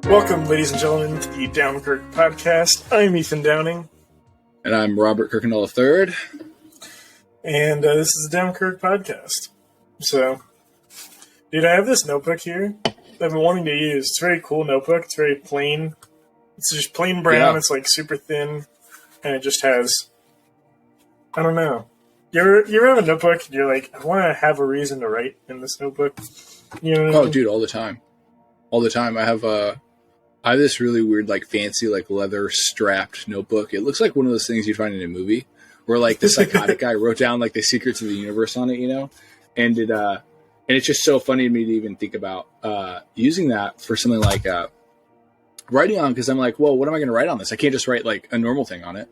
Welcome, ladies and gentlemen, to the Downkirk podcast. I'm Ethan Downing. And I'm Robert Kirkendall III. And this is the Downkirk podcast. So, dude, I have this notebook here that I've been wanting to use. It's a very cool notebook. It's very plain. It's just plain brown. Yeah. It's like super thin. And it just has, I don't know. You ever have a notebook and you're like, I want to have a reason to write in this notebook? You know what I mean? Dude, all the time. All the time. I have this really weird, like, fancy, like, leather strapped notebook. It looks like one of those things you'd find in a movie where, like, the psychotic guy wrote down, like, the secrets of the universe on it, you know? And it's just so funny to me to even think about using that for something like writing on, because I'm like, well, what am I going to write on this? I can't just write, like, a normal thing on it.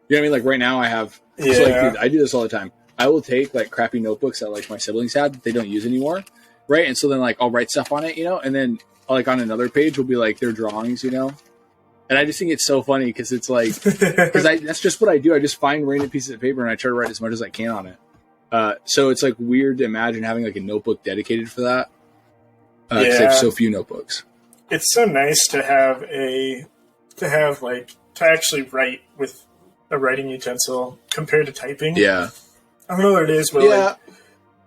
You know what I mean? Like, right now I have, so, like, dude, I do this all the time. I will take, like, crappy notebooks that, like, my siblings had that they don't use anymore, right? And so then, like, I'll write stuff on it, you know? And then, like, on another page will be, like, their drawings, you know? And I just think it's so funny because it's, like, that's just what I do. I just find random pieces of paper and I try to write as much as I can on it. So it's, like, weird to imagine having, like, a notebook dedicated for that. Because I have so few notebooks. It's so nice to have to actually write with a writing utensil compared to typing. Yeah. I don't know what it is, but like,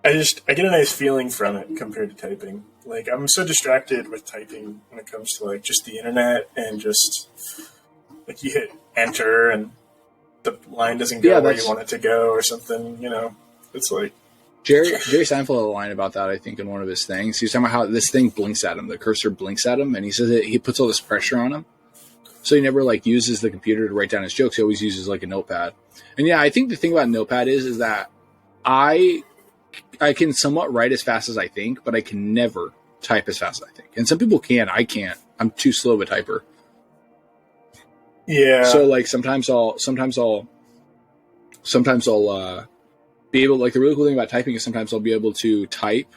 I get a nice feeling from it compared to typing. Like, I'm so distracted with typing when it comes to, like, just the internet and just, like, you hit enter and the line doesn't go where you want it to go or something, you know? It's like... Jerry Seinfeld had a line about that, I think, in one of his things. He was talking about how this thing blinks at him. The cursor blinks at him, and he says he puts all this pressure on him. So he never, like, uses the computer to write down his jokes. He always uses, like, a notepad. And, yeah, I think the thing about notepad is that I can somewhat write as fast as I think, but I can never type as fast as I think. And some people can. I can't. I'm too slow of a typer. Yeah. So, like, sometimes I'll be able, like, the really cool thing about typing is sometimes I'll be able to type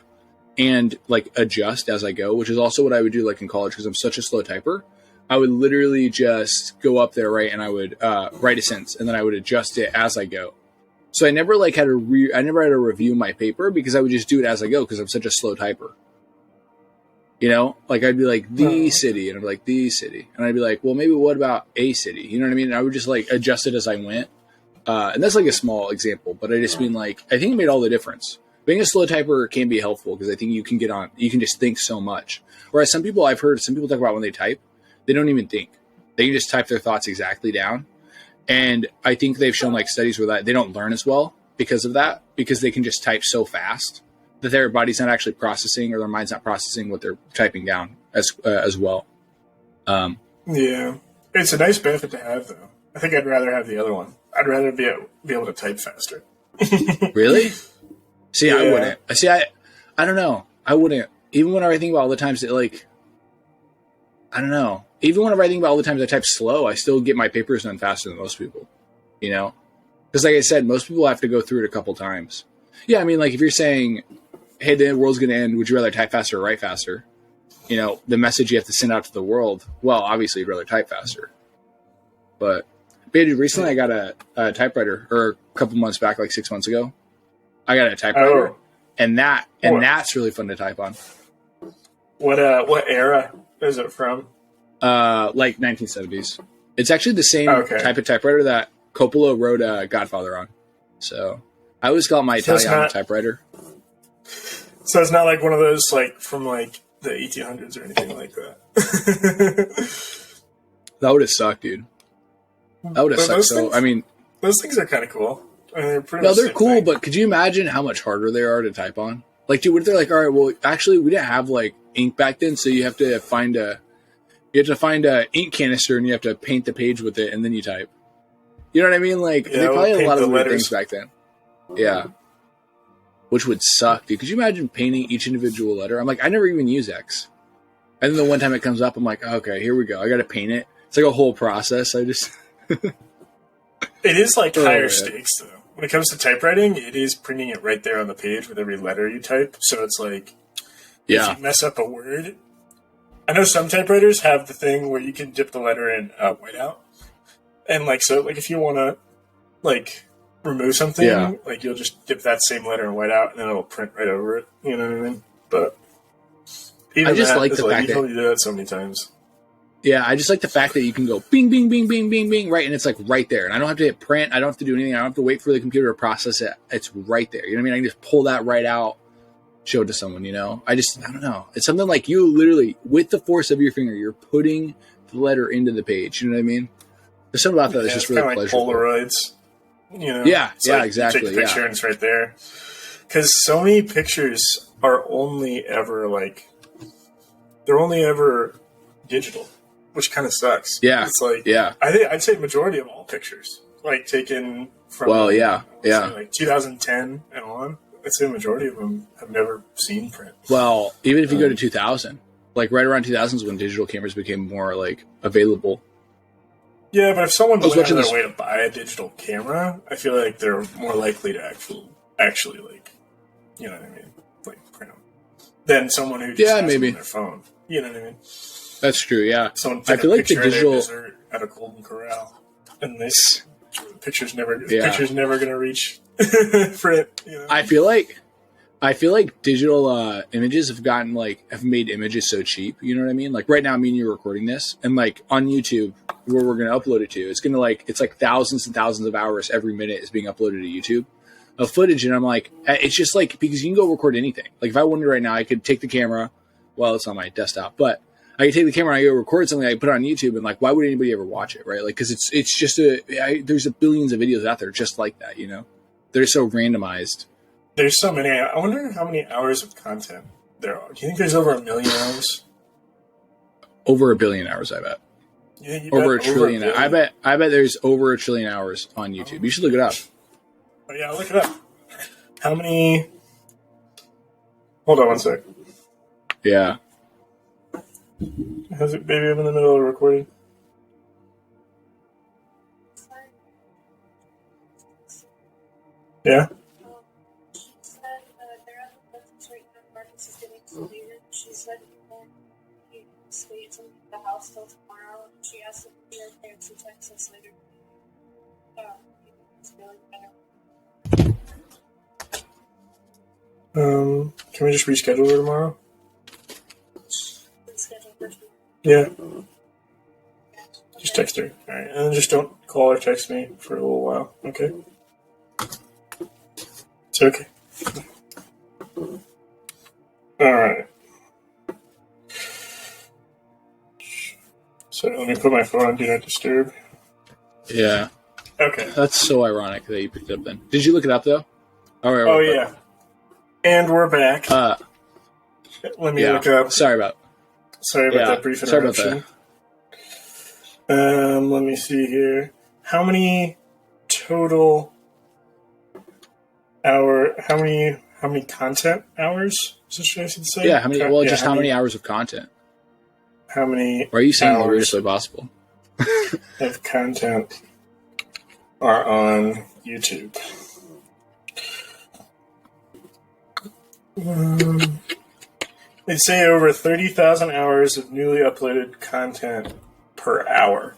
and, like, adjust as I go, which is also what I would do, like, in college, because I'm such a slow typer. I would literally just go up there, right, and I would write a sentence, and then I would adjust it as I go. So I never, like, had to review my paper, because I would just do it as I go, because I'm such a slow typer. You know? Like, I'd be like, the city, and I'd be like, the city. And I'd be like, well, maybe what about a city? You know what I mean? And I would just, like, adjust it as I went. And that's, like, a small example, but I just mean, like, I think it made all the difference. Being a slow typer can be helpful, because I think you can just think so much. Whereas I've heard some people talk about when they type, they don't even think. They can just type their thoughts exactly down. And I think they've shown, like, studies where that they don't learn as well because of that, because they can just type so fast that their body's not actually processing, or their mind's not processing what they're typing down as well. Yeah. It's a nice benefit to have, though. I think I'd rather have the other one. I'd rather be able to type faster. Really? See, yeah. I wouldn't. See, I don't know. I wouldn't. Even whenever I think about all the times that, like, I don't know. Even whenever I think about all the times I type slow, I still get my papers done faster than most people, you know? Because, like I said, most people have to go through it a couple times. Yeah, I mean, like, if you're saying, hey, the world's going to end, would you rather type faster or write faster? You know, the message you have to send out to the world, well, obviously you'd rather type faster. But recently I got a typewriter, or a couple months back, like 6 months ago. I got a typewriter, and that's really fun to type on. What era is it from? Like 1970s. It's actually the same type of typewriter that Coppola wrote Godfather on. So I always call it my Italiano typewriter. So it's not like one of those, like, from, like, the 1800s or anything like that. That would have sucked, dude. That would have sucked. So, I mean, those things are kind of cool. I mean, they're cool, but could you imagine how much harder they are to type on? Like, dude, what if they're like, all right, well, actually, we didn't have, like, ink back then, so you have to find a ink canister and you have to paint the page with it and then you type. You know what I mean? Like, they probably had a lot of weird things back then. Yeah. Which would suck, dude. Could you imagine painting each individual letter? I'm like, I never even use X. And then the one time it comes up, I'm like, okay, here we go. I got to paint it. It's like a whole process. I just... It is, like, higher stakes, though. When it comes to typewriting, it is printing it right there on the page with every letter you type. So it's like, if you mess up a word... I know some typewriters have the thing where you can dip the letter in whiteout. And, like, so, like, if you want to, like, remove something, like, you'll just dip that same letter in whiteout and then it'll print right over it. You know what I mean? But even I just like the fact you told me to do that so many times. Yeah, I just like the fact that you can go bing, bing, bing, bing, bing, bing, right, and it's like right there. And I don't have to hit print. I don't have to do anything. I don't have to wait for the computer to process it. It's right there. You know what I mean? I can just pull that right out, show it to someone, you know? I don't know. It's something like you literally, with the force of your finger, you're putting the letter into the page. You know what I mean? There's something about that that's just really pleasurable. Like Polaroids. You know? Yeah, like exactly. You take the picture and it's right there. Because so many pictures are only ever they're only ever digital, which kind of sucks. Yeah. It's like, yeah. I'd say majority of all pictures, like taken from, like 2010 and on, I'd say majority of them have never seen print. Well, even if you go to 2000, like right around 2000 is when digital cameras became more like available. Yeah, but if someone went out of their way to buy a digital camera, I feel like they're more likely to actually like, you know what I mean, like print them, than someone who just has them on their phone. You know what I mean? That's true. Yeah, someone took a picture of their dessert at a Golden Corral, and this picture's never going to reach print. You know? I feel like digital images have made images so cheap. You know what I mean? Like right now, me and you are recording this, and like on YouTube, where we're going to upload it to, it's like thousands and thousands of hours every minute is being uploaded to YouTube of footage, and I'm like, it's just like, because you can go record anything. Like if I wanted right now, I could take the camera. Well, it's on my desktop, but I could take the camera and I go record something. I put it on YouTube, and like, why would anybody ever watch it, right? Like, because it's just there's billions of videos out there just like that. You know, they're so randomized. There's so many. I wonder how many hours of content there are. Do you think there's over 1 million hours? Over 1 billion hours, I bet. Over a trillion. I bet there's over 1 trillion hours on YouTube. You should look it up. Oh, yeah, I'll look it up. How many? Hold on one sec. Yeah. How's it, baby? I'm in the middle of recording. Yeah. She said he stays in the house till tomorrow. She asked if he had parents to text us later. It's feeling better. Can we just reschedule her tomorrow? Yeah. Just text her. All right, and then just don't call or text me for a little while. Okay. It's okay. All right. So let me put my phone on Do Not Disturb. Yeah. Okay. That's so ironic that you picked it up then. Did you look it up, though? Oh, yeah. And we're back. Let me look up. Sorry about that brief interruption. Let me see here. How many total how many content hours? Is this what I should say? Yeah, how many? How many hours of content? How many? Or are you saying the weirdest way possible? of content are on YouTube. They say over 30,000 hours of newly uploaded content per hour.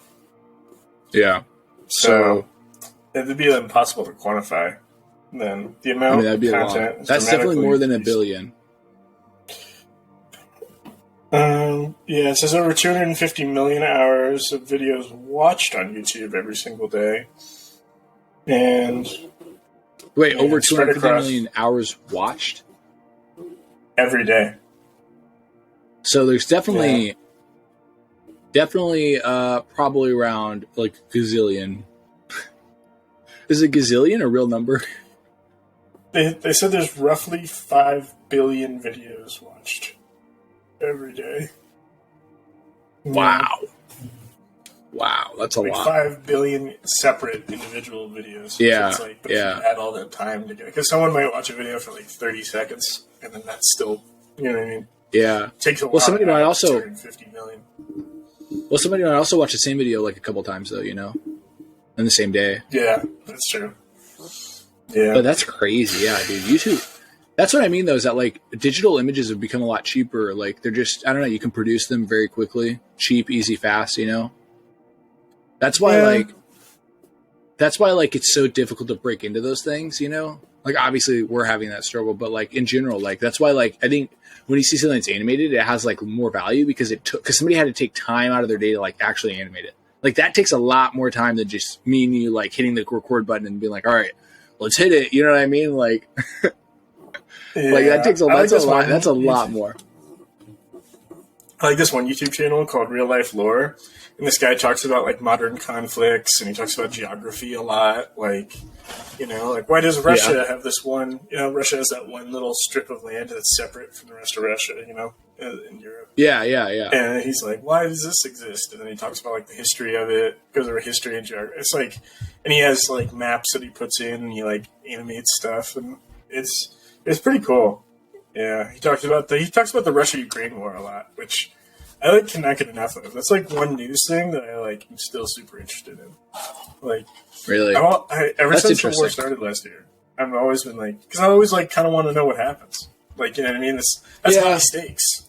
Yeah. So it would be impossible to quantify. Then the amount that'd be of content. That's definitely more than 1 billion. Yeah, it says over 250 million hours of videos watched on YouTube every single day. And wait, over 250 million hours watched? Every day. So there's definitely probably around like gazillion. Is a gazillion a real number? They said there's roughly 5 billion videos watched every day. Wow. Wow, that's a lot. 5 billion separate individual videos. Yeah, so it's if you add all that time together. Because someone might watch a video for like 30 seconds, and then that's still, you know what I mean? Yeah. It takes a while. Well, somebody might also 250 million. Well, somebody might also watch the same video like a couple times, though, you know? In the same day. Yeah, that's true. Yeah. But that's crazy, yeah, dude. YouTube. That's what I mean, though, is that, like, digital images have become a lot cheaper. Like, they're just, I don't know, you can produce them very quickly. Cheap, easy, fast, you know? That's why, like, it's so difficult to break into those things, you know? Like, obviously, we're having that struggle, but like in general, like that's why, like, I think when you see something that's animated, it has like more value because somebody had to take time out of their day to like actually animate it. Like that takes a lot more time than just me and you like hitting the record button and being like, all right, let's hit it. You know what I mean? Like, like that takes that's a lot more. I like this one YouTube channel called Real Life Lore, and this guy talks about like modern conflicts, and he talks about geography a lot. Like, like why does Russia have this one? Russia has that one little strip of land that's separate from the rest of Russia. In Europe. Yeah. And he's like, why does this exist? And then he talks about like the history of it, goes over history and geography. It's like, and he has like maps that he puts in, and he like animates stuff, and it's pretty cool. Yeah, he talks about the Russia-Ukraine war a lot, which I like cannot get enough of. That's like one news thing that I like. I'm still super interested in. Like, really, ever since the war started last year, I've always been like, because I always like kind of want to know what happens. Like, you know what I mean? That's high stakes.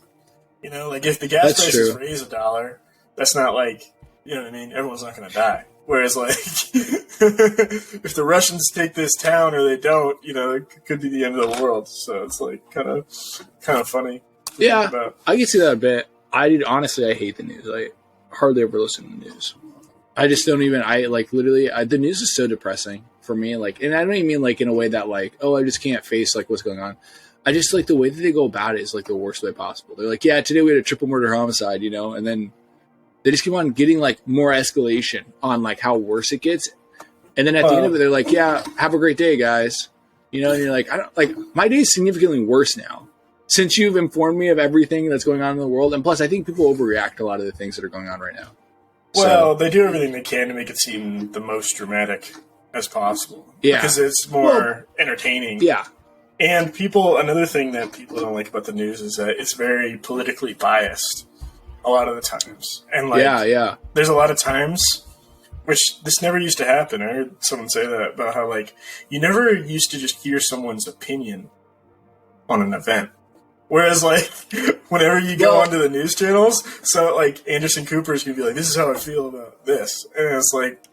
Like if the gas prices raise $1, that's not like, you know what I mean? Everyone's not going to die. Whereas, like, if the Russians take this town or they don't, it could be the end of the world. So it's like kind of funny. Yeah, I can see that a bit. I hate the news. I hardly ever listen to the news. I just don't even. The news is so depressing for me. Like, and I don't even mean like in a way that like, oh, I just can't face like what's going on. I just like the way that they go about it is like the worst way possible. They're like, yeah, today we had a triple murder homicide, and then they just keep on getting like more escalation on like how worse it gets. And then at the end of it, they're like, yeah, have a great day, guys. And you're like, my day is significantly worse now since you've informed me of everything that's going on in the world. And plus I think people overreact to a lot of the things that are going on right now. Well, they do everything they can to make it seem the most dramatic as possible. Yeah. Because it's more entertaining. Yeah. And another thing that people don't like about the news is that it's very politically biased a lot of the times. And like, there's a lot of times, which this never used to happen. I heard someone say that about how like, you never used to just hear someone's opinion on an event. Whereas like, whenever you go onto the news channels, so like Anderson Cooper's gonna be like, this is how I feel about this. And it's like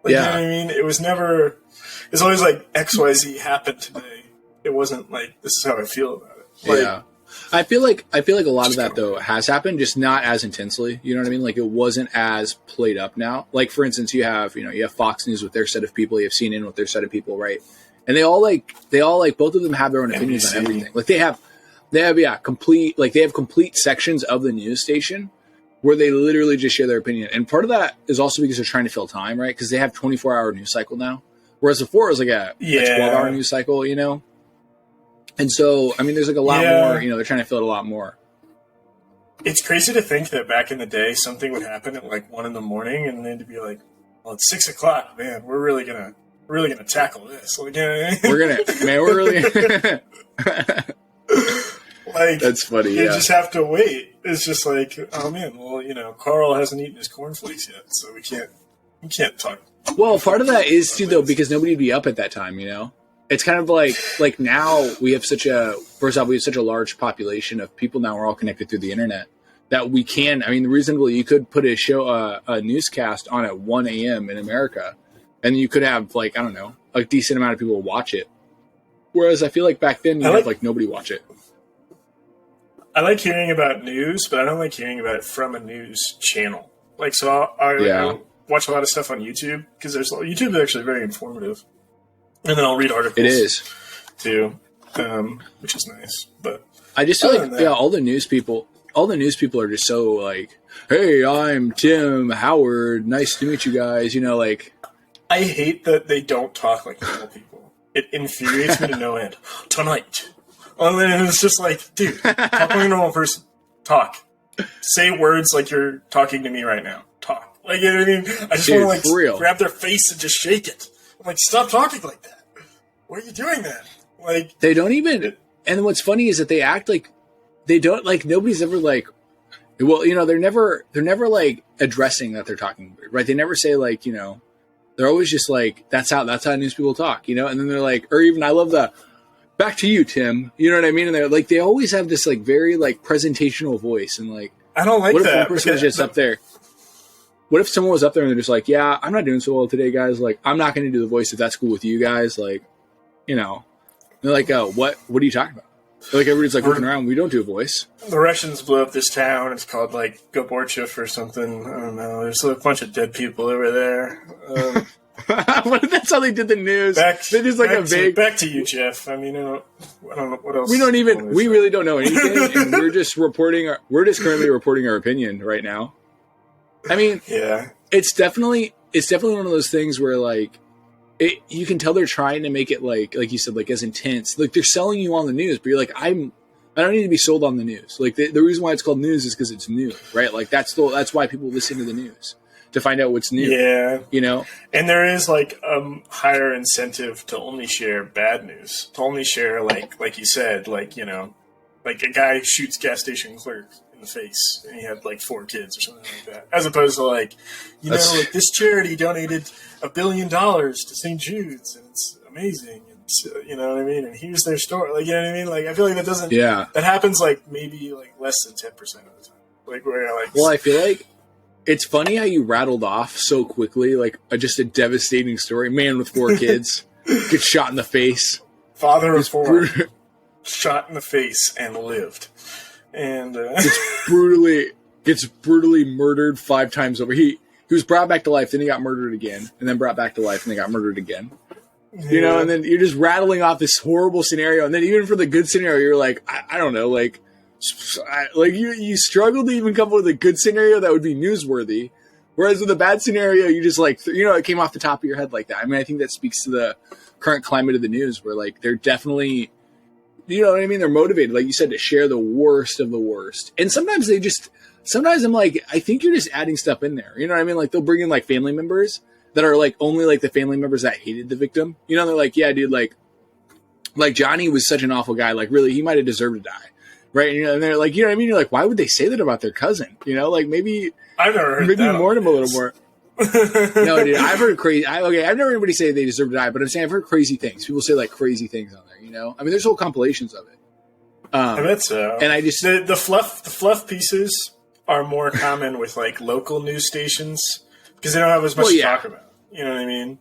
you know what I mean? It's always like XYZ happened today. It wasn't like, this is how I feel about it. Like, I feel like a lot of that though has happened, just not as intensely. You know what I mean? Like it wasn't as played up now. Like for instance, you have Fox News with their set of people, you have CNN with their set of people, right? And they all like both of them have their own opinions on everything. Like they have complete sections of the news station where they literally just share their opinion. And part of that is also because they're trying to fill time, right? Because they have 24-hour news cycle now. Whereas before it was like a 12-hour news cycle, And so, I mean, there's like a lot more, they're trying to fill it a lot more. It's crazy to think that back in the day, something would happen at like 1 a.m, and then to be like, well, it's 6 o'clock, man, we're really gonna tackle this. Like, we're really like, that's funny. You just have to wait. It's just like, oh man, well, Carl hasn't eaten his cornflakes yet, so we can't talk. Well, part of that is too, though, because nobody would be up at that time, It's kind of like now we have such a large population of people now we're all connected through the internet that we can, reasonably you could put a newscast on at 1 a.m. in America and you could have like, I don't know, a decent amount of people watch it. Whereas I feel like back then you had like nobody watch it. I like hearing about news, but I don't like hearing about it from a news channel. Like, so I watch a lot of stuff on YouTube because YouTube is actually very informative. And then I'll read articles. It is too, which is nice. But I just feel like all the news people are just so like, "Hey, I'm Tim Howard. Nice to meet you guys." Like I hate that they don't talk like normal people. It infuriates me to no end. Tonight, and then it's just like, dude, talk like a normal person. Talk. Say words like you're talking to me right now. Talk. Like, you know what I mean? I just want to like grab their face and just shake it. I'm like, stop talking like that. Why are you doing that? Like, they don't even. And what's funny is that they act like they don't, like, nobody's ever like, well, they're never like addressing that they're talking, right? They never say like, they're always just like, that's how news people talk, and then they're like, or even I love the back to you, Tim. You know what I mean? And they're like, they always have this like very like presentational voice, and like, I don't like what that. What if one person was just up there? What if someone was up there and they're just like, yeah, I'm not doing so well today, guys. Like, I'm not going to do the voice if that's cool with you guys. Like, they're like, what are you talking about? Like everybody's like looking around. We don't do a voice. The Russians blew up this town. It's called like Goborchev or something. I don't know. There's a bunch of dead people over there. That's how they did the news. Back to you, Jeff. I mean, I don't know what else. We really don't know anything, and we're just currently reporting our opinion right now. I mean, yeah, it's definitely one of those things where like. You can tell they're trying to make it like you said, like as intense. Like they're selling you on the news, but you're like, I don't need to be sold on the news. Like the reason why it's called news is because it's new, right? Like that's why people listen to the news to find out what's new. Yeah, you know. And there is like higher incentive to only share bad news, to only share like you said, like you know, like a guy shoots gas station clerk in the face and he had like 4 kids or something like that, as opposed to like, you know, like this charity donated $1 billion to St. Jude's and it's amazing, and you know what I mean, and here's their story, like, you know what I mean, like I feel like that doesn't, that happens like maybe like less than 10% of the time, like where you're like, well, I feel like it's funny how you rattled off so quickly like just a devastating story. Man with 4 kids gets shot in the face, father of 4 shot in the face and lived, and gets brutally murdered 5 times over. He was brought back to life, then he got murdered again, and then brought back to life, and then got murdered again. Yeah. You know, and then you're just rattling off this horrible scenario, and then even for the good scenario, you're like, I don't know, like you struggle to even come up with a good scenario that would be newsworthy, whereas with a bad scenario, you just like, you know, it came off the top of your head like that. I mean, I think that speaks to the current climate of the news, where like they're definitely, you know what I mean, they're motivated, like you said, to share the worst of the worst, and sometimes I'm like, I think you're just adding stuff in there. You know what I mean? Like they'll bring in like family members that are like only like the family members that hated the victim. You know, they're like, yeah, dude, like Johnny was such an awful guy. Like really, he might have deserved to die. Right. And, you know, and they're like, you know what I mean? You're like, why would they say that about their cousin? You know, like maybe I've never heard that mourn him a little more. No, dude, I've heard crazy. I've never heard anybody say they deserve to die, but I'm saying I've heard crazy things. People say like crazy things on there, you know? I mean, there's whole compilations of it. I bet so. And I just, the fluff pieces are more common with like local news stations because they don't have as much to talk about. You know what I mean?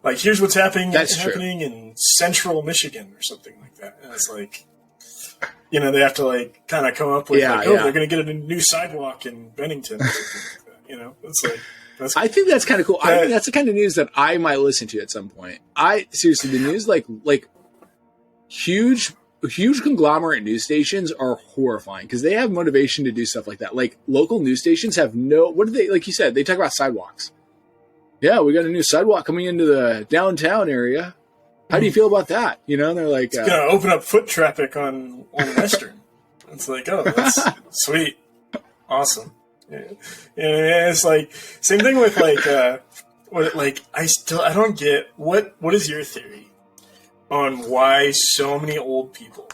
Like, here's what's happening in central Michigan or something like that. And it's like, you know, they have to like kind of come up with they're going to get a new sidewalk in Bennington or something like that. You know, it's like, I think that's kind of cool. I think that's the kind of news that I might listen to at some point. Seriously, the news like huge conglomerate news stations are horrifying because they have motivation to do stuff like that. Like local news stations have what do they, like you said, they talk about sidewalks. Yeah, we got a new sidewalk coming into the downtown area. How do you feel about that? You know, and they're like, it's going to open up foot traffic on Western. It's like, oh, that's sweet. Awesome. Yeah. It's like, same thing with like, I don't get, what is your theory on why so many old people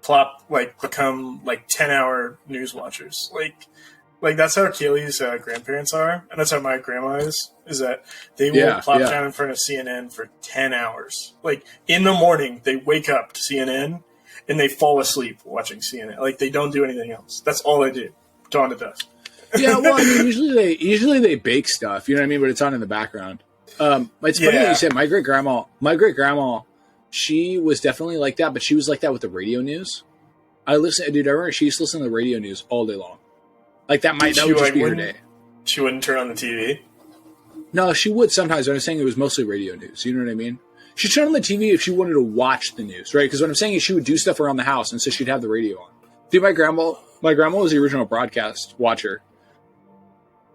become like 10-hour news watchers? Like that's how Kaylee's grandparents are, and that's how my grandma is that they will plop down in front of CNN for 10 hours. Like in the morning, they wake up to CNN and they fall asleep watching CNN. Like they don't do anything else. That's all they do, dawn to dusk. Yeah, well, I mean, usually they bake stuff, you know what I mean? But it's on in the background. It's funny that you said my great grandma, she was definitely like that, but she was like that with the radio news. I remember she used to listen to the radio news all day long. Like that would just be her day. She wouldn't turn on the TV? No, she would sometimes, but I'm saying it was mostly radio news. You know what I mean? She'd turn on the TV if she wanted to watch the news, right? Because what I'm saying is she would do stuff around the house, and so she'd have the radio on. Dude, my grandma was the original broadcast watcher.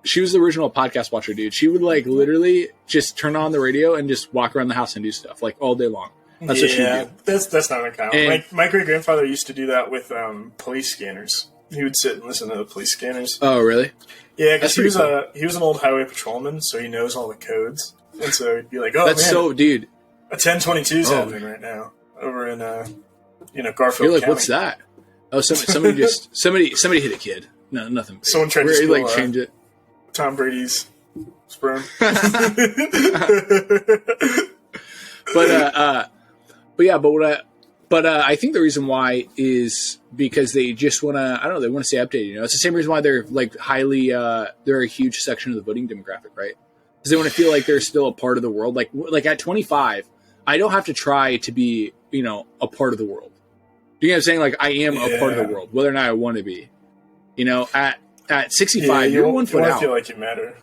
She was the original podcast watcher, dude. She would like literally just turn on the radio and just walk around the house and do stuff like all day long. That's what she would do. That's not uncommon. My great grandfather used to do that with police scanners. He would sit and listen to the police scanners. Oh, really? Yeah, because he was an old highway patrolman, so he knows all the codes. And so he'd be like, "Oh, that's man, so, dude. A 1022 is happening right now over in Garfield You're like, County." What's that? Oh, somebody hit a kid. No, nothing. Someone tried to change it. Tom Brady's sperm. But I think the reason why is because they just want to, I don't know, they want to stay updated. You know, it's the same reason why they're like they're a huge section of the voting demographic, right? Because they want to feel like they're still a part of the world. Like at 25, I don't have to try to be, a part of the world. Do you know what I'm saying? Like, I am a part of the world, whether or not I want to be. At 65, you're 1 foot out. You feel like you matter.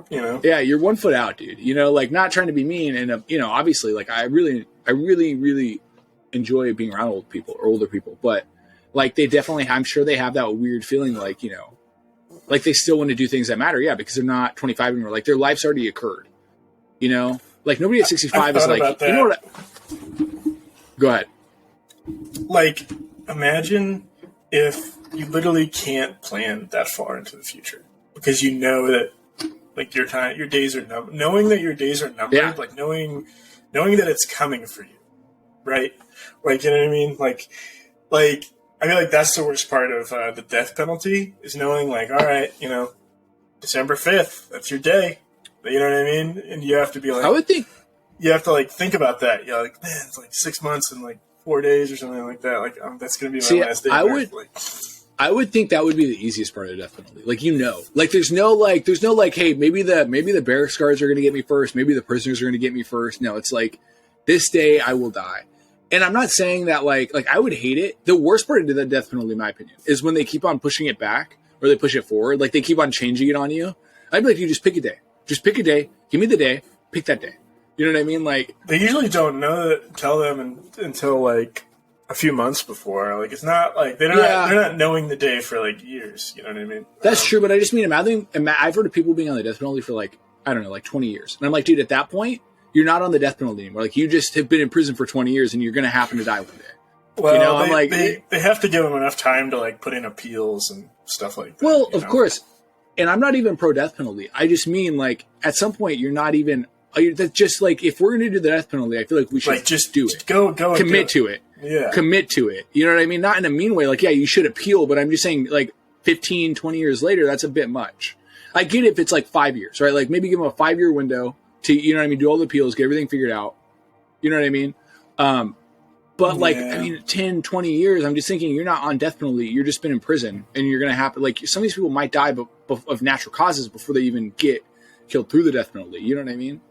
Yeah, you're 1 foot out, dude. Like, not trying to be mean, and obviously, like, I really, really enjoy being around old people or older people, but like, they definitely, I'm sure they have that weird feeling, like, like they still want to do things that matter, yeah, because they're not 25 anymore. Like, their life's already occurred. Like, nobody at 65 is like, you know what? Go ahead. Like, imagine if you literally can't plan that far into the future because you know that, like, your days are numbered. Knowing that your days are numbered, like knowing that it's coming for you, right? Like, you know what I mean? Like I feel like that's the worst part of the death penalty is knowing, like, all right, December 5th, that's your day. You know what I mean? And you have to be like, I would think you have to like think about that. You're like, man, it's like 6 months and like 4 days or something like that. Like, that's going to be my last day. I would think that would be the easiest part of the death penalty. Like, like there's no like, hey, maybe the barracks guards are going to get me first. Maybe the prisoners are going to get me first. No, it's like, this day I will die. And I'm not saying that like I would hate it. The worst part of the death penalty, in my opinion, is when they keep on pushing it back or they push it forward. Like, they keep on changing it on you. I'd be like, you just pick a day. Just pick a day. Give me the day. Pick that day. You know what I mean? Like, they usually don't tell them until like a few months before. Like, it's not like they're not knowing the day for like years. You know what I mean? That's true, but I just mean I've heard of people being on the death penalty for like, I don't know, like 20 years. And I'm like, dude, at that point, you're not on the death penalty anymore. Like, you just have been in prison for 20 years and you're going to happen to die one day. Well, I'm like, they have to give them enough time to like put in appeals and stuff like that. Well, of course. And I'm not even pro death penalty. I just mean, like, at some point you're not even. That's just like, if we're going to do the death penalty, I feel like we should just do it. Go. Commit to it. Yeah. Commit to it. You know what I mean? Not in a mean way. Like, yeah, you should appeal, but I'm just saying, like, 15, 20 years later, that's a bit much. I get it if it's like 5 years, right? Like, maybe give them a 5-year window to, you know what I mean, do all the appeals, get everything figured out. You know what I mean? But like, I mean, 10, 20 years, I'm just thinking, you're not on death penalty. You're just been in prison, and you're going to happen. Like, some of these people might die of natural causes before they even get killed through the death penalty. You know what I mean?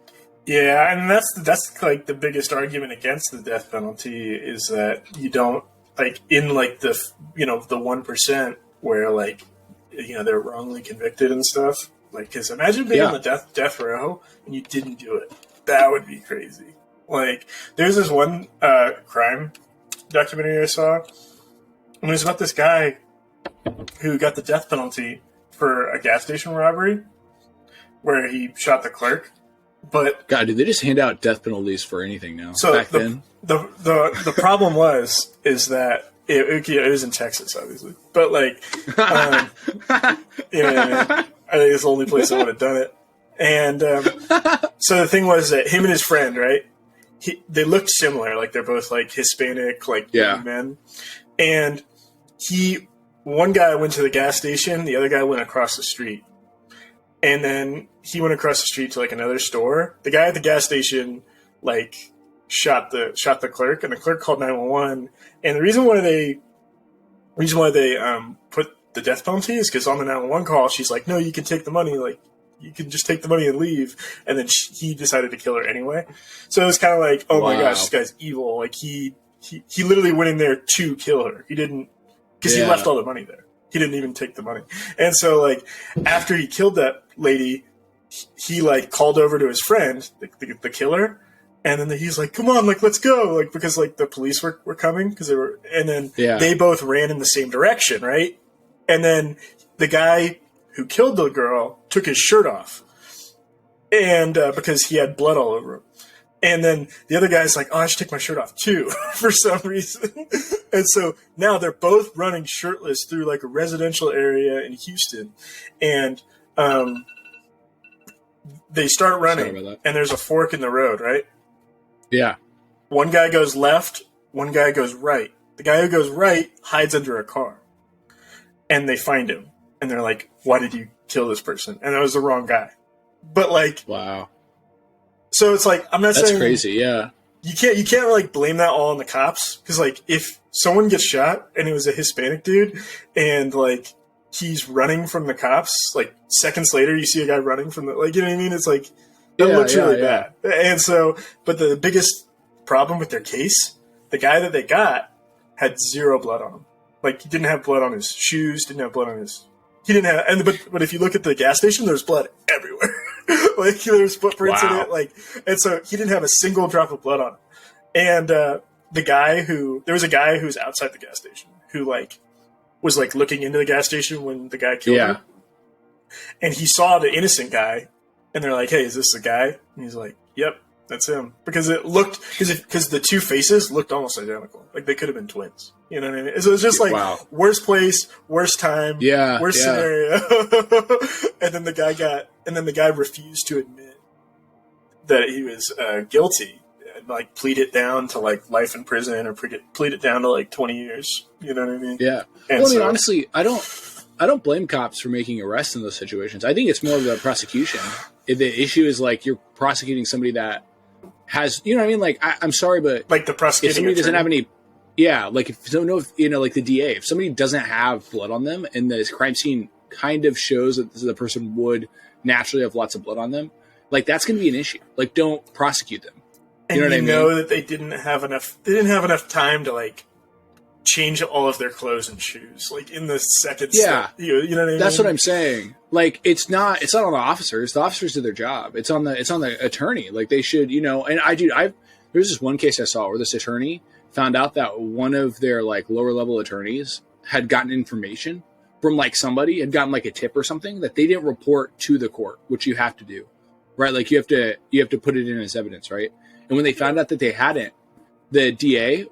Yeah, and that's like the biggest argument against the death penalty is that you don't, like, in like the, the 1% where, like, they're wrongly convicted and stuff. Like, because imagine being on the death row and you didn't do it. That would be crazy. Like, there's this one crime documentary I saw, and it was about this guy who got the death penalty for a gas station robbery where he shot the clerk. But God, dude, they just hand out death penalties for anything now. So back then, the problem is that it was in Texas, obviously, but like, I think it's the only place I would have done it. And so the thing was that him and his friend, right? They looked similar, like they're both like Hispanic, like men. And one guy went to the gas station, the other guy went across the street. And then he went across the street to like another store. The guy at the gas station like shot the clerk, and the clerk called 911. And the reason why they put the death penalty is because on the 911 call, she's like, "No, you can take the money. Like, you can just take the money and leave." And then he decided to kill her anyway. So it was kind of like, oh my gosh, this guy's evil. Like, he literally went in there to kill her. He didn't, because he left all the money there. He didn't even take the money. And so, like, after he killed that lady, he like called over to his friend, the killer, and then he's like, "Come on, like, let's go," like, because like the police were coming because they were, and then they both ran in the same direction, right? And then the guy who killed the girl took his shirt off, and because he had blood all over him. And then the other guy's like, "Oh, I should take my shirt off too," for some reason. And so now they're both running shirtless through like a residential area in Houston. And they start running, and there's a fork in the road, right? Yeah. One guy goes left, one guy goes right. The guy who goes right hides under a car. And they find him. And they're like, "Why did you kill this person?" And that was the wrong guy. But like, wow. So it's like, I'm not saying that's crazy, yeah. You can't like blame that all on the cops, because like if someone gets shot and it was a Hispanic dude and like he's running from the cops, like seconds later you see a guy running from the, like, you know what I mean? It's like, it looks really bad. And so, but the biggest problem with their case. The guy that they got had zero blood on him. Like, he didn't have blood on his shoes, didn't have blood on his... He didn't have... But if you look at the gas station, there's blood everywhere. Like, there's footprints in it. Like, and so he didn't have a single drop of blood on him. And there was a guy who was outside the gas station who, like, was, like, looking into the gas station when the guy killed him. And he saw the innocent guy, and they're like, hey, is this the guy? And he's like, yep, that's him. Because it looked, because the two faces looked almost identical. Like, they could have been twins. You know what I mean? So it was just like, worst place, worst time, worst scenario. And then the guy refused to admit that he was guilty. And, like, plead it down to, like, life in prison, or plead it down to, like, 20 years. You know what I mean? Yeah. And well, I mean, honestly, I don't blame cops for making arrests in those situations. I think it's more of the prosecution. If the issue is, like, you're prosecuting somebody that has, you know what I mean? Like, I'm sorry, but like the prosecuting if somebody attorney. doesn't have any, like, if like the DA, if somebody doesn't have blood on them and the crime scene kind of shows that the person would naturally have lots of blood on them, like, that's going to be an issue. Like, don't prosecute them. You know what I mean? Know that they didn't have enough time to, like, change all of their clothes and shoes, like, in the second step. You know what I mean? That's what I'm saying. Like, it's not on the officers. The officers do their job. It's on the attorney. Like, they should, and there's this one case I saw where this attorney found out that one of their, like, lower level attorneys had gotten information from, like, somebody had gotten, like, a tip or something that they didn't report to the court, which you have to do, right? Like, you have to put it in as evidence, right? And when they found out that they hadn't, the DA,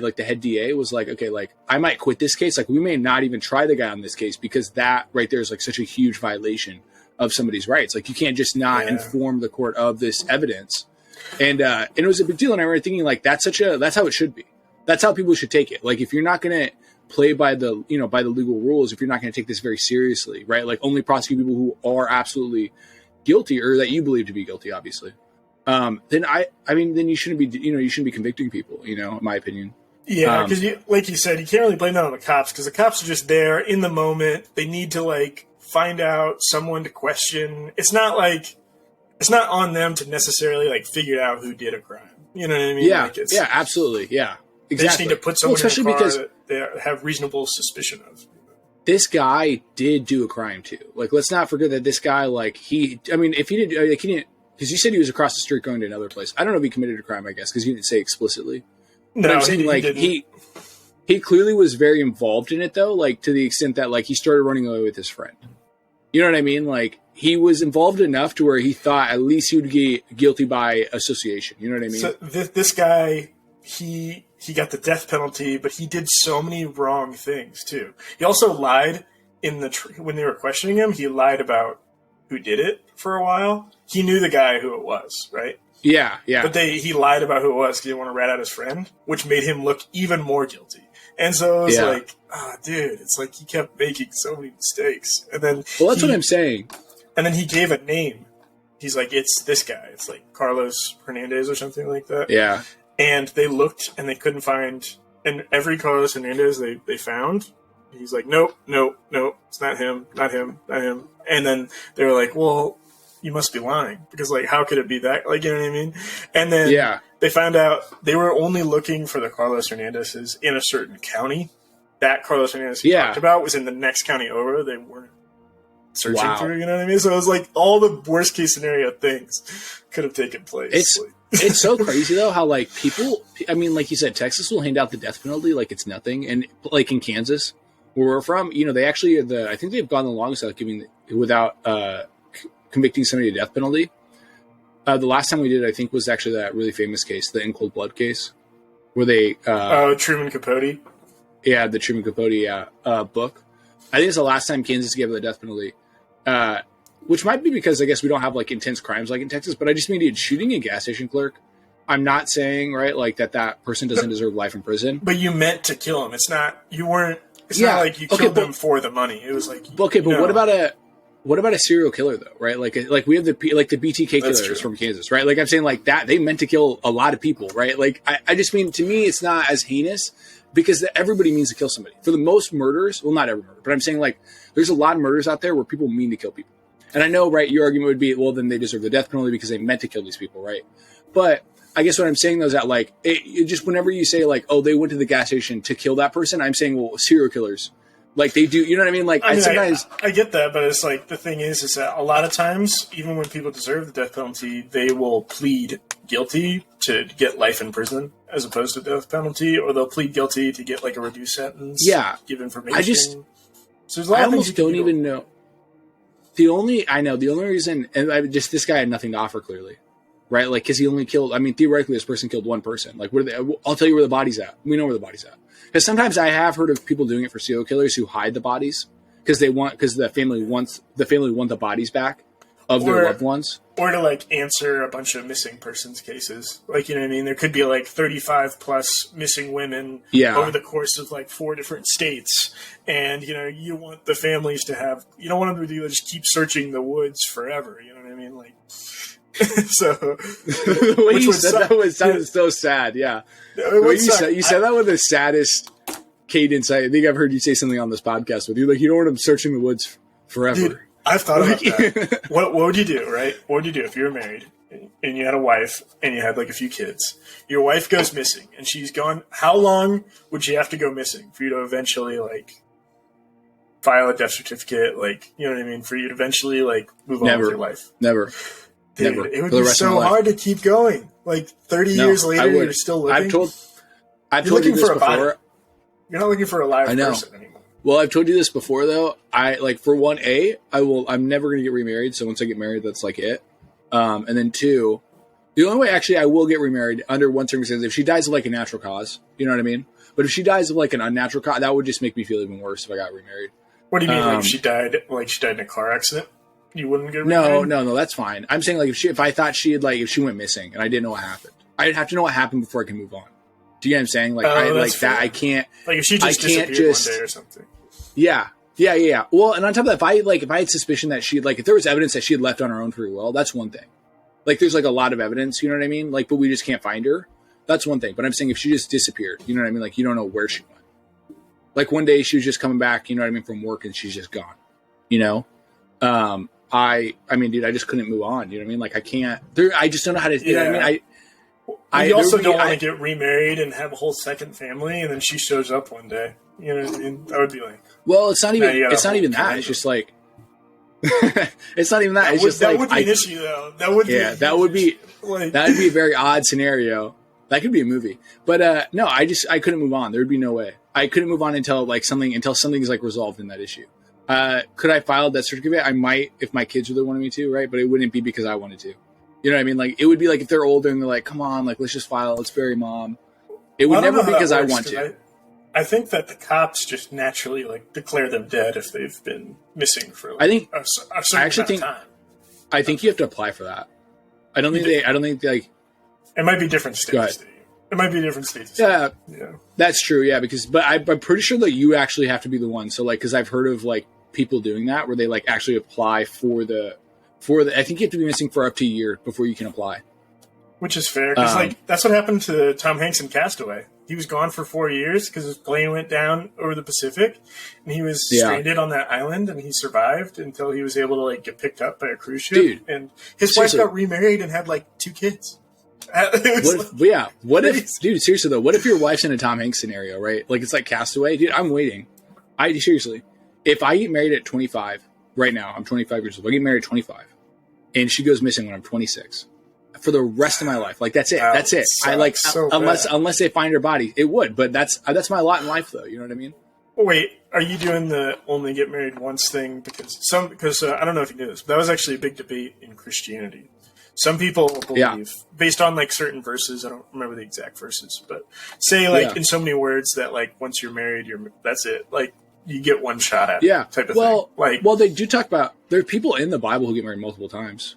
like the head DA, was like, okay, like, I might quit this case. Like, we may not even try the guy on this case because that right there is, like, such a huge violation of somebody's rights. Like, you can't just not inform the court of this evidence. And it was a big deal. And I remember thinking, like, that's how it should be. That's how people should take it. Like, if you're not going to play by the legal rules, if you're not going to take this very seriously, right? Like, only prosecute people who are absolutely guilty or that you believe to be guilty, obviously. Then then you shouldn't be convicting people, in my opinion. Yeah, because like you said, you can't really blame that on the cops because the cops are just there in the moment. They need to, like, find out someone to question. It's not on them to necessarily, like, figure out who did a crime. You know what I mean? Yeah, like, absolutely. Yeah, exactly. They just need to put someone in the car that they have reasonable suspicion of. This guy did do a crime too. Like, let's not forget that this guy, like, if he didn't, like, he didn't. Because you said he was across the street going to another place. I don't know if he committed a crime, I guess, because you didn't say explicitly. No, but I'm saying, he clearly was very involved in it, though, like, to the extent that, like, he started running away with his friend. You know what I mean? Like, he was involved enough to where he thought at least he would get guilty by association. You know what I mean? So this guy, he got the death penalty, but he did so many wrong things, too. He also lied when they were questioning him. He lied about who did it for a while. He knew the guy who it was, right? Yeah. But he lied about who it was because he didn't want to rat out his friend, which made him look even more guilty. And so it was like, dude, it's like he kept making so many mistakes. And then that's what I'm saying. And then he gave a name. He's like, it's this guy. It's like Carlos Hernandez or something like that. Yeah. And they looked and they couldn't find, and every Carlos Hernandez they found, he's like, nope, it's not him. And then they were like, well, you must be lying because, like, how could it be that? Like, you know what I mean? And then they found out they were only looking for the Carlos Hernandez's in a certain county. That Carlos Hernandez he talked about was in the next county over. They weren't searching through, you know what I mean? So it was like all the worst case scenario things could have taken place. It's so crazy though how, like, people, I mean, like you said, Texas will hand out the death penalty like it's nothing, and like in Kansas, where we're from, they actually I think they've gone the longest without convicting somebody to death penalty. The last time we did, I think, was actually that really famous case, the In Cold Blood case, where they Truman Capote. Yeah, the Truman Capote book. I think it's the last time Kansas gave the death penalty, which might be because I guess we don't have, like, intense crimes like in Texas. But I just mean shooting a gas station clerk. I'm not saying like that person doesn't deserve life in prison. But you meant to kill him. It's not not like you killed them for the money. It was like but what about a serial killer though, right? Like we have the BTK killers from Kansas, right? Like I'm saying, like that they meant to kill a lot of people, right? Like I just mean, to me, it's not as heinous because everybody means to kill somebody. For the most murders, well, not every murder, but I'm saying, like, there's a lot of murders out there where people mean to kill people. And I know, right, your argument would be, well, then they deserve the death penalty because they meant to kill these people, right? But I guess what I'm saying though is that like it just whenever you say like, oh, they went to the gas station to kill that person, I'm saying, well, serial killers, like they do, you know what I mean? Like I get that, but it's like the thing is that a lot of times, even when people deserve the death penalty, they will plead guilty to get life in prison as opposed to death penalty, or they'll plead guilty to get like a reduced sentence. Yeah, give information. I almost don't even know. The only reason, and this guy had nothing to offer clearly. Right, like because he only killed. I mean, theoretically, this person killed one person. Like, I'll tell you where the body's at. We know where the body's at. Because sometimes I have heard of people doing it for serial killers who hide the bodies because the family want the bodies back of their loved ones, or to like answer a bunch of missing persons cases. Like, you know what I mean? There could be like 35 plus missing women over the course of like 4 different states, and you want the families to have. You don't want them to just keep searching the woods forever. You know what I mean? Like. So the way you said that sounded so sad. Yeah, you said that with the saddest cadence. I think I've heard you say something on this podcast with you. Like, you don't want them searching the woods forever. Dude, I've thought about that. What would you do, right? What would you do if you were married and you had a wife and you had like a few kids? Your wife goes missing and she's gone. How long would she have to go missing for you to eventually like file a death certificate? Like, you know what I mean? For you to eventually like move on with your life? Never. Dude, it would be so hard to keep going. Like 30 years later, you're still living. I've told you this before. You're not looking for a live person anymore. Well, I've told you this before, though. For one, I'm never going to get remarried. So once I get married, that's like it. And then 2, the only way actually I will get remarried under one circumstance, if she dies of like a natural cause, you know what I mean? But if she dies of like an unnatural cause, that would just make me feel even worse if I got remarried. What do you mean? Like she died in a car accident? You wouldn't get remarried? No, that's fine. I'm saying like if I thought she had if she went missing and I didn't know what happened, I'd have to know what happened before I can move on. Do you get what I'm saying? Like I can't. Like if she just disappeared one day or something. Yeah. Well, and on top of that, if I had suspicion that she if there was evidence that she had left on her own free will, that's one thing. Like there's like a lot of evidence, you know what I mean? Like, but we just can't find her. That's one thing. But I'm saying if she just disappeared, you know what I mean? Like you don't know where she went. Like one day she was just coming back, you know what I mean, from work and she's just gone. You know. I mean, dude, I just couldn't move on. You know what I mean? Like, I can't. I just don't know how to. You know what I mean? I also don't want to get remarried and have a whole second family, and then she shows up one day. You know what I mean? That would be like. Well, it's not even. It's not even that. It's just like. It's not even that. It's just that like would be an issue, though. That would. Yeah, that would be. That would be a very odd scenario. That could be a movie, but no, I couldn't move on. There would be no way. I couldn't move on until something's like resolved in that issue. Could I file a death certificate? I might if my kids really wanted me to, right? But it wouldn't be because I wanted to. You know what I mean? Like it would be like if they're older and they're like, "Come on, like let's just file. Let's bury mom." It would never be because I want to. I think that the cops just naturally like declare them dead if they've been missing for. Like, a certain amount of time. I think you have to apply for that. I don't think like. It might be different states. It might be different states. Yeah, that's true. Yeah, but I'm pretty sure that you actually have to be the one. So like, because I've heard of like people doing that where they like actually apply for the. I think you have to be missing for up to a year before you can apply. Which is fair because like that's what happened to Tom Hanks in Castaway. He was gone for 4 years because his plane went down over the Pacific, and he was stranded on that island, and he survived until he was able to like get picked up by a cruise ship. Dude, and his wife got remarried and had like 2 kids. What if, dude, seriously though, what if your wife's in a Tom Hanks scenario, right? Like it's like Castaway, dude. I'm waiting. Seriously, if I get married at 25, right now, I'm 25 years old. I get married at 25, and she goes missing when I'm 26. For the rest of my life, like that's it. That's it. I like unless they find her body, it would. But that's my lot in life, though. You know what I mean? Wait, are you doing the only get married once thing? Because I don't know if you knew this, but that was actually a big debate in Christianity. Some people believe, based on like certain verses, I don't remember the exact verses, but say like in so many words that like once you're married, that's it. Like you get one shot at it type of thing. Like, well, they do talk about there are people in the Bible who get married multiple times.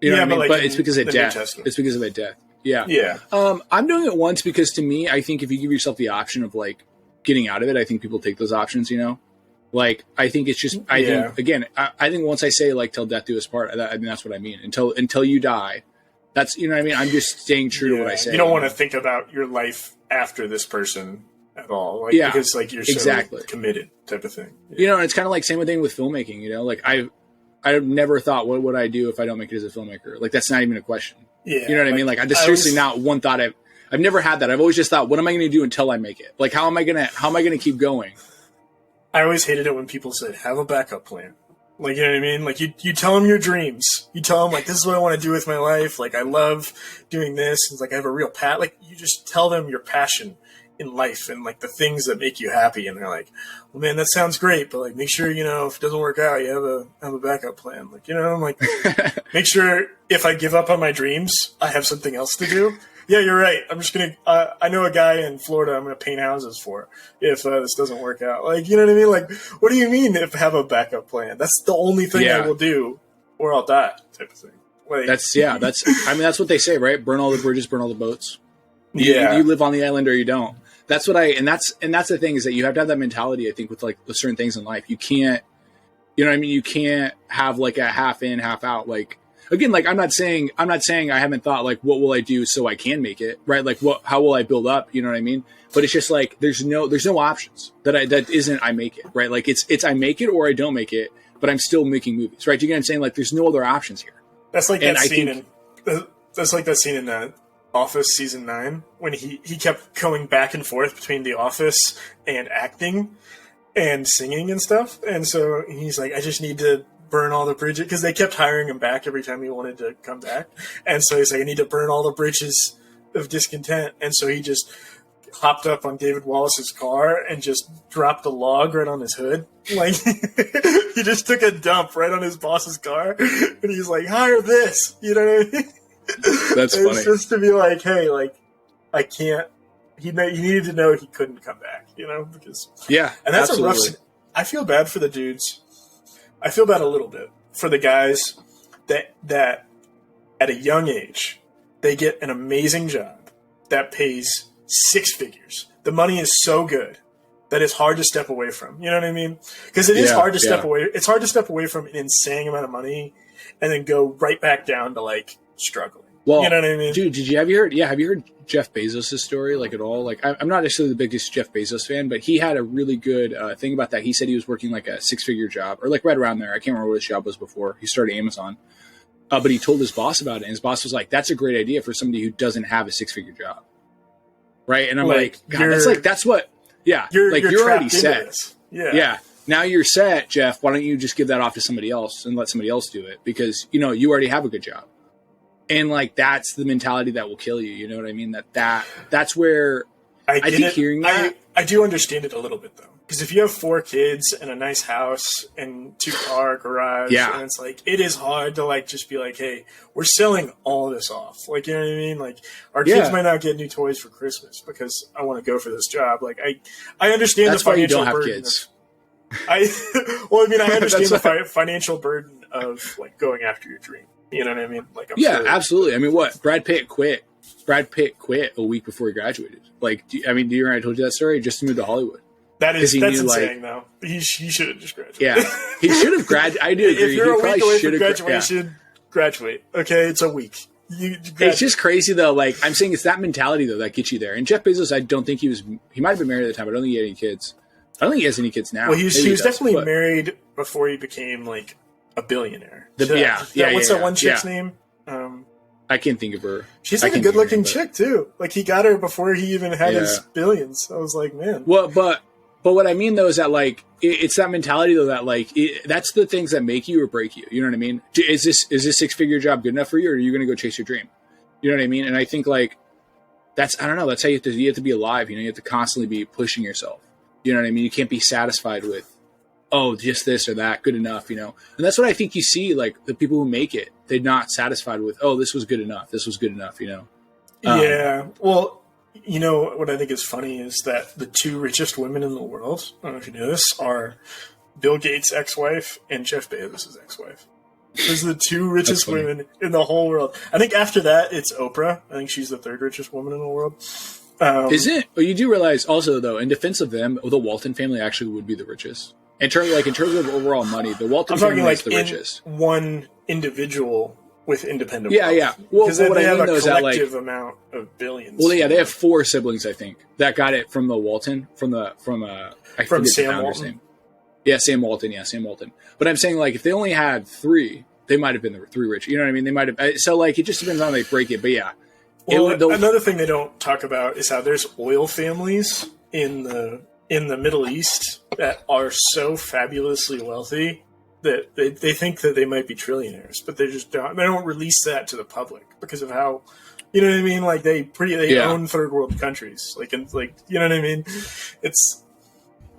You know what I mean? Like but it's because of death. It's because of a death. Yeah. Yeah. I'm doing it once because to me, I think if you give yourself the option of like getting out of it, I think people take those options, you know? Like, I think it's just, I think once I say like till death do us part, I mean, that's what I mean. Until you die, that's, you know what I mean? I'm just staying true to what I say. You don't want to think about your life after this person at all. Like, because like you're so committed type of thing. Yeah. You know, and it's kind of like same thing with filmmaking, you know, like I I never thought, what would I do if I don't make it as a filmmaker? Like, that's not even a question. Yeah, you know what I mean? Like, that's seriously not one thought I've never had that. I've always just thought, what am I going to do until I make it? Like, how am I going to keep going? I always hated it when people said, have a backup plan. Like, you know what I mean? Like, you tell them your dreams. You tell them, like, this is what I want to do with my life. Like, I love doing this. It's like, I have a real like, you just tell them your passion in life and, like, the things that make you happy. And they're like, well, man, that sounds great. But, like, make sure, you know, if it doesn't work out, you have a backup plan. Like, you know, I'm like, make sure if I give up on my dreams, I have something else to do. Yeah, you're right. I'm just going to, I know a guy in Florida I'm going to paint houses for if this doesn't work out. Like, you know what I mean? Like, what do you mean if have a backup plan? That's the only thing I will do or I'll die type of thing. Like, that's what they say, right? Burn all the bridges, burn all the boats. You live on the island or you don't. That's what and that's the thing is that you have to have that mentality, I think, with like with certain things in life. You can't, you know what I mean? You can't have like a half in, half out, like, again, like I'm not saying I haven't thought like what will I do so I can make it, right? Like how will I build up? You know what I mean? But it's just like there's no options that isn't I make it, right? Like it's I make it or I don't make it, but I'm still making movies, right? You get what I'm saying? Like there's no other options here. That's like that scene in Office season 9 when he kept going back and forth between The Office and acting and singing and stuff, and so he's like, I just need to burn all the bridges, because they kept hiring him back every time he wanted to come back. And so he's like, I need to burn all the bridges of discontent. And so he just hopped up on David Wallace's car and just dropped a log right on his hood. Like, he just took a dump right on his boss's car. And he's like, hire this. You know what I mean? That's funny. It's just to be like, hey, like, I can't. He needed to know he couldn't come back, you know? Because and that's absolutely a rough. I feel bad for the dudes. I feel bad a little bit for the guys that at a young age, they get an amazing job that pays 6 figures. The money is so good that it's hard to step away from. You know what I mean? Because it is hard to step away. It's hard to step away from an insane amount of money and then go right back down to like struggling. Well, you know what I mean? Dude, have you heard Jeff Bezos' story, like, at all? Like, I'm not necessarily the biggest Jeff Bezos fan, but he had a really good thing about that. He said he was working like a 6-figure job, or like right around there. I can't remember what his job was before. He started Amazon. But he told his boss about it, and his boss was like, that's a great idea for somebody who doesn't have a 6-figure job. Right? And I'm like, God, that's what, you're already set. Yeah. Now you're set, Jeff. Why don't you just give that off to somebody else and let somebody else do it? Because, you know, you already have a good job. And like that's the mentality that will kill you. You know what I mean? That's where I think hearing that. I do understand it a little bit though, because if you have 4 kids and a nice house and 2-car garage, and it's like it is hard to like just be like, hey, we're selling all this off. Like, you know what I mean? Like our kids might not get new toys for Christmas because I want to go for this job. Like I understand that's the financial why you don't burden. Have kids. I understand the financial burden of like going after your dream. You know what I mean? Like, absolutely. I mean, what Brad Pitt quit a week before he graduated. Like, do you remember I told you that story? Just to move to Hollywood. That's insane, though. He should have just graduated. Yeah, he should have graduated. I do agree. If you're a week away from graduation, graduate. Okay, it's a week. It's just crazy though. Like I'm saying, it's that mentality though that gets you there. And Jeff Bezos, I don't think he might have been married at the time. I don't think he had any kids. I don't think he has any kids now. Well, he was definitely married before he became like a billionaire. What's that one chick's name? I can't think of her. She's like a good-looking chick too. Like he got her before he even had his billions. I was like, man. Well, but what I mean though is that like it's that mentality though that like that's the things that make you or break you. You know what I mean? Is this 6-figure job good enough for you, or are you going to go chase your dream? You know what I mean? And I think like that's I don't know. That's how you have to be alive. You know, you have to constantly be pushing yourself. You know what I mean? You can't be satisfied with, oh, just this or that, good enough, you know? And that's what I think you see, like, the people who make it, they're not satisfied with, oh, this was good enough, you know? Yeah. Well, you know, what I think is funny is that the 2 richest women in the world, I don't know if you know this, are Bill Gates' ex-wife and Jeff Bezos' ex-wife. Those are the 2 richest women in the whole world. I think after that, it's Oprah. I think she's the 3rd richest woman in the world. Is it? But you do realize also, though, in defense of them, the Walton family actually would be the richest. In terms of overall money, the Walton family is the richest. One individual with independent wealth. Yeah. Well, because they have a collective amount of billions. Well, yeah, they have 4 siblings, I think, that got it from the Walton, from Sam Walton. Name. Yeah, Sam Walton. Yeah, Sam Walton. But I'm saying, like, if they only had 3, they might have been the 3 rich. You know what I mean? They might have. So, like, it just depends on how they break it. But yeah. Well, another thing they don't talk about is how there's oil families in the Middle East that are so fabulously wealthy that they think that they might be trillionaires, but they just don't. They don't release that to the public because of how, you know what I mean? Like they own third world countries. Like you know what I mean? It's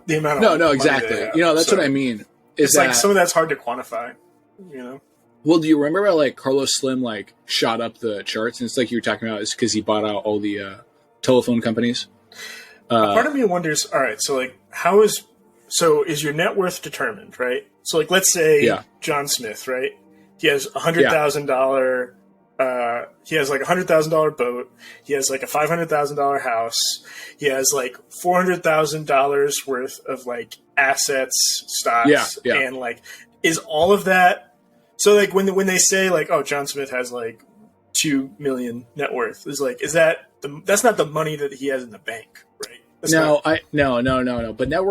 the amount of no exactly. You know, that's what I mean. It's like some of that's hard to quantify. You know. Well, do you remember how, like, Carlos Slim, like, shot up the charts? And it's like you were talking about, it's because he bought out all the telephone companies. Part of me wonders, all right, so, like, is your net worth determined, right? So, like, let's say John Smith, right? He has $100,000, he has, like, $100,000 boat. He has, like, a $500,000 house. He has, like, $400,000 worth of, like, assets, stocks. And, like, is all of that... So, like, when they say, like, oh, John Smith has, like, $2 million net worth, is like, that's not the money that he has in the bank, right? No. But net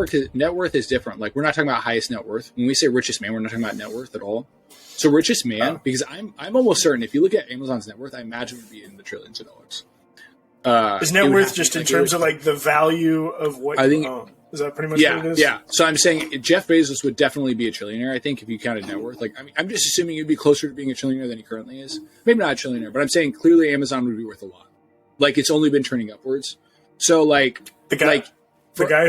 worth is different. Like, we're not talking about highest net worth. When we say richest man, we're not talking about net worth at all. So richest man, because I'm almost certain if you look at Amazon's net worth, I imagine it would be in the trillions of dollars. Is net worth just in terms of, like, the value of what you own? Is that pretty much what it is? Yeah. So I'm saying Jeff Bezos would definitely be a trillionaire, I think, if you counted net worth. Like, I mean, I'm just assuming he'd be closer to being a trillionaire than he currently is. Maybe not a trillionaire, but I'm saying clearly Amazon would be worth a lot. Like, it's only been trending upwards. So, like... The guy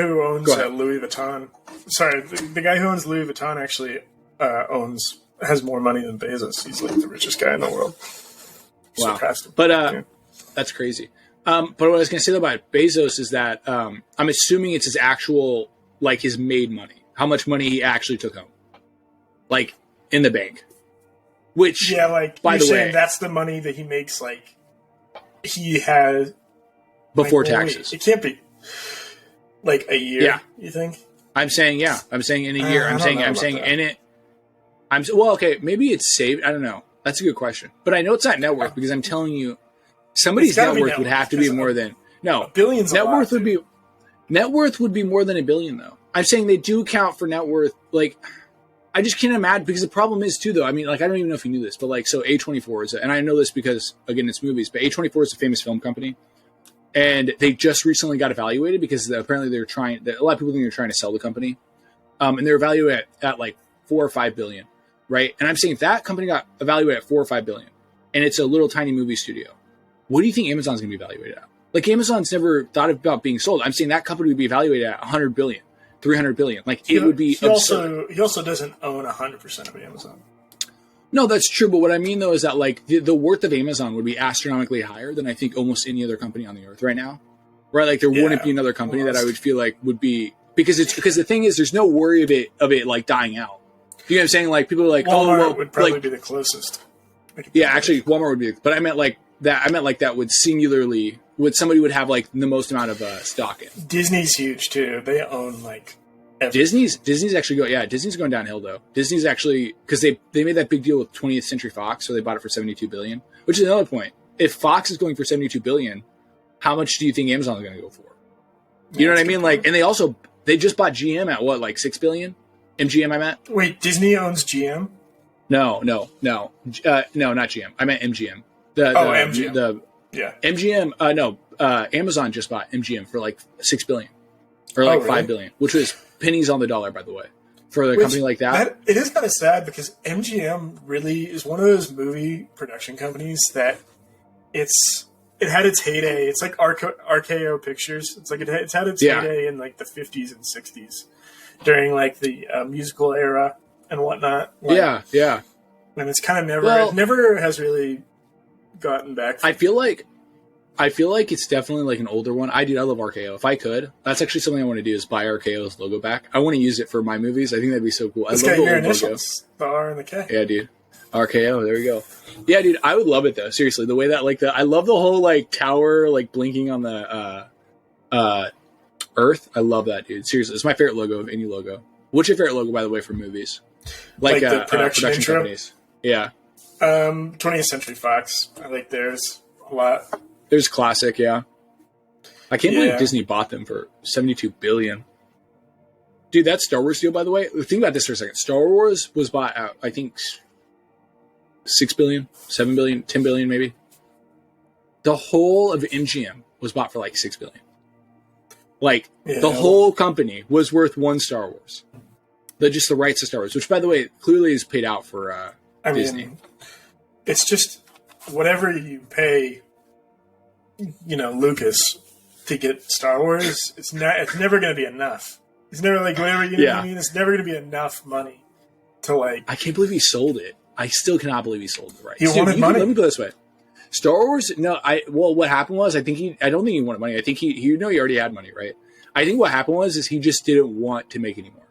who owns Louis Vuitton... Sorry, the guy who owns Louis Vuitton actually has more money than Bezos. He's, like, the richest guy in the world. Wow. Surpassed him. But, that's crazy. But what I was going to say about Bezos is that I'm assuming it's his actual, like, his made money. How much money he actually took home. Like, in the bank. Which, yeah, like, by the way, that's the money that he makes, like, he has... Before taxes. It can't be, like, a year, you think? I'm saying in a year. I'm saying in it. Well, okay, maybe it's saved. I don't know. That's a good question. But I know it's not net worth because I'm telling you, somebody's net worth would have to be more than billions. Net worth would be more than $1 billion, though. I'm saying they do count for net worth. Like, I just can't imagine, because the problem is too, though. I mean, like, I don't even know if you knew this, but like, so A24 is, and I know this because again, it's movies, but A24 is a famous film company, and they just recently got evaluated because apparently a lot of people think they're trying to sell the company, and they're evaluated at like $4 or $5 billion, right? And I'm saying if that company got evaluated at $4 or $5 billion, and it's a little tiny movie studio, what do you think Amazon's going to be evaluated at? Like, Amazon's never thought about being sold. I'm saying that company would be evaluated at $100 billion, $300 billion. Like, it would be absurd. He also doesn't own 100% of Amazon. No, that's true. But what I mean, though, is that, like, the worth of Amazon would be astronomically higher than I think almost any other company on the earth right now. Right? Like, there wouldn't be another company that I would feel like would be, because the thing is, there's no worry of it like dying out. You know what I'm saying? Like, people are like, Walmart would probably be the closest. Yeah, actually, Walmart would be, but I meant like that would singularly, somebody would have like the most amount of stock in. Disney's huge too. They own like everything. Disney's actually Disney's going downhill though. Disney's actually, because they made that big deal with 20th Century Fox, so they bought it for $72 billion. Which is another point. If Fox is going for $72 billion, how much do you think Amazon is going to go for? You know what I mean? Like, and they just bought GM at what, like $6 billion? MGM, I meant. Wait, Disney owns GM? No, not GM. I meant MGM. MGM. MGM. Amazon just bought MGM for like $6 billion or like $5 billion, which was pennies on the dollar, by the way, for a company like that. It is kind of sad because MGM really is one of those movie production companies that it had its heyday. It's like RKO Pictures. It's like it's had its heyday in like the 50s and 60s during like the musical era and whatnot. Like, yeah. And it's kind of never has really gotten back. I feel like it's definitely like an older one. I love RKO. If I could, that's actually something I want to do, is buy RKO's logo back. I want to use it for my movies. I think that'd be so cool. Let's I love get the your old initials, the R and the K. Yeah, dude. RKO. There we go. Yeah, dude. I would love it though. Seriously, the way that I love the whole like tower like blinking on the Earth. I love that, dude. Seriously, it's my favorite logo of any logo. What's your favorite logo, by the way, for movies? Like the production companies. Yeah. 20th Century Fox. I like theirs a lot. There's classic, yeah. I can't believe Disney bought them for $72 billion. Dude, that Star Wars deal, by the way, think about this for a second. Star Wars was bought out, I think, 6 billion, 7 billion, 10 billion maybe. The whole of MGM was bought for like 6 billion. Like, the whole company was worth one Star Wars. Just the rights to Star Wars, which, by the way, clearly is paid out for Disney. It's just whatever you pay, Lucas to get Star Wars, it's never going to be enough. It's never like whatever what I mean. It's never going to be enough money to like. I can't believe he sold it. I still cannot believe he sold the rights. He wanted money. Let me go this way. Star Wars. No, what happened was I don't think he wanted money. I think he already had money, right? I think what happened is he just didn't want to make anymore.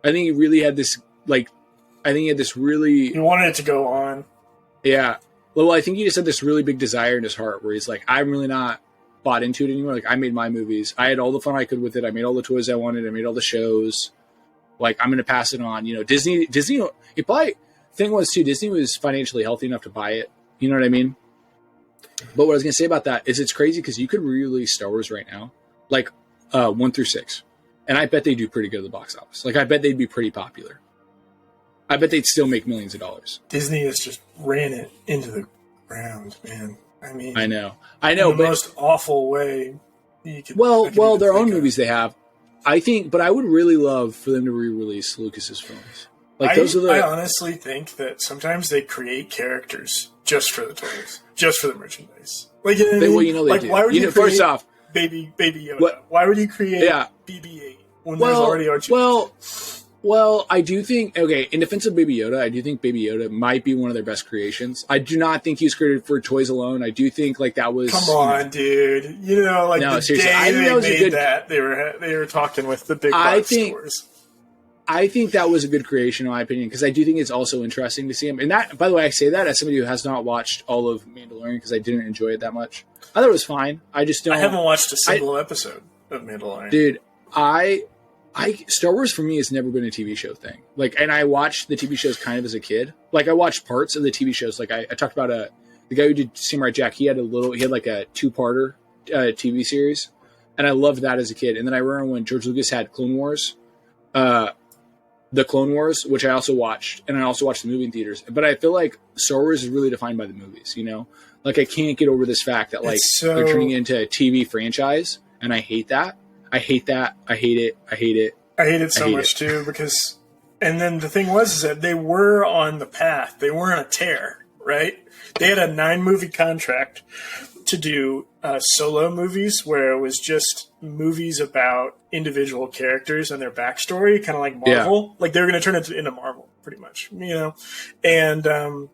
I think he really had this really. He wanted it to go on. Yeah. Well, I think he just had this really big desire in his heart where he's like, I'm really not bought into it anymore. Like, I made my movies. I had all the fun I could with it. I made all the toys I wanted. I made all the shows. Like, I'm going to pass it on. Disney, it probably, thing was too, Disney was financially healthy enough to buy it. You know what I mean? But what I was going to say about that is it's crazy because you could re-release Star Wars right now, like 1 through 6. And I bet they do pretty good at the box office. Like, I bet they'd be pretty popular. I bet they'd still make millions of dollars. Disney has just ran it into the ground, man. I mean, I know, in the most awful way. Well, their own movies they have. I think, but I would really love for them to re-release Lucas's films. Like I honestly think that sometimes they create characters just for the toys, just for the merchandise. Like, they do. Why would you create first off, Baby Yoda? What? Why would you create BB-8 when there's already R2? Well, I do think, in defense of Baby Yoda, I do think Baby Yoda might be one of their best creations. I do not think he was created for toys alone. I do think, that was... Come on, dude. No, seriously, they made that, they were talking with the big box stores. I think that was a good creation, in my opinion, because I do think it's also interesting to see him. And that, by the way, I say that as somebody who has not watched all of Mandalorian because I didn't enjoy it that much. I thought it was fine. I just don't... I haven't watched a single episode of Mandalorian. Dude, Star Wars for me has never been a TV show thing. And I watched the TV shows kind of as a kid. I watched parts of the TV shows. I talked about the guy who did Samurai Jack. He had a 2-parter TV series, and I loved that as a kid. And then I remember when George Lucas had Clone Wars, the Clone Wars, which I also watched, and I also watched the movie in theaters. But I feel like Star Wars is really defined by the movies. I can't get over this fact that they're turning it into a TV franchise, and I hate that. I hate that. I hate it. I hate it. I hate it so much too because, and then the thing was is that they were on the path. They weren't a tear, right? They had a 9-movie contract to do solo movies where it was just movies about individual characters and their backstory, kind of like Marvel. Like they were going to turn it into Marvel, pretty much, And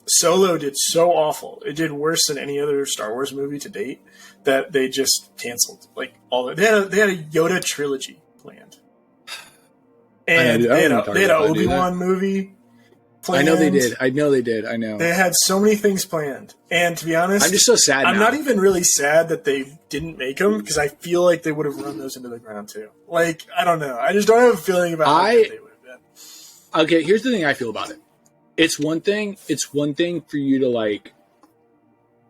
Solo did so awful. It did worse than any other Star Wars movie to date that they just canceled. All of it. They had a Yoda trilogy planned. And they had an Obi-Wan movie planned. I know they did. I know. They had so many things planned. And to be honest, I'm just so sad I'm now. not even really sad that they didn't make them because I feel like they would have run those into the ground too. I don't know. I just don't have a feeling about how good they would have been. Okay, here's the thing I feel about it. It's one thing for you to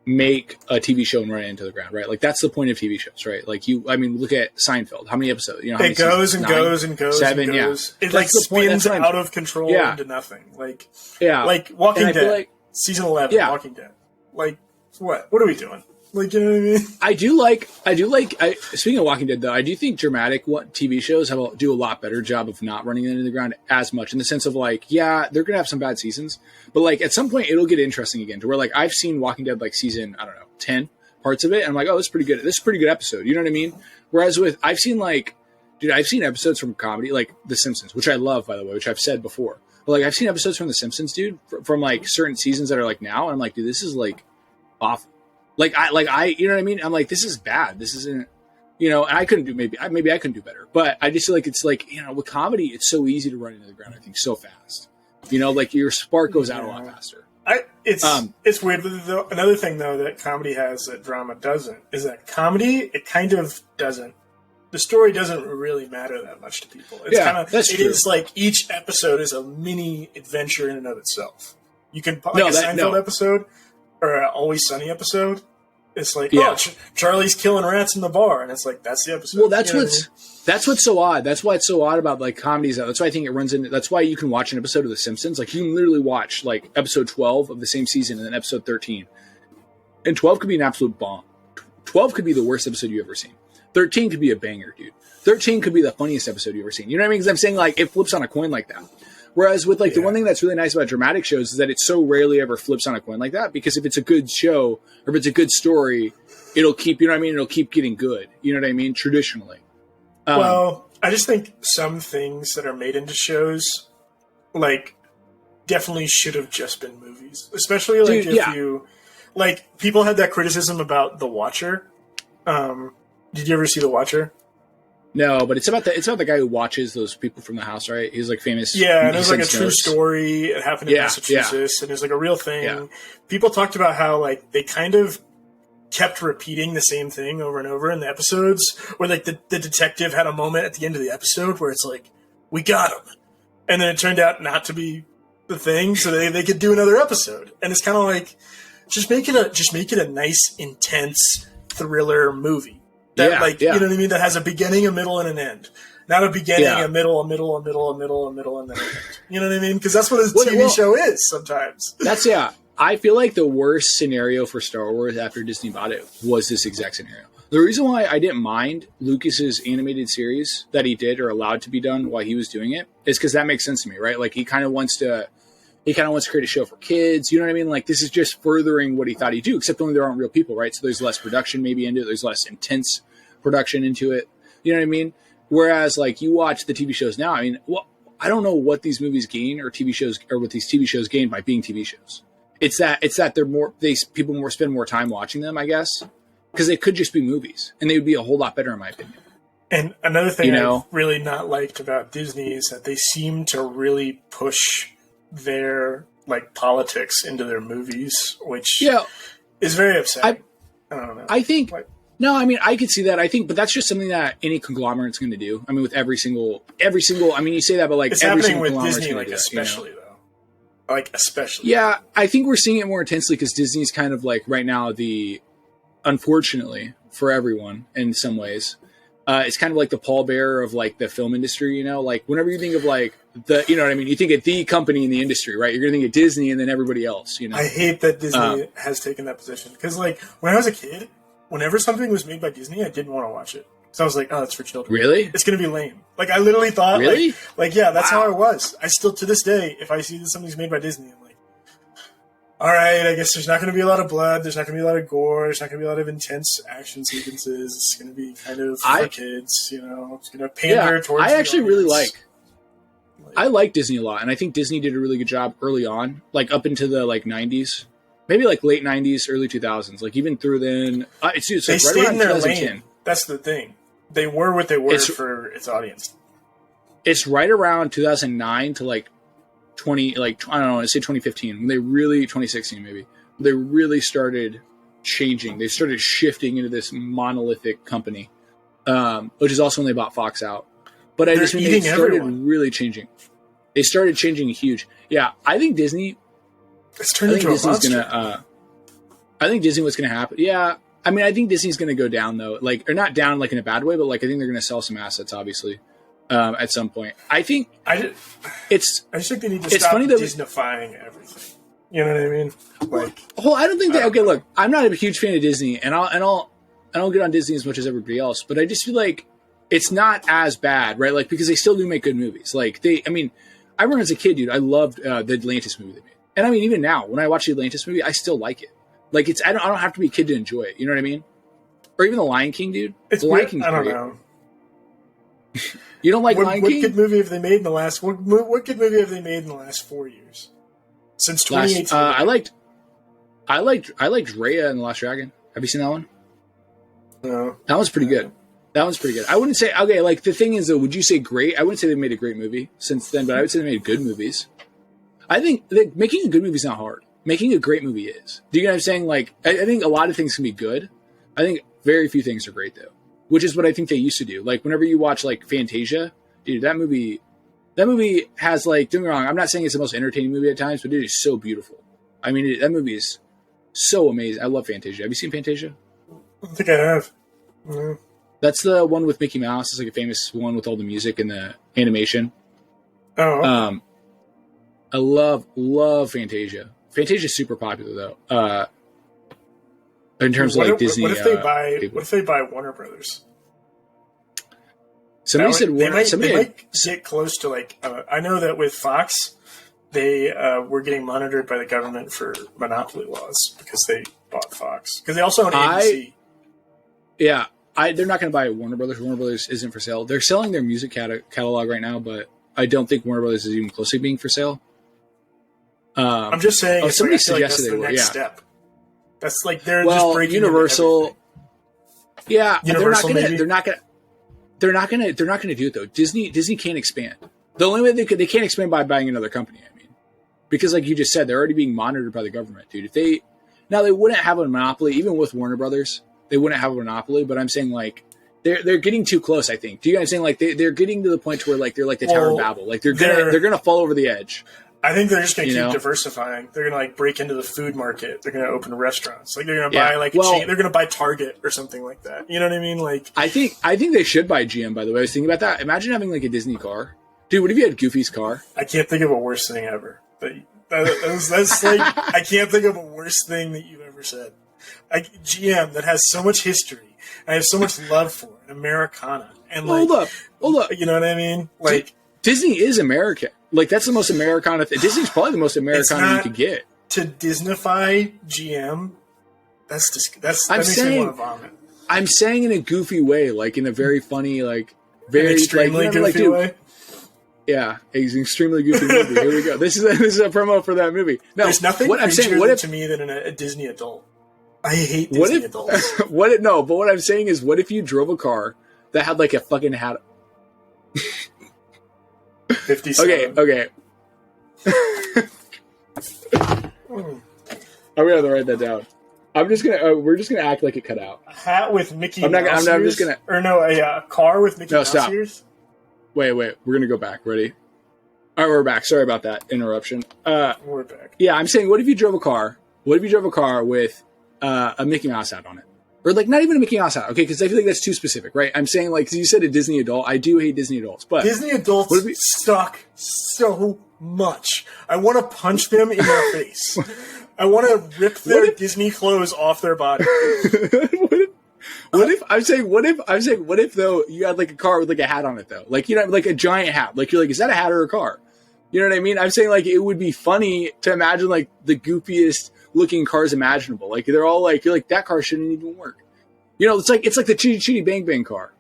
make a TV show and run it into the ground, right? That's the point of TV shows, right? Look at Seinfeld. How many episodes? It goes and goes and goes. 7, and goes. Yeah. It spins out of control into nothing. Walking Dead, season 11. Yeah. Walking Dead. What? What are we doing? You know what I mean? I do like. Speaking of Walking Dead, though, I do think dramatic TV shows do a lot better job of not running it into the ground as much, in the sense of they're gonna have some bad seasons, but at some point it'll get interesting again. To where I've seen Walking Dead season 10 parts of it, and I'm like, oh, this is pretty good. This is a pretty good episode. You know what I mean? Whereas I've seen episodes from comedy like The Simpsons, which I love, by the way, which I've said before. But I've seen episodes from The Simpsons, dude, from certain seasons that are now, and I'm like, dude, this is awful. You know what I mean? I'm like, this is bad. This isn't, and I couldn't do, maybe I couldn't do better, but I just feel it's with comedy, it's so easy to run into the ground, I think, so fast. Your spark goes out a lot faster. It's weird. Another thing, though, that comedy has that drama doesn't is that comedy, it kind of doesn't. The story doesn't really matter that much to people. That's true. It is each episode is a mini adventure in and of itself. You can, Seinfeld episode, or an Always Sunny episode, It's like, Charlie's killing rats in the bar, and it's like, that's the episode. Well, that's what's so odd. That's why it's so odd about like comedies. That's why I think it runs into. That's why you can watch an episode of The Simpsons. Like you can literally watch like episode 12 of the same season and then episode 13, and 12 could be an absolute bomb. 12 could be the worst episode you've ever seen. 13 could be a banger, dude. 13 could be the funniest episode you've ever seen. You know what I mean? Because I'm saying like it flips on a coin like that. Whereas with like the one thing that's really nice about dramatic shows is that it so rarely ever flips on a coin like that, because if it's a good show or if it's a good story, it'll keep, you know what I mean? It'll keep getting good. You know what I mean? Traditionally. Well, I just think some things that are made into shows, like, definitely should have just been movies. Especially like if you, like, people had that criticism about The Watcher. Did you ever see The Watcher? No, but it's about the guy who watches those people from the house, right? He's like famous. Yeah, and it was like a true story. It happened in Massachusetts, and it was like a real thing. Yeah. People talked about how like they kind of kept repeating the same thing over and over in the episodes, where like the detective had a moment at the end of the episode where it's like, we got him, and then it turned out not to be the thing, so they could do another episode. And it's kind of like, just make it a nice, intense thriller movie. That you know what I mean? That has a beginning, a middle, and an end. Not a beginning, a middle, a middle, a middle, a middle, a middle, and then an end. You know what I mean? Because that's what a TV show is sometimes. That's, I feel like the worst scenario for Star Wars after Disney bought it was this exact scenario. The reason why I didn't mind Lucas's animated series that he did or allowed to be done while he was doing it is because that makes sense to me, right? Like he kind of wants to create a show for kids. You know what I mean? Like this is just furthering what he thought he'd do, except only there aren't real people, right? So there's less production maybe into it. There's less intense production into it. You know what I mean? Whereas like you watch the TV shows now, I mean, well, I don't know what these movies gain or TV shows or what these TV shows gain by being TV shows. It's that people spend more time watching them, I guess, because they could just be movies and they would be a whole lot better in my opinion. And another thing I've really not liked about Disney is that they seem to really push their like politics into their movies, which is very upsetting. I don't know. I think no, I mean I could see that. I think, but that's just something that any conglomerate's going to do. I mean, with every single. I mean, you say that, but like it's every happening single with Disney, like especially though. Like especially. Yeah, I think we're seeing it more intensely because Disney's kind of like right now unfortunately for everyone in some ways, it's kind of like the pallbearer of like the film industry. You know, like whenever you think of like you know what I mean, you think of the company in the industry, right? You're going to think of Disney and then everybody else. You know, I hate that Disney has taken that position because like when I was a kid, whenever something was made by Disney, I didn't want to watch it. So I was like, oh, it's for children. Really? It's going to be lame. Like, I literally thought, that's how I was. I still, to this day, if I see that something's made by Disney, I'm like, all right, I guess there's not going to be a lot of blood. There's not going to be a lot of gore. There's not going to be a lot of intense action sequences. It's going to be kind of for kids, you know. It's going to pander towards I actually really I like Disney a lot, and I think Disney did a really good job early on, like up into the like 90s. Maybe like late 90s, early 2000s. Like even through then. They stayed in their lane. That's the thing. They were what they were for its audience. It's right around 2009 to like 20, like I don't know, I say 2015 when they really 2016 maybe they really started changing. They started shifting into this monolithic company, which is also when they bought Fox out. But I just mean they started really changing. They started changing huge. Yeah, I think Disney. It's turned into a monster. I think Disney was going to happen. Yeah. I mean, I think Disney's going to go down though, like, or not down like in a bad way, but like I think they're going to sell some assets, obviously, at some point. I think I just think they need to stop Disneyfying everything. You know what I mean? Like, I don't think that. Okay, look, I'm not a huge fan of Disney, and I'll get on Disney as much as everybody else, but I just feel like it's not as bad, right? Like because they still do make good movies. Like I remember as a kid, dude, I loved the Atlantis movie they made, and I mean even now when I watch the Atlantis movie, I still like it. Like I don't have to be a kid to enjoy it. You know what I mean? Or even The Lion King, dude. The Lion King's I don't great. know. You don't like Lion King? What good movie have they made in the last? What good movie have they made in the last 4 years? Since 2018. I liked Raya and the Last Dragon. Have you seen that one? No. That one's pretty good. I wouldn't say like the thing is though. Would you say great? I wouldn't say they made a great movie since then, but I would say they made good movies. I think making a good movie is not hard. Making a great movie is. Do you know what I'm saying? Like, I think a lot of things can be good. I think very few things are great, though, which is what I think they used to do. Like, whenever you watch, like, Fantasia, dude, that movie has, like, don't get me wrong, I'm not saying it's the most entertaining movie at times, but it is so beautiful. I mean, that movie is so amazing. I love Fantasia. Have you seen Fantasia? I don't think I have. No. That's the one with Mickey Mouse. It's like a famous one with all the music and the animation. Oh, okay. I love Fantasia. Fantasia's super popular though. In terms of like Disney. What if they buy Warner Brothers? Somebody said they might get close to like. I know that with Fox, they were getting monitored by the government for monopoly laws because they bought Fox because they also own ABC. They're not going to buy Warner Brothers. Warner Brothers isn't for sale. They're selling their music catalog right now, but I don't think Warner Brothers is even close to being for sale. I'm just saying. Somebody suggested that's the next step. That's like they're just breaking Universal. Yeah, Universal they're not gonna do it though. Disney can't expand. The only way they can't expand by buying another company. I mean, because like you just said, they're already being monitored by the government, dude. They wouldn't have a monopoly even with Warner Brothers. They wouldn't have a monopoly, but I'm saying like they're getting too close. I think. Do you guys saying like they're getting to the point to where like they're like the Tower of Babel, like they're gonna fall over the edge. I think they're just going to keep diversifying. They're going to like break into the food market. They're going to open restaurants. Like they're going to buy like a chain. They're going to buy Target or something like that. You know what I mean? Like I think they should buy GM. By the way, I was thinking about that. Imagine having like a Disney car, dude. What if you had Goofy's car? I can't think of a worse thing ever. That's like I can't think of a worse thing that you've ever said. GM that has so much history. I have so much love for it. Americana and like hold up. You know what I mean? Like Disney is American. Like that's the most Americana thing. Disney's probably the most Americana you could get. To Disneyfy GM, that makes me want to vomit. I'm saying in a goofy way, like in a very funny, like very extremely goofy way. Yeah, it's an extremely goofy movie. Here we go. This is a promo for that movie. No, there's nothing creepier to me than a Disney adult. I hate Disney adults. But what I'm saying is, what if you drove a car that had like a fucking hat? 57. Okay. I'm gonna write that down. We're just gonna act like it cut out. A hat with Mickey Mouse ears? Or no, a car with Mickey Mouse ears? Wait. We're gonna go back. Ready? All right, we're back. Sorry about that interruption. We're back. Yeah, I'm saying, what if you drove a car? What if you drove a car with a Mickey Mouse hat on it? Or like not even a Mickey Mouse hat, okay? Because I feel like that's too specific, right? I'm saying like, cause you said a Disney adult. I do hate Disney adults, but Disney adults suck so much. I want to punch them in their face. I want to rip their Disney clothes off their body. What if though you had like a car with like a hat on it though, like you know, like a giant hat, like you're like, is that a hat or a car? You know what I mean? I'm saying like it would be funny to imagine like the goofiest looking cars imaginable. Like they're all like, you're like, that car shouldn't even work. You know, it's like the Chitty Chitty Bang Bang car.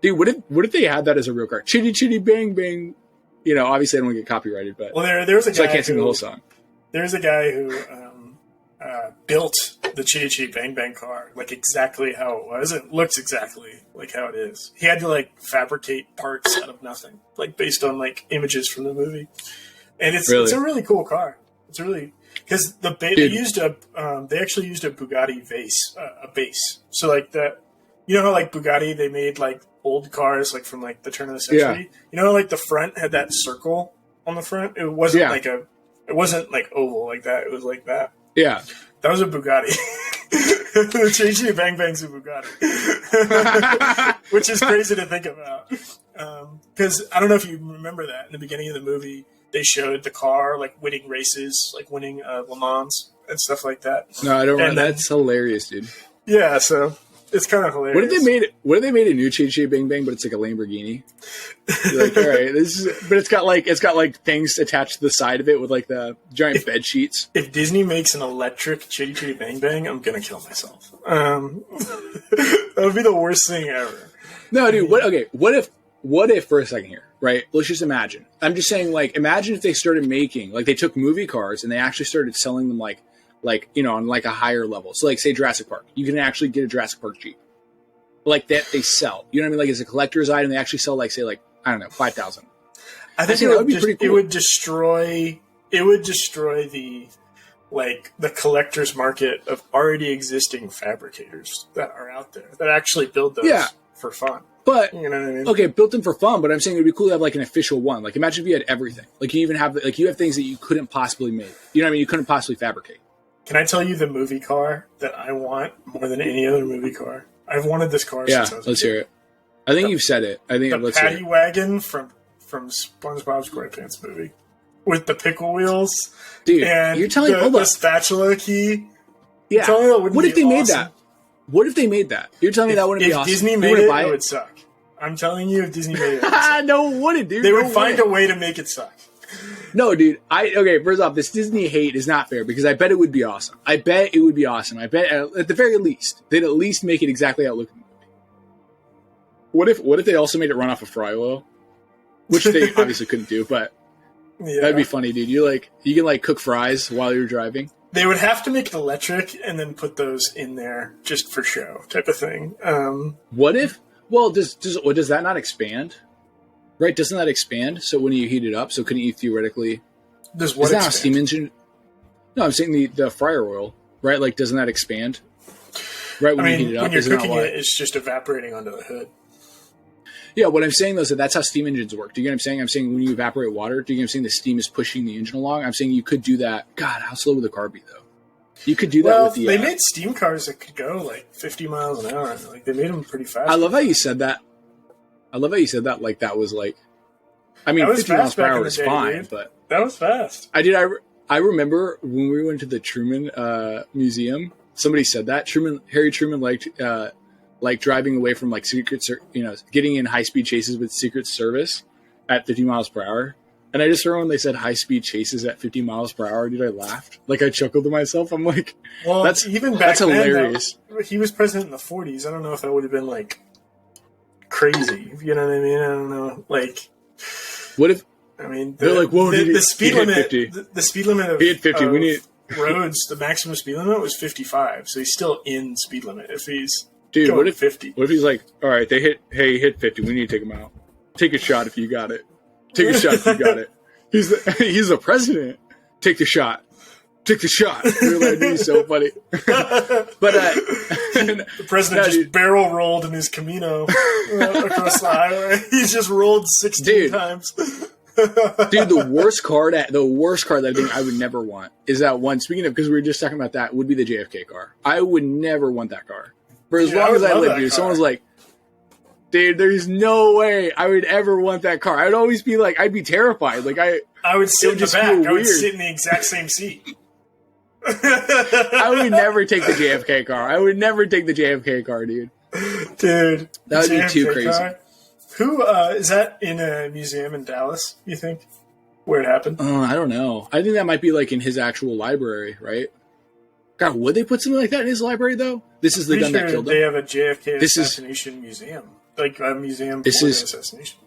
Dude, what if they had that as a real car? Chitty Chitty Bang Bang. You know, obviously I don't get copyrighted, but there was a guy. So I can't sing the whole song. There's a guy who built the Chitty Chitty Bang Bang car like exactly how it was. It looks exactly like how it is. He had to like fabricate parts out of nothing, like based on like images from the movie. And it's a really cool car. It's really because they actually used a Bugatti base. So like that, you know how like Bugatti they made like old cars like from like the turn of the century. Yeah. You know how like the front had that circle on the front. It wasn't like oval like that. It was like that. Yeah, that was a Bugatti. The Chitty Bang Bang's a Bugatti, which is crazy to think about. Because I don't know if you remember that in the beginning of the movie. They showed the car like winning races, like winning Le Mans and stuff like that. No, I don't remember. That's hilarious, dude. Yeah, so it's kind of hilarious. What if they made a new Chitty Chitty Bang Bang, but it's like a Lamborghini? You're like, all right, but it's got like things attached to the side of it with like the giant bed sheets. If Disney makes an electric Chitty Chitty Bang Bang, I'm gonna kill myself. That would be the worst thing ever. No, dude. What if for a second here, right? Let's just imagine. I'm just saying, like, imagine if they started making, like, they took movie cars and they actually started selling them, like you know, on like a higher level. So, like, say Jurassic Park, you can actually get a Jurassic Park Jeep, like that they sell. You know what I mean? Like, as a collector's item, they actually sell, like, say, like I don't know, 5,000. I think that would be pretty cool. It would destroy the collector's market of already existing fabricators that are out there that actually build those for fun. But you know what I mean? Okay, built them for fun. But I'm saying it'd be cool to have like an official one. Like imagine if you had everything. Like you even have things that you couldn't possibly make. You know what I mean? You couldn't possibly fabricate. Can I tell you the movie car that I want more than any other movie car? I've wanted this car since I was a let's kid. hear it. I think you've said it. I think the paddy wagon from SpongeBob Squarepants movie with the pickle wheels. Dude, and you're telling the spatula key. Yeah. What if they made that? What if they made that? You're telling me that wouldn't be awesome? If Disney made it, it would suck. I'm telling you, if Disney made it, would suck. No, it wouldn't, dude. They would find a way to make it suck. No, dude. Okay, first off, this Disney hate is not fair because I bet it would be awesome. I bet at the very least, they'd at least make it exactly how it looked in the movie. What if they also made it run off of fry oil? Which they obviously couldn't do, but that'd be funny, dude. You can cook fries while you're driving. They would have to make it electric and then put those in there just for show, type of thing. What if? Well, does that not expand? Right? Doesn't that expand? So when you heat it up, so couldn't you theoretically? Does what? Is that a steam engine? No, I'm saying the fryer oil, right? Like, doesn't that expand? Right when you heat it up, when you're cooking it, it's just evaporating onto the hood. Yeah, what I'm saying though is that's how steam engines work. Do you get what I'm saying? I'm saying when you evaporate water, do you get what I'm saying? The steam is pushing the engine along. I'm saying you could do that. God, how slow would the car be though? You could do that with the. They made steam cars that could go like 50 miles an hour. Like they made them pretty fast. I love how you said that. Like that was like. I mean, 50 miles per hour is fine, dude. But that was fast. I remember when we went to the Truman Museum. Somebody said that Harry Truman liked driving away from like getting in high speed chases with Secret Service at 50 miles per hour. And I just remember when they said high speed chases at 50 miles per hour, dude, I laughed. Like I chuckled to myself. I'm like, well, that's hilarious. Though, he was president in the 40s. I don't know if that would have been like crazy. You know what I mean? I don't know. Like, what if? I mean, they're like, whoa, the speed limit. The speed limit of, he hit 50. Of we need roads. The maximum speed limit was 55. So he's still in speed limit if he's. Dude, what if 50? What if he's like, all right, he hit 50. We need to take him out. Take a shot if you got it. Take a shot if you got it. He's the president. Take the shot. Take the shot. He's so funny. But the president barrel rolled in his Camino across the highway. He's just rolled 16 times. Dude, the worst car that I think I would never want is that one. Speaking of, because we were just talking about that, would be the JFK car. I would never want that car. For as long as I live, dude, someone's like, dude, there's no way I would ever want that car. I'd always be like, I'd be terrified. Like I would sit in the back. I would sit in the exact same seat. I would never take the JFK car. I would never take the JFK car, dude. Dude, that would be too crazy. Car? Who is that in a museum in Dallas? You think where it happened? I don't know. I think that might be like in his actual library, right? God, would they put something like that in his library though? This is the gun that killed him. They have a JFK assassination museum, like a museum for the assassination.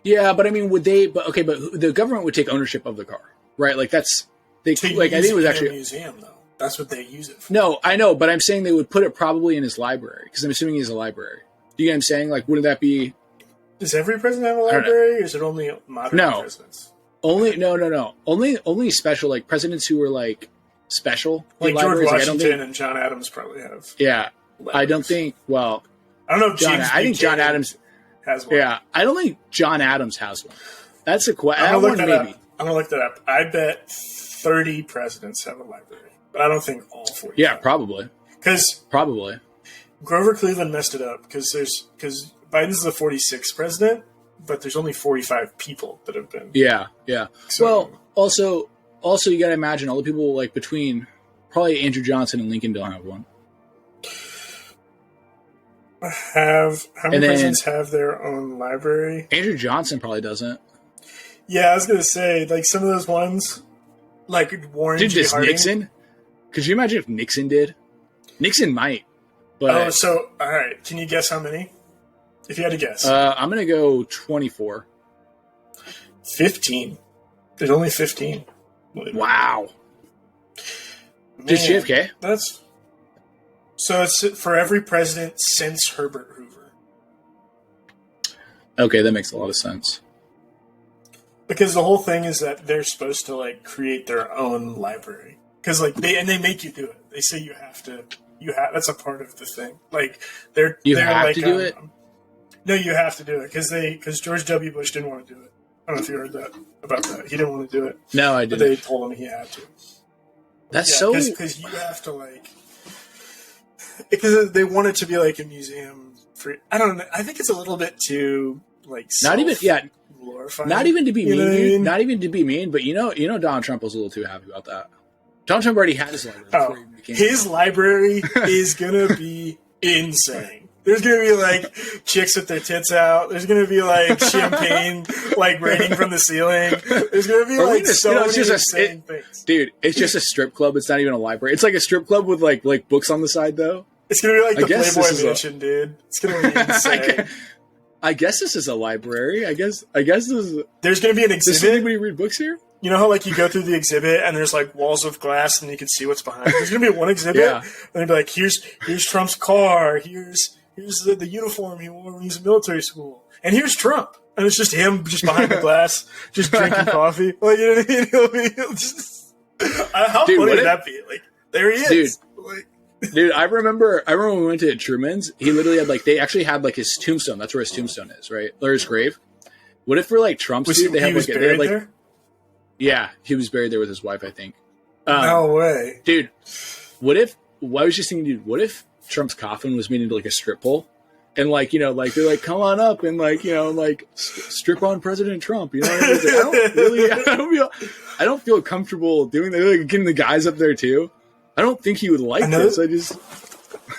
Yeah, but I mean, would they? But the government would take ownership of the car, right? Like that's I think it was actually a museum though. That's what they use it for. No, I know, but I'm saying they would put it probably in his library because I'm assuming he has a library. Do you get what I'm saying? Like, wouldn't that be? Does every president have a library, or is it only modern presidents? No. Only special like presidents who were like special. Like George Washington and John Adams probably have. Yeah, libraries. I don't think. Well, I don't know. If I think John Adams has one. Yeah, I don't think John Adams has one. That's a question. I'm gonna look that up. I bet 30 presidents have a library, but I don't think all 40. Yeah, probably. Probably. Grover Cleveland messed it up because Biden's the 46th president, but there's only 45 people that have been. Yeah. So, well, also you got to imagine all the people like between probably Andrew Johnson and Lincoln don't have one. How many presidents have their own library? Andrew Johnson probably doesn't. Yeah, I was gonna say like some of those ones, like Warren G. Harding. Nixon? Could you imagine if Nixon did? Nixon might. But all right. Can you guess how many? If you had to guess. I'm going to go 24. 15. There's only 15. Wow. Just JFK? So it's for every president since Herbert Hoover. Okay, that makes a lot of sense. Because the whole thing is that they're supposed to like create their own library. Because like they make you do it. They say you have to. That's a part of the thing. Like they're have like, to do it. No, you have to do it because George W. Bush didn't want to do it. I don't know if you heard about that. He didn't want to do it. No, I didn't. But they told him he had to. That's so because you have to like because they want it to be like a museum for. I don't know. I think it's a little bit too like glorifying. Not even to be mean, dude. Not even to be mean, but you know, Donald Trump was a little too happy about that. Donald Trump already had his library. His library is gonna be insane. There's gonna be like chicks with their tits out. There's gonna be like champagne like raining from the ceiling. There's gonna be like so many insane things. Dude, it's just a strip club. It's not even a library. It's like a strip club with like books on the side though. It's gonna be like the Playboy Mansion, dude. It's gonna be insane. I guess this is a library. I guess this is. There's gonna be an exhibit. Does anybody read books here? You know how like you go through the exhibit and there's like walls of glass and you can see what's behind. There's gonna be one exhibit and they'd be like, here's Trump's car. Here's the uniform he wore when he was in military school. And here's Trump. And it's just him just behind the glass, just drinking coffee. Like, you know what I mean? He'll just how funny would that be? Like, there he is. Dude, I remember when we went to Truman's, he literally had they actually had like his tombstone. That's where his tombstone is, right? Or his grave. What if for like Trump's dude, they have there? Yeah, he was buried there with his wife, I think. No way. Dude, I was just thinking, dude, what if Trump's coffin was made into like a strip pole, and like they're like, come on up and like strip on President Trump. You know, I don't feel comfortable doing that. Like getting the guys up there too. I don't think he would like this.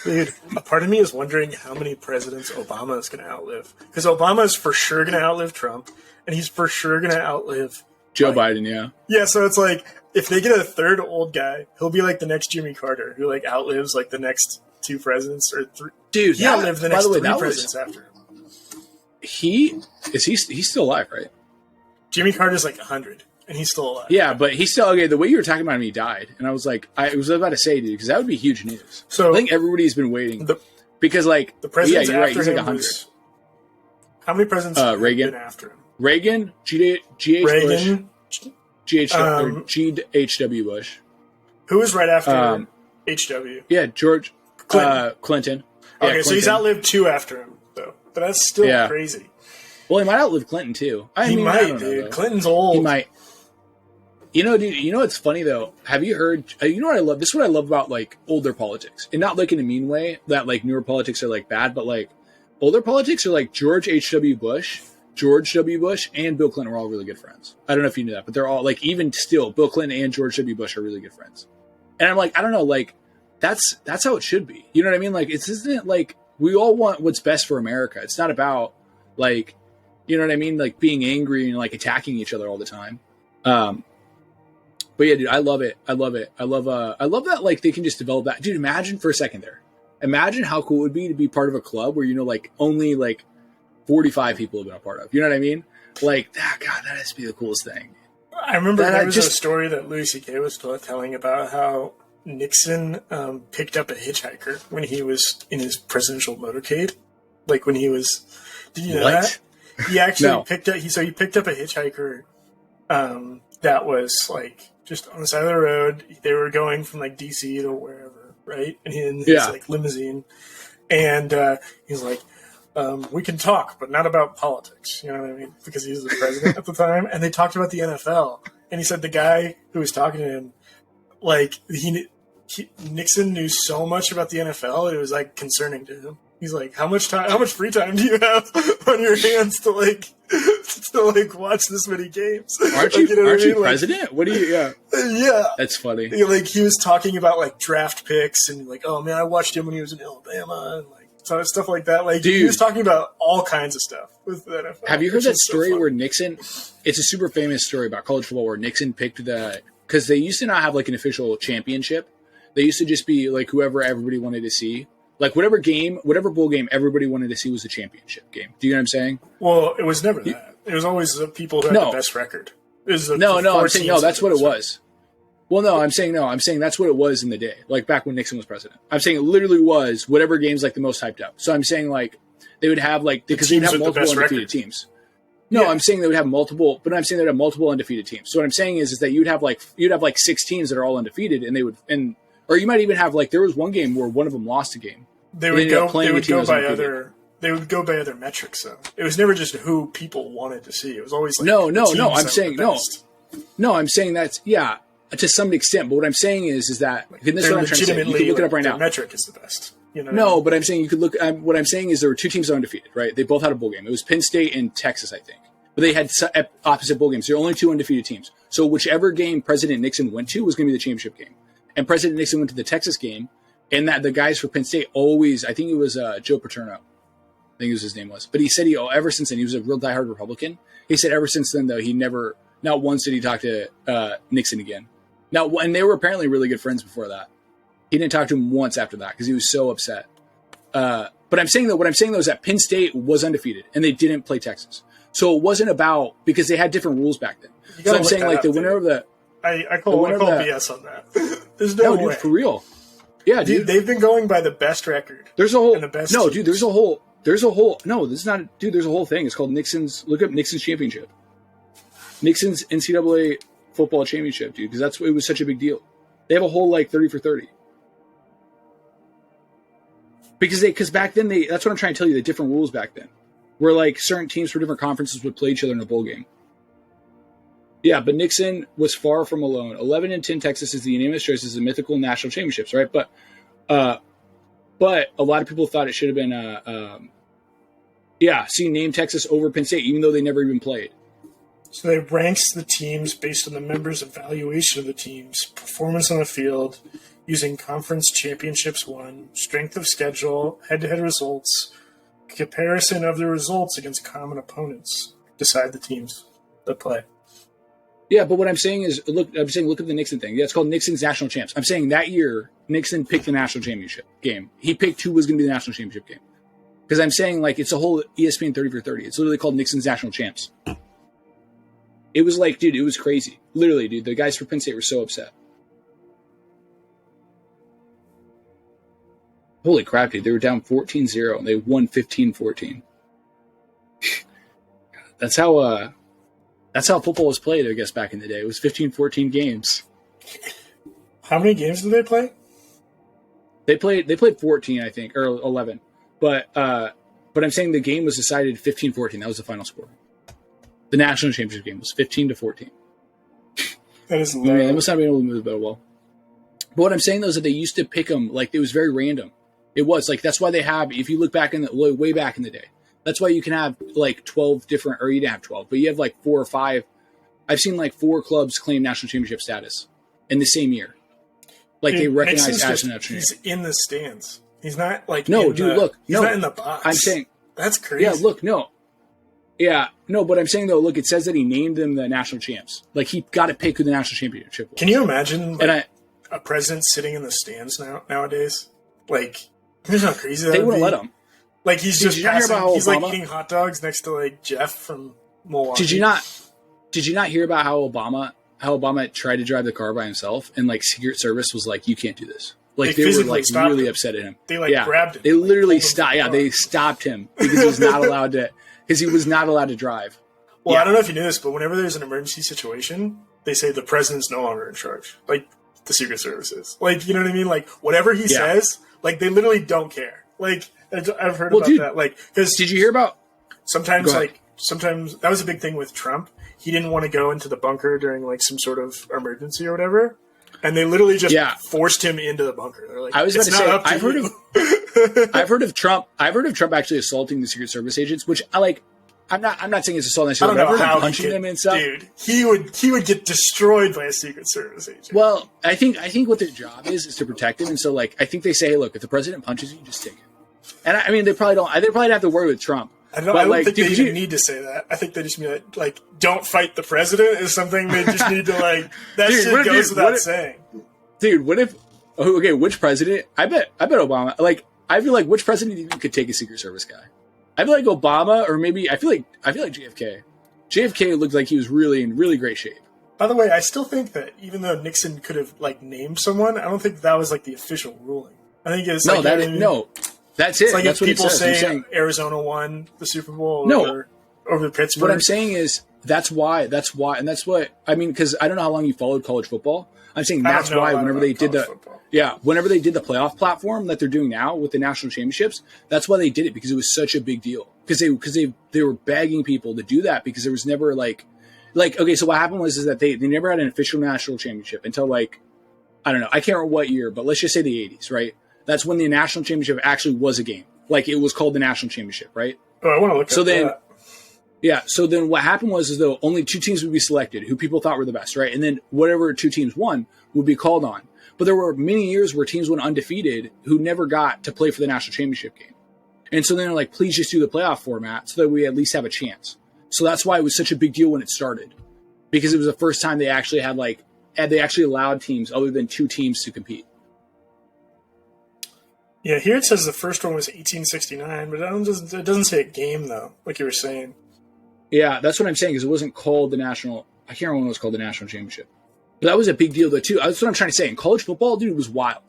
Dude, a part of me is wondering how many presidents Obama is going to outlive, because Obama is for sure going to outlive Trump, and he's for sure going to outlive Joe Biden. Yeah. Yeah. So it's like if they get a third old guy, he'll be like the next Jimmy Carter, who like outlives like the next two presidents or three. Dude, he outlived the next three presidents after him. He's still alive, right? Jimmy Carter's like 100, and he's still alive. Yeah, but he's still okay. The way you were talking about him, he died, and I was like, I was about to say, dude, because that would be huge news. So I think everybody's been waiting because like the presidents you're right. He's like him 100. How many presidents have been after him? Reagan, G.H. Bush. Who was right after H.W.? Yeah, George Clinton. Yeah, okay, so he's outlived two after him, though. But that's still crazy. Well, he might outlive Clinton, too. He might, dude. Clinton's old. He might. You know, dude, you know what's funny, though? Have you heard... you know what I love? This is what I love about, like, older politics. And not, like, in a mean way that, like, newer politics are, like, bad, but, like, older politics are, like, George H.W. Bush, George W. Bush, and Bill Clinton were all really good friends. I don't know if you knew that, but they're all, like, even still, Bill Clinton and George W. Bush are really good friends. And I'm like, I don't know, like, that's how it should be. You know what I mean? Like, isn't like, we all want what's best for America. It's not about, like, you know what I mean? Like, being angry and, like, attacking each other all the time. But yeah, dude, I love it. I love that, like, they can just develop that. Dude, imagine for a second there. Imagine how cool it would be to be part of a club where, you know, like, only, like, 45 people have been a part of. You know what I mean? Like, God, that has to be the coolest thing. I remember there was a story that Louis C.K. was telling about how Nixon picked up a hitchhiker when he was in his presidential motorcade. Like when he was, did you know that? He actually picked up. He picked up a hitchhiker that was like just on the side of the road. They were going from like DC to wherever, right? And in his like limousine, and he's like, we can talk, but not about politics. You know what I mean? Because he was the president at the time, and they talked about the NFL. And he said the guy who was talking to him, like Nixon knew so much about the NFL, it was like concerning to him. He's like, how much free time do you have on your hands to watch this many games? Aren't you president? Like, what do you? Yeah, that's funny. Like he was talking about like draft picks and like, oh man, I watched him when he was in Alabama and like stuff like that. Like he was talking about all kinds of stuff with the NFL. Have you heard that story where Nixon? It's a super famous story about college football where Nixon picked because they used to not have like an official championship. They used to just be like whoever everybody wanted to see. Like whatever bowl game everybody wanted to see was the championship game. Do you know what I'm saying? Well, it was never that. It was always the people who had the best record. I'm saying that's what it was. Well, no, I'm saying that's what it was in the day, like back when Nixon was president. I'm saying it literally was whatever game's like the most hyped up. So I'm saying like they would have like because they'd have multiple undefeated teams. No, I'm saying they would have multiple, but I'm saying they'd have multiple undefeated teams. So what I'm saying is that you'd have like 6 teams that are all undefeated, and they would or you might even have like there was one game where one of them lost a game. They would go by other metrics though. It was never just who people wanted to see. It was always like I'm saying that's to some extent. But what I'm saying is that and this is what I'm trying to say. You can look it up right now. Metric is the best. You know no, but I'm saying you could look. What I'm saying is there were two teams that were undefeated, right? They both had a bowl game. It was Penn State and Texas, I think. But they had opposite bowl games. There are only two undefeated teams. So whichever game President Nixon went to was going to be the championship game. And President Nixon went to the Texas game, and that the guys for Penn State always, I think it was Joe Paterno, I think his name was. But he said ever since then, he was a real diehard Republican. He said ever since then, though, he never, not once did he talk to Nixon again. Now, and they were apparently really good friends before that. He didn't talk to him once after that because he was so upset. But what I'm saying though is that Penn State was undefeated and they didn't play Texas. So it wasn't about, because they had different rules back then. So I'm saying like the winner of the, I call BS on that. There's no way. Dude, for real. Yeah, dude. They've been going by the best record. There's a whole, and the best no, teams. dude, there's a whole, no, this is not, dude, there's a whole thing. It's called look up Nixon's championship. Nixon's NCAA football championship, dude, because it was such a big deal. They have a whole like 30 for 30. Because back then that's what I'm trying to tell you, the different rules back then. Where like certain teams from different conferences would play each other in a bowl game. Yeah, but Nixon was far from alone. 11-10 Texas is the unanimous choice as the mythical national championships, right? But a lot of people thought it should have been name Texas over Penn State, even though they never even played. So they ranks the teams based on the members' evaluation of the teams, performance on the field, using conference championships won, strength of schedule, head-to-head results, comparison of the results against common opponents. Decide the teams that play. Yeah, but what I'm saying is, look at the Nixon thing. Yeah, it's called Nixon's National Champs. I'm saying that year, Nixon picked the national championship game. He picked who was going to be the national championship game. Because I'm saying, like, it's a whole ESPN 30 for 30. It's literally called Nixon's National Champs. It was like, dude, it was crazy. Literally, dude, the guys for Penn State were so upset. Holy crap, dude. They were down 14-0, and they won 15-14. That's how football was played, I guess, back in the day. It was 15-14 games. How many games did they play? They played 14, I think, or 11. But I'm saying the game was decided 15-14. That was the final score. The national championship game was 15-14. That is low. They must not be able to move that well. But what I'm saying, though, is that they used to pick them, like, it was very random. It was, like, that's why they have, if you look back way back in the day, that's why you can have, like, 12 different, or you didn't have 12, but you have, like, 4 or 5. I've seen, like, 4 clubs claim national championship status in the same year. Like, dude, they recognize as a national championship. He's in the stands. He's not, like, no, dude, look. He's not in the box. I'm saying. That's crazy. Yeah, look, no. Yeah, no, but I'm saying, though, look, it says that he named them the national champs. Like, he got to pick who the national championship was. Can you imagine, like, a president sitting in the stands nowadays? Like, there's no crazy that they wouldn't let him. Like, he's just passing, he's like eating hot dogs next to like Jeff from Milwaukee. Did you not hear about how Obama tried to drive the car by himself and like Secret Service was like, you can't do this. Like they were like really upset at him. They like grabbed him. They literally stopped. Yeah, they stopped him because he was not allowed to drive. Well, yeah. I don't know if you knew this, but whenever there's an emergency situation, they say the president's no longer in charge. Like the Secret Service is. Like, you know what I mean? Like whatever he says, like they literally don't care. Like I've heard about that. Like, because did you hear about? Sometimes that was a big thing with Trump. He didn't want to go into the bunker during like some sort of emergency or whatever, and they literally just forced him into the bunker. They're like, I was about to say, I've heard of Trump actually assaulting the Secret Service agents, which I like. I'm not saying it's assault necessarily. I don't know how punching them and stuff. Dude, he would get destroyed by a Secret Service agent. Well, I think what their job is to protect him, and so like I think they say, hey, look, if the president punches you, just take it. And I mean, they probably don't. They probably have to worry with Trump. I don't think they even need to say that. I think they just mean like don't fight the president is something they just need to like. That shit goes without saying. Dude, what if? Okay, which president? I bet Obama. Like, I feel like which president even could take a Secret Service guy? I feel like Obama, or maybe I feel like JFK. JFK looked like he was really in really great shape. By the way, I still think that even though Nixon could have like named someone, I don't think that was like the official ruling. I think it's no, that's it. It's like that's if what people say Arizona won the Super Bowl over Pittsburgh. What I'm saying is that's why, and that's what I mean, because I don't know how long you followed college football. I'm saying that's why whenever they did whenever they did the playoff platform that they're doing now with the national championships, that's why they did it, because it was such a big deal. Because they were begging people to do that because there was never like like, okay, so what happened was that they never had an official national championship until, like, I don't know, I can't remember what year, but let's just say the 80s, right? That's when the national championship actually was a game. Like, it was called the national championship, right? Oh, I want to look so at then, that. Yeah, so then what happened was is though only 2 teams would be selected who people thought were the best, right? And then whatever 2 teams won would be called on. But there were many years where teams went undefeated who never got to play for the national championship game. And so then they're like, please just do the playoff format so that we at least have a chance. So that's why it was such a big deal when it started. Because it was the first time they actually had they actually allowed teams other than 2 teams to compete. Yeah, here it says the first one was 1869, but it doesn't say a game, though, like you were saying. Yeah, that's what I'm saying, because it wasn't called the national... I can't remember when it was called the national championship. But that was a big deal, though, too. That's what I'm trying to say. In college football, dude, it was wild.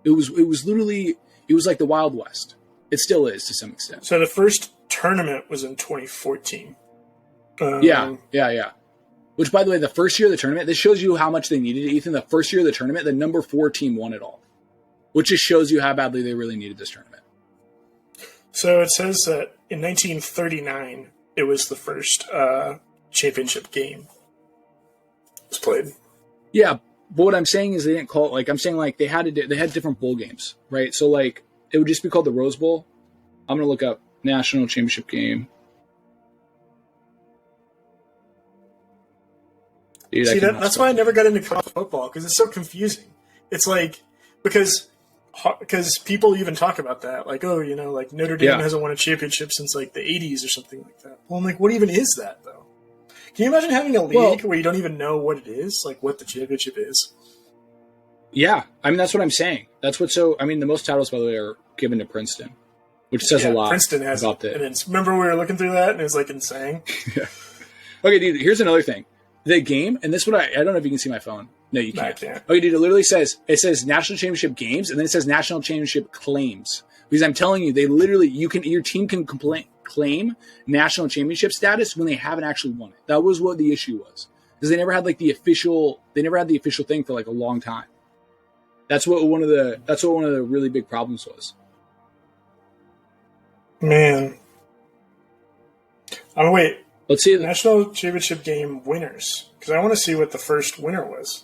It was literally... It was like the Wild West. It still is, to some extent. So the first tournament was in 2014. Yeah. Which, by the way, the first year of the tournament, this shows you how much they needed it, Ethan. The first year of the tournament, the number 4 team won it all. Which just shows you how badly they really needed this tournament. So it says that in 1939, it was the first championship game was played. Yeah, but what I'm saying is they didn't call it, like, I'm saying, like, they had different bowl games, right? So, like, it would just be called the Rose Bowl. I'm going to look up national championship game. Dude, see, that's why I never got into college football, because it's so confusing. It's like, because people even talk about that, like, oh, you know, like Notre Dame hasn't won a championship since like the 80s or something like that. Well, I'm like, what even is that, though? Can you imagine having a league where you don't even know what it is, like what the championship is? Yeah, I mean, that's what I'm saying. That's what's so, I mean, the most titles, by the way, are given to Princeton, which says a lot. Princeton has about it. And remember we were looking through that, and it was like insane. Yeah. Okay, dude, here's another thing. The game, and this is what I don't know if you can see my phone. No, you can't. I can't. Okay, dude, it says national championship games, and then it says national championship claims. Because I'm telling you, they literally, your team can claim national championship status when they haven't actually won it. That was what the issue was. Because they never had the official thing for like a long time. That's what one of the really big problems was. Man. Oh, wait. Let's see. National championship game winners. Because I want to see what the first winner was.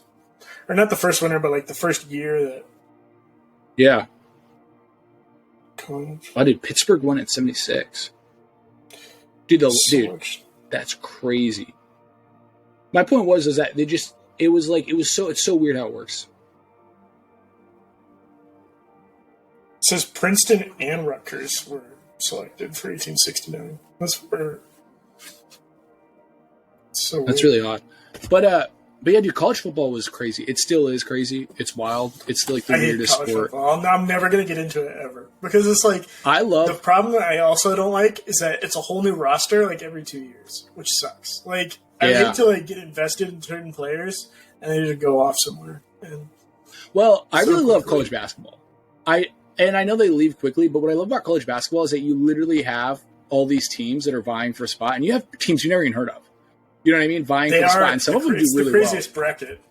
Or not the first winner, but like the first year that... Yeah. Oh, dude, Pittsburgh won in 76. Dude, that's crazy. My point was that it's so weird how it works. It says Princeton and Rutgers were selected for 1869. That's weird. So that's really odd. But yeah, dude, college football was crazy. It still is crazy. It's wild. It's like the weirdest sport. Football. I'm never going to get into it ever. Because it's like... The problem that I also don't like is that it's a whole new roster like every 2 years, which sucks. Like, I hate to like get invested in certain players and they just go off somewhere. I really love college basketball. I know they leave quickly, but what I love about college basketball is that you literally have all these teams that are vying for a spot, and you have teams you never even heard of. You know what I mean? Vying for the spot, and some of them do really well. It's the craziest bracket.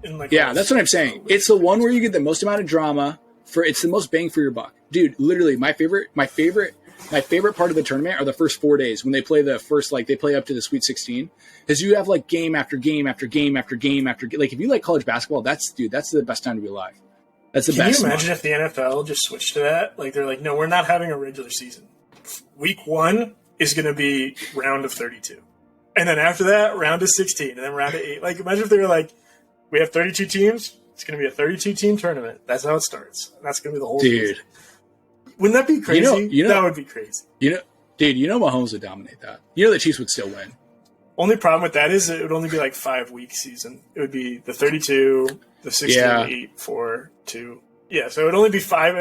That's what I'm saying. It's the one where you get the most amount of drama. It's the most bang for your buck, dude. Literally, my favorite part of the tournament are the first 4 days when they play they play up to the Sweet 16, because you have like game after game after game after game after game. Like if you like college basketball, that's the best time to be alive. That's the best. Can you imagine if the NFL just switched to that? Like they're like, no, we're not having a regular season. Week 1 is going to be round of 32. And then after that, round of 16, and then round of 8. Like, imagine if they were like, we have 32 teams. It's going to be a 32-team tournament. That's how it starts. That's going to be the whole season. Wouldn't that be crazy? That would be crazy. Mahomes would dominate that. You know the Chiefs would still win. Only problem with that is it would only be like 5-week season. It would be the 32, the 16, 8, 4, 2. Yeah, so it would only be 5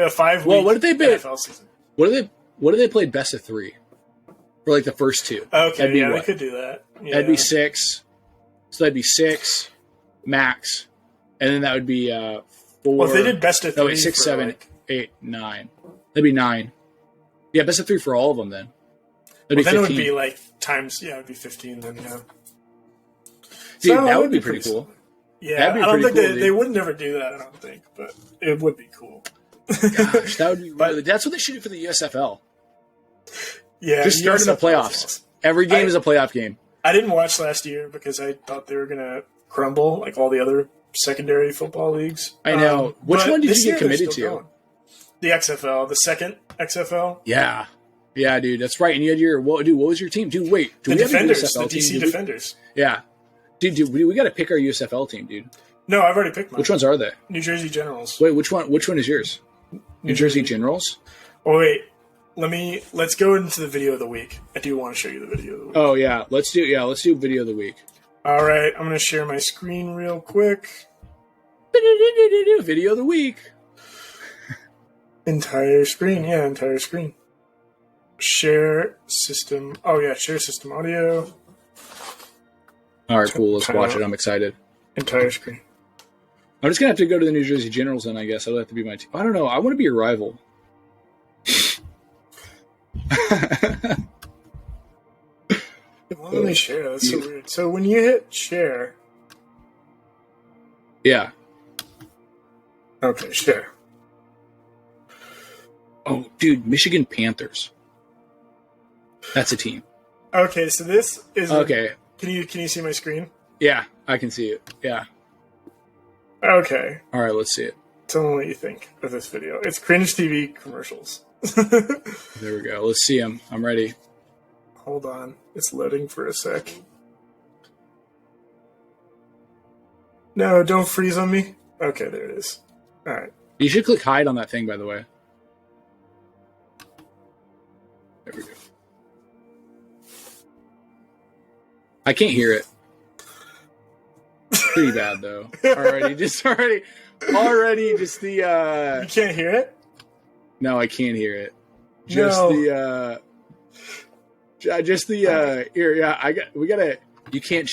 week what if they NFL season. What if they played best of 3? For like the first 2. Okay, they could do that. Yeah. That'd be 6. So that'd be 6 max, and then that would be 4. Well, if they did best of 3, 6, 7, 8, 9. That'd be 9. Yeah, best of 3 for all of them then. That'd be 15. Then it would be like times. Yeah, it would be 15 then. Yeah. Dude, that would be pretty cool. Yeah, I don't think they would never do that. I don't think, but it would be cool. Gosh, that would be. That's what they should do for the USFL. Yeah, just start in the playoffs. Every game is a playoff game. I didn't watch last year because I thought they were going to crumble like all the other secondary football leagues. I know. Which one did you get committed to? Going. The XFL, the second XFL. Yeah. Yeah, dude, that's right. And you had your what was your team? Dude, wait. The Defenders, the DC Defenders. Yeah. Dude, we got to pick our USFL team, dude. No, I've already picked mine. Which ones are they? New Jersey Generals. Wait, which one is yours? New Jersey Generals? Oh, wait. Let's go into the video of the week. I do want to show you the video of the week. Oh, yeah. Let's do video of the week. All right. I'm going to share my screen real quick. Video of the week. Entire screen. Yeah, entire screen. Share system. Oh, yeah. Share system audio. All right, cool. Let's watch it. I'm excited. Entire screen. I'm just going to have to go to the New Jersey Generals then, I guess. I'll have to be my team. I don't know. I want to be your rival. Well, let me share. That's so weird. So when you hit share. Yeah. Okay, share. Oh, dude, Michigan Panthers. That's a team. Okay, so this is okay. Can you see my screen? Yeah, I can see it. Yeah. Okay. All right, let's see it. Tell me what you think of this video. It's cringe TV commercials. There we go. Let's see them. I'm ready. Hold on. It's loading for a sec. No, don't freeze on me. Okay, there it is. All right. You should click hide on that thing, by the way. There we go. I can't hear it. Pretty bad though. Already just the You can't hear it? No, I can't hear it. Just no. Here, yeah,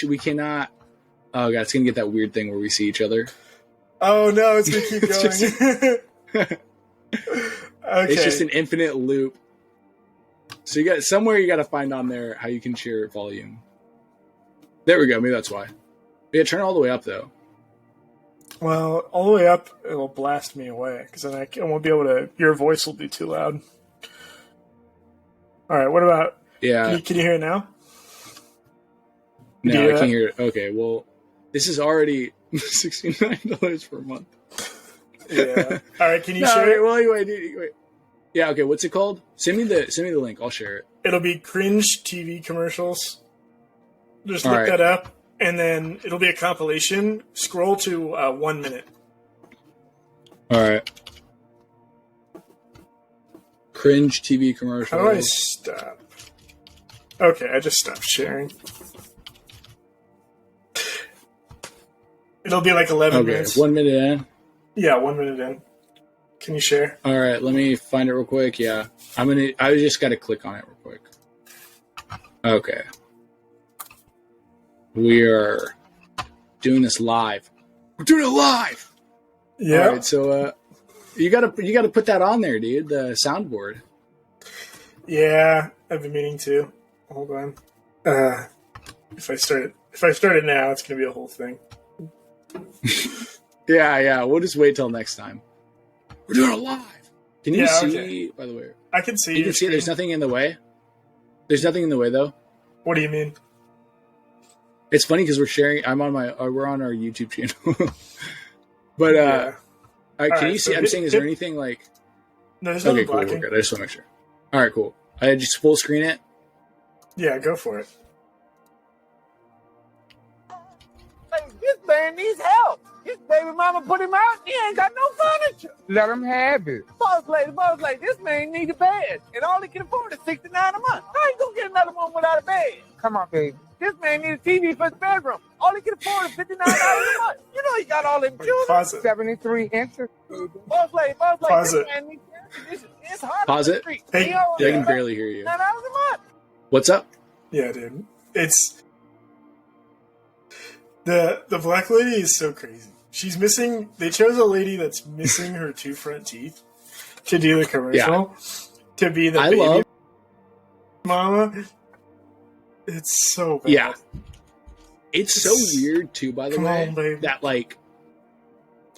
we cannot. Oh god, it's gonna get that weird thing where we see each other. Oh no, it's gonna keep going. Okay. It's just an infinite loop. So you got to find on there how you can share volume. There we go. Maybe that's why. Yeah, turn it all the way up though. Well, all the way up, it'll blast me away because then I won't be able to. Your voice will be too loud. All right. What about? Yeah. Can you hear it now? No, I can't hear it. Okay. Well, this is already $69 per month. Yeah. All right. Can you share it? Well, wait. Yeah. Okay. What's it called? Send me the link. I'll share it. It'll be cringe TV commercials. Just look that up, and then it'll be a compilation. Scroll to 1 minute. All right. Cringe TV commercials. How do I stop? Okay, I just stopped sharing. It'll be like 11 minutes. 1 minute in? Yeah, 1 minute in. Can you share? All right, let me find it real quick. Yeah. I just got to click on it real quick. Okay. We are doing this live. We're doing it live! Yeah. All right, so you gotta put that on there, dude, the soundboard. Yeah, I've been meaning to. Hold on. If I start it now, it's gonna be a whole thing. Yeah. We'll just wait till next time. We're doing it live. Can you see? Okay. By the way, I can see. You can see. There's nothing in the way. There's nothing in the way, though. What do you mean? It's funny because we're sharing. We're on our YouTube channel. But yeah. Can you see? I'm saying, is there anything like? No, there's nothing blocking. Cool. Good. I just want to make sure. All right, cool. I just full screen it. Yeah, go for it. This man needs help. His baby mama put him out. He ain't got no furniture. Let him have it. Boss lady, this man need a bed, and all he can afford is $69 a month. How you gonna get another one without a bed? Come on, baby. This man need a TV for his bedroom. All he can afford is $59 a month. You know he got all them children. 73 inches. Boss lady, Pause this man needs it's hard. Pause it. Hey, I can barely hear you. $9 a month. What's up? Yeah, dude. It's the black lady is so crazy. She's missing. They chose a lady that's missing her 2 front teeth to do the commercial. To be the baby mama. It's so bad. Yeah. It's so weird too, by the way, that like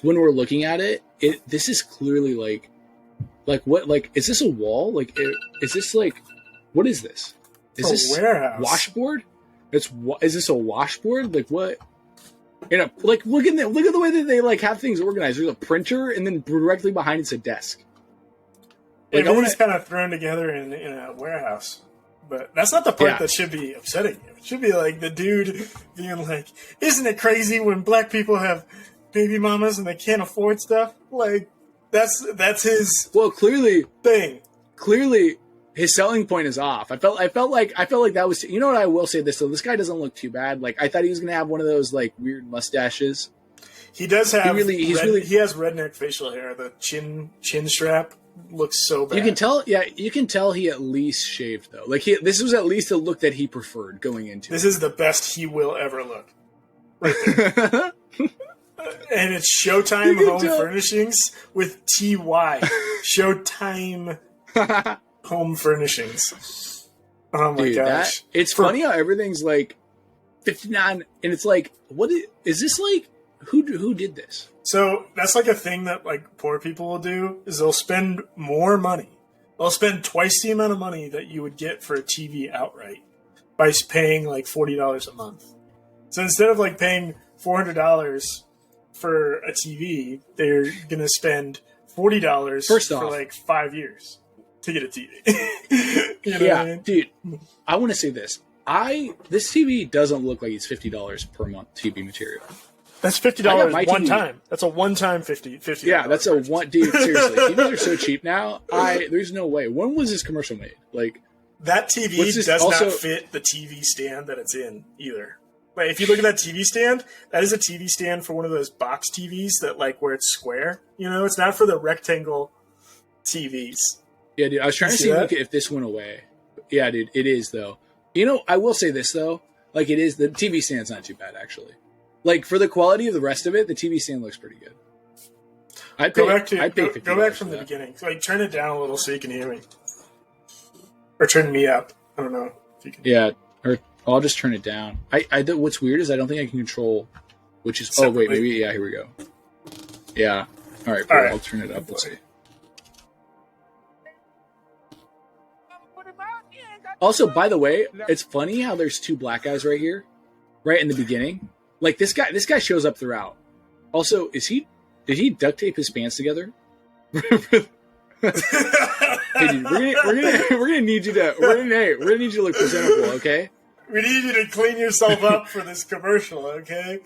when we're looking at it, this is clearly like what, like, is this a wall? Like, is this like, what is this? Is this warehouse washboard? Is this a washboard? Like what? Like look at the way that they like have things organized. There's a printer, and then directly behind it's a desk. Like, everything's kind of thrown together in a warehouse. But that's not the part that should be upsetting you. It should be like the dude being like, "Isn't it crazy when black people have baby mamas and they can't afford stuff?" Like that's his clearly thing. Clearly, his selling point is off. I felt like that was. You know what? I will say this though. This guy doesn't look too bad. Like I thought he was gonna have one of those like weird mustaches. He does have. He has redneck facial hair. The chin strap looks so bad. You can tell. Yeah, you can tell he at least shaved though. Like this was at least a look that he preferred going into. This is the best he will ever look. Right there. And it's Showtime Home Furnishings with TY. Showtime Home Furnishings. Oh my gosh. It's funny how everything's like 59 and it's like, what is this like? Who did this? So that's like a thing that like poor people will do is they'll spend more money. They'll spend twice the amount of money that you would get for a TV outright by paying like $40 a month. So instead of like paying $400 for a TV, they're going to spend $40 for like 5 years to get a TV. You know what I mean? Dude, I want to say this. This TV doesn't look like it's $50 per month TV material. That's $50 one time. That's a one-time $50. Yeah, that's a one. Dude, seriously, TVs are so cheap now. There's no way. When was this commercial made? Like that TV does not fit the TV stand that it's in either. Like, if you look at that TV stand, that is a TV stand for one of those box TVs that like where it's square. You know, it's not for the rectangle TVs. Yeah, dude. I was trying to see if this went away. Yeah, dude, it is though. You know, I will say this though. Like it is the TV stand's not too bad actually. Like for the quality of the rest of it, the TV stand looks pretty good. Go back from the beginning. Like turn it down a little so you can hear me, or turn me up. I don't know if you can. Yeah, or I'll just turn it down. What's weird is I don't think I can control which is. Separately. Oh wait, maybe here we go. Yeah. All right. I'll turn it up. Let's see. Also, by the way, it's funny how there's two black guys right here, right in the beginning. Like this guy shows up throughout. Also, did he duct tape his pants together? Hey, dude, we're gonna need you to look presentable, okay? We need you to clean yourself up for this commercial, okay?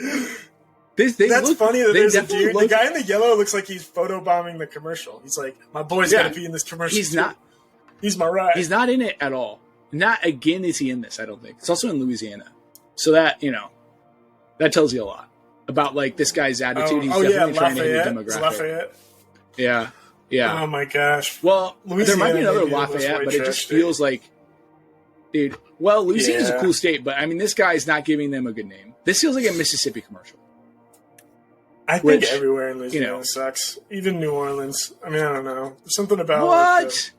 That's funny that there's a dude. The guy in the yellow looks like he's photobombing the commercial. He's like, my boy's got to be in this commercial. He's not. He's my ride. He's not in it at all. Not again is he in this, I don't think. It's also in Louisiana. So that, that tells you a lot about like this guy's attitude. He's definitely trying to hit a demographic. It's Lafayette. Yeah. Yeah. Oh my gosh. Well, there might be another Lafayette, but it just feels like, dude, well, Louisiana's a cool state, but I mean, this guy's not giving them a good name. This feels like a Mississippi commercial. I think everywhere in Louisiana sucks. Even New Orleans. I mean, I don't know. There's something about what?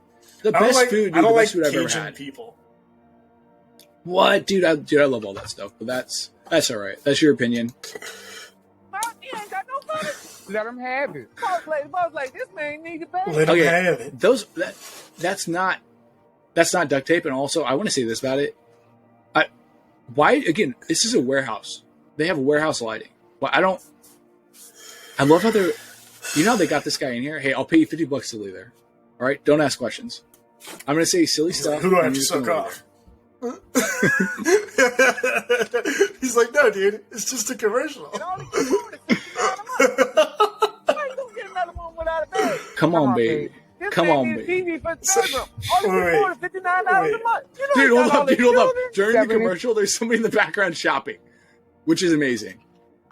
The best food, dude, I don't the like best food I've ever Cajun had. people. What, dude? I love all that stuff, but that's all right. That's your opinion. You ain't got no money. Let him have it. Boss lady, this man need to pay. Let him have it. That's not duct tape. And also, I want to say this about it. Why again? This is a warehouse. They have warehouse lighting. Well, I love how they're. You know how they got this guy in here. Hey, I'll pay you $50 to leave there. All right, don't ask questions. I'm going to say silly stuff. Who do I have to suck off? He's like, no, dude, it's just a commercial. Come on, baby. Come on, baby. Dude, hold up. During the commercial, there's somebody in the background shopping, which is amazing.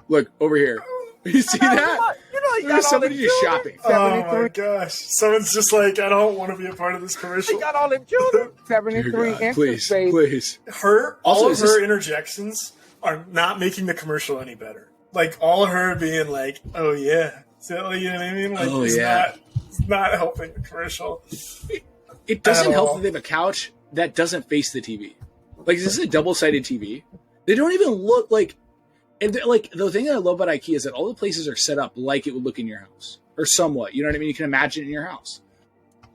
Look, over here. You see that? There's somebody just shopping. Oh my gosh. Someone's just like, I don't want to be a part of this commercial. They got all them children. 73 inches. Please. All of her interjections are not making the commercial any better. Like, all of her being like, oh yeah. So, you know what I mean? Like, it's not helping the commercial. It doesn't help that they have a couch that doesn't face the TV. Like, this is a double-sided TV. They don't even look like... And like the thing that I love about IKEA is that all the places are set up like it would look in your house, or somewhat. You know what I mean? You can imagine it in your house.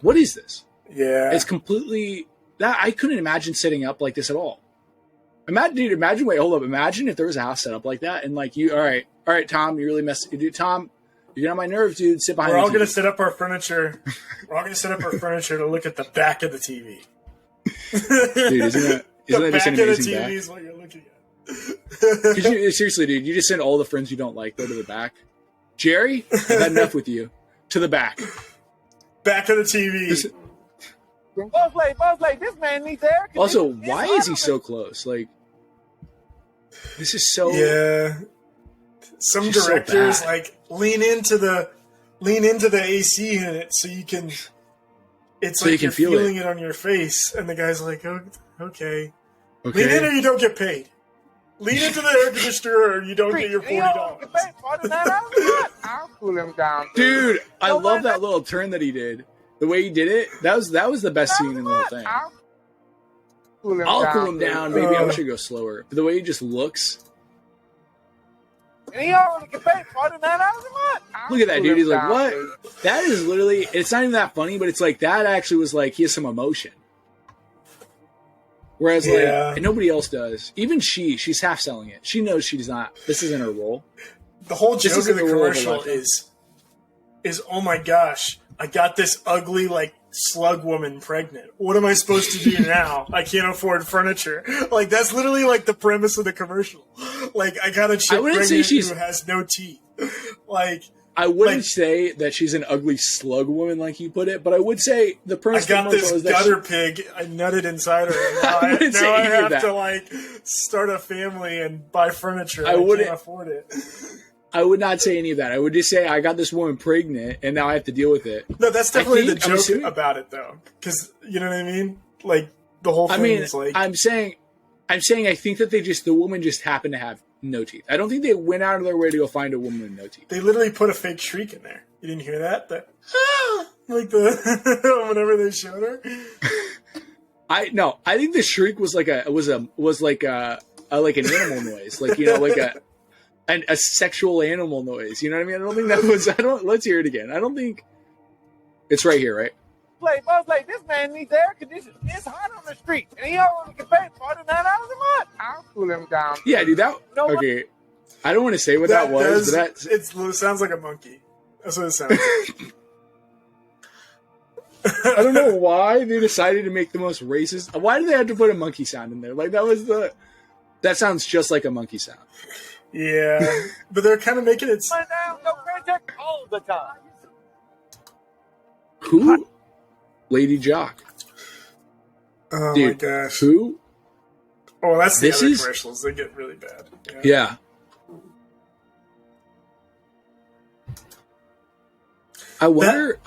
What is this? Yeah, it's completely that I couldn't imagine setting up like this at all. Imagine if there was a house set up like that, and like all right, Tom, you really messed. Tom, you're getting on my nerves, dude. Sit behind. We're all going to set up our furniture. We're all going to set up our furniture to look at the back of the TV. Dude, isn't that just an amazing back? The back of the TV is what you're looking at. Seriously, dude, you just send all the friends you don't like go to the back. Jerry, I've had enough with you. To the back. Back of the TV. Boss lady, this man needs air. Also, why is he so close? Like, this is so. Yeah. Some directors lean into the AC unit so you can. It's so like you're feeling it on your face, and the guy's like, "Oh, okay. Lean in or you don't get paid. Lean into the air conditioner or you don't get your $40." I'll cool him down, dude. I love that little turn that he did. The way he did it, that was the best scene in the whole thing. I'll cool him down. Maybe I wish I'd go slower. But the way he just looks. And he already get paid $49 a month. Look at that, dude. He's like, what? That is literally, it's not even that funny, but it's like, that actually was like, he has some emotion. Whereas, like, nobody else does. Even she's half selling it. She knows she does not, this isn't her role. The whole joke of the commercial is, oh my gosh, I got this ugly, like, slug woman pregnant. What am I supposed to do now? I can't afford furniture. Like, that's literally, like, the premise of the commercial. Like, I got a chick pregnant who has no teeth. Like, I wouldn't say that she's an ugly slug woman, like you put it, but I would say the premise I got this gutter pig. I nutted inside her. And now I have to, like, start a family and buy furniture. I can't afford it. I would not say any of that. I would just say I got this woman pregnant, and now I have to deal with it. No, that's definitely the joke about it, though. Because, you know what I mean? Like, the whole thing is like... I'm saying I think that the woman just happened to have no teeth. I don't think they went out of their way to go find a woman with no teeth. They literally put a fake shriek in there. You didn't hear that? Like the... whenever they showed her? I think the shriek was like an animal noise. Like, you know, like a sexual animal noise. You know what I mean? I don't think that was... let's hear it again. I don't think... It's right here, right? Boss lady, this man needs air conditioning. It's hot on the street, and he already get paid $49 a month. I'll cool him down. Yeah, dude, okay. I don't want to say what that was, but it sounds like a monkey. That's what it sounds like. I don't know why they decided to make the most racist... Why did they have to put a monkey sound in there? Like, that sounds just like a monkey sound. Yeah, but they're kind of making it... all the time. Who? Lady Jock. Oh, dude, my gosh. Who? Oh, that's the other commercials. They get really bad. Yeah. I wonder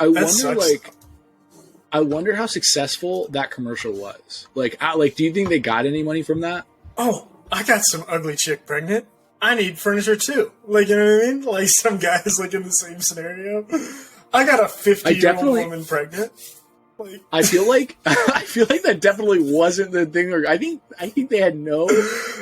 how successful that commercial was. Like, do you think they got any money from that? Oh, I got some ugly chick pregnant. I need furniture too. Like, you know what I mean? Like, some guys, like, in the same scenario. I got a 50-year-old woman pregnant. Like, I feel like that definitely wasn't the thing. I think they had no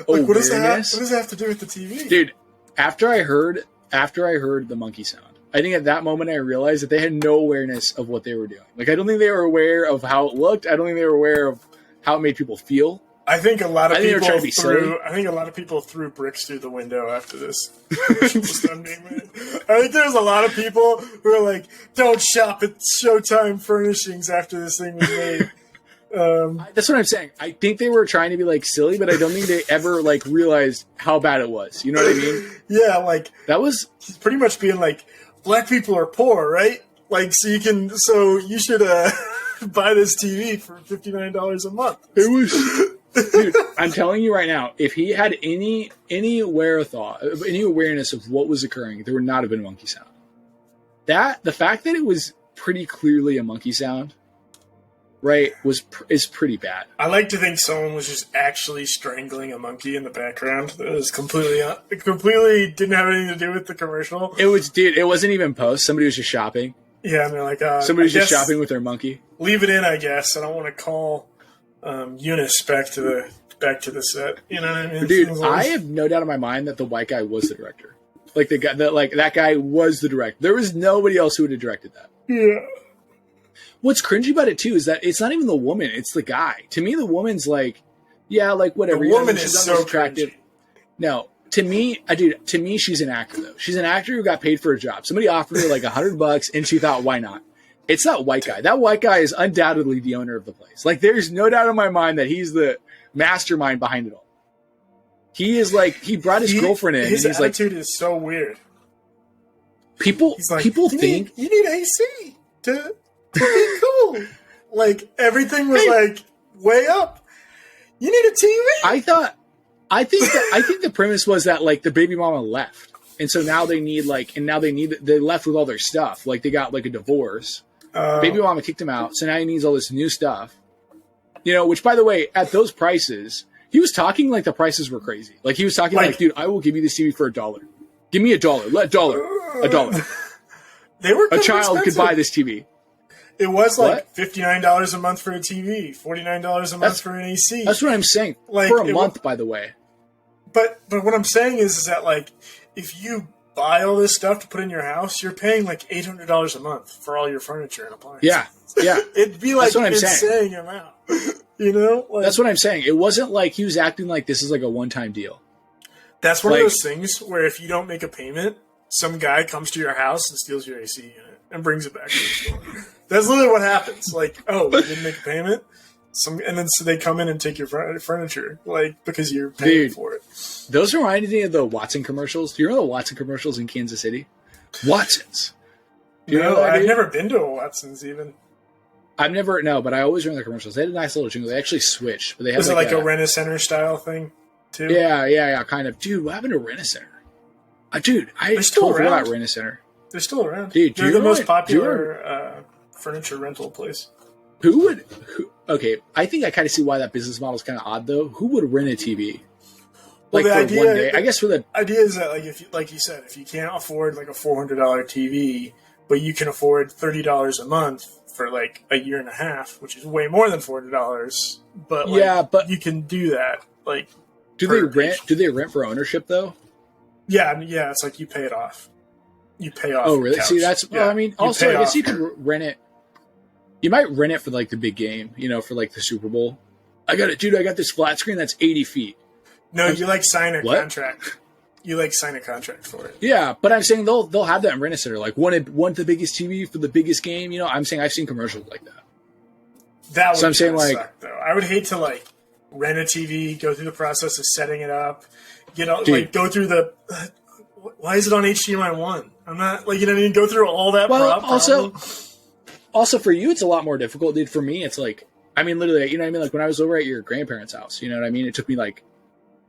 awareness. What does that have to do with the TV? Dude, after I heard the monkey sound, I think at that moment I realized that they had no awareness of what they were doing. Like, I don't think they were aware of how it looked. I don't think they were aware of how it made people feel. I think a lot of people threw bricks through the window after this. I think there's a lot of people who are like, "Don't shop at Showtime Furnishings" after this thing was made. That's what I'm saying. I think they were trying to be like silly, but I don't think they ever like realized how bad it was. You know what I mean? Yeah, like that was pretty much being like, black people are poor, right? Like, so you should buy this TV for $59 a month. It was. Dude, I'm telling you right now, if he had any awareness of what was occurring, there would not have been a monkey sound. The fact that it was pretty clearly a monkey sound, right, is pretty bad. I like to think someone was just actually strangling a monkey in the background. It was completely didn't have anything to do with the commercial. It wasn't even post. Somebody was just shopping. Yeah, and they're like, somebody was just shopping with their monkey. Leave it in, I guess. I don't want to call Eunice back to the set. You know what I mean? Dude, I have no doubt in my mind that the white guy was the director. Like that guy was the director. There was nobody else who would have directed that. Yeah. What's cringy about it too is that it's not even the woman; it's the guy. To me, the woman's like Yeah, like whatever. The woman she's is so attractive. cringy. No, to me, she's an actor though. She's an actor who got paid for a job. Somebody offered her like $100, and she thought, why not? It's that white guy. That white guy is undoubtedly the owner of the place. Like, there's no doubt in my mind that he's the mastermind behind it all. He is like, he brought his girlfriend in. His and he's attitude like, is so weird. People think you need AC to be cool. Like, everything was like way up. You need a TV. I think the premise was that like the baby mama left, and so now they left with all their stuff. Like, they got like a divorce. Baby mama kicked him out, so now he needs all this new stuff. You know, which by the way, at those prices, he was talking like the prices were crazy. Like, he was talking like, dude, I will give you this TV for $1. Give me $1. Let $1. They were a child expensive. could buy this TV. It was like $59 a month for a TV, $49 a month for an AC. That's what I'm saying. Like, for a month, by the way. But what I'm saying is that, like, if you buy all this stuff to put in your house, you're paying like $800 a month for all your furniture and appliances. Yeah. It'd be like an insane amount. You know? Like, that's what I'm saying. It wasn't like he was acting like this is like a one-time deal. That's one of those things where if you don't make a payment, some guy comes to your house and steals your AC unit and brings it back to the store. That's literally what happens. Like, oh, you didn't make a payment? And then so they come in and take your furniture, like, because you're paying for it. Those reminded me of the Watson commercials. Do you remember the Watson commercials in Kansas City? Watsons. I've never been to a Watson's even. But I always remember the commercials. They had a nice little jingle. They actually switched, but they had Was it like a Rent-A-Center style thing too? Yeah, kind of. Dude, what happened to Rent-A-Center? I totally forgot about Rent-A-Center. They're still around. Dude, they're the most popular furniture rental place. Okay, I think I kind of see why that business model is kind of odd, though. Who would rent a TV? Like, for one day? I guess for the idea is that, like you said, if you can't afford like a $400 TV, but you can afford $30 a month for like a year and a half, which is way more than $400. But but you can do that. Like, do they rent for ownership though? Yeah. It's like you pay it off. You pay off. Oh, really? Couch. See, that's. Yeah. Well, I mean, also, I guess you could rent it. You might rent it for like the big game, for like the Super Bowl. I got this flat screen that's 80 feet. No, you like sign a contract. You like sign a contract for it. Yeah, but I'm saying they'll have that in Rent-A-Center. Like, want the biggest TV for the biggest game. I'm saying I've seen commercials like that. That would suck, though. I would hate to like rent a TV, go through the process of setting it up, go through the. Why is it on HDMI 1? I'm not like Go through all that. Well, also for you, it's a lot more difficult, dude. For me, it's like, literally, Like when I was over at your grandparents' house, it took me like,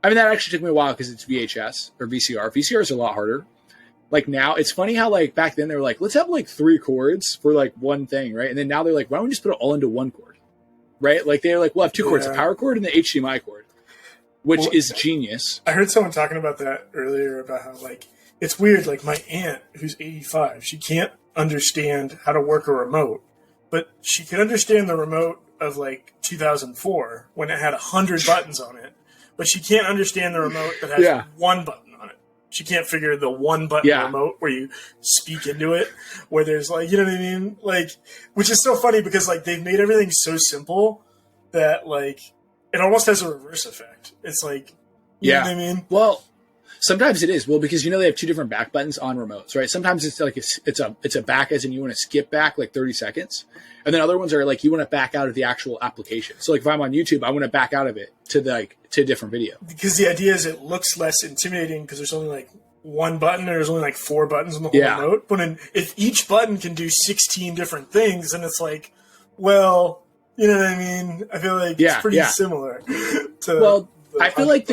that actually took me a while because it's VHS or VCR. VCR is a lot harder. Like now, it's funny how like back then they were like, let's have like 3 cords for like one thing, right? And then now they're like, why don't we just put it all into one cord, right? Like they're like, we'll have 2 cords, a power cord and the HDMI cord, which is genius. I heard someone talking about that earlier about how like it's weird. Like my aunt, who's 85, she can't understand how to work a remote, but she could understand the remote of like 2004 when it had 100 buttons on it, but she can't understand the remote that has one button on it. She can't figure the one button remote where you speak into it, where there's like, Like, which is so funny because like they've made everything so simple that like it almost has a reverse effect. It's like, you know what I mean? Well, sometimes it is. Well, because they have 2 different back buttons on remotes, right? Sometimes it's like it's a back as in you want to skip back like 30 seconds. And then other ones are like you want to back out of the actual application. So like if I'm on YouTube, I want to back out of it to a different video. Because the idea is it looks less intimidating because there's only like one button and there's only like 4 buttons on the whole remote. But if each button can do 16 different things, then it's like, well, you know what I mean? I feel like it's pretty similar to. Well, I feel like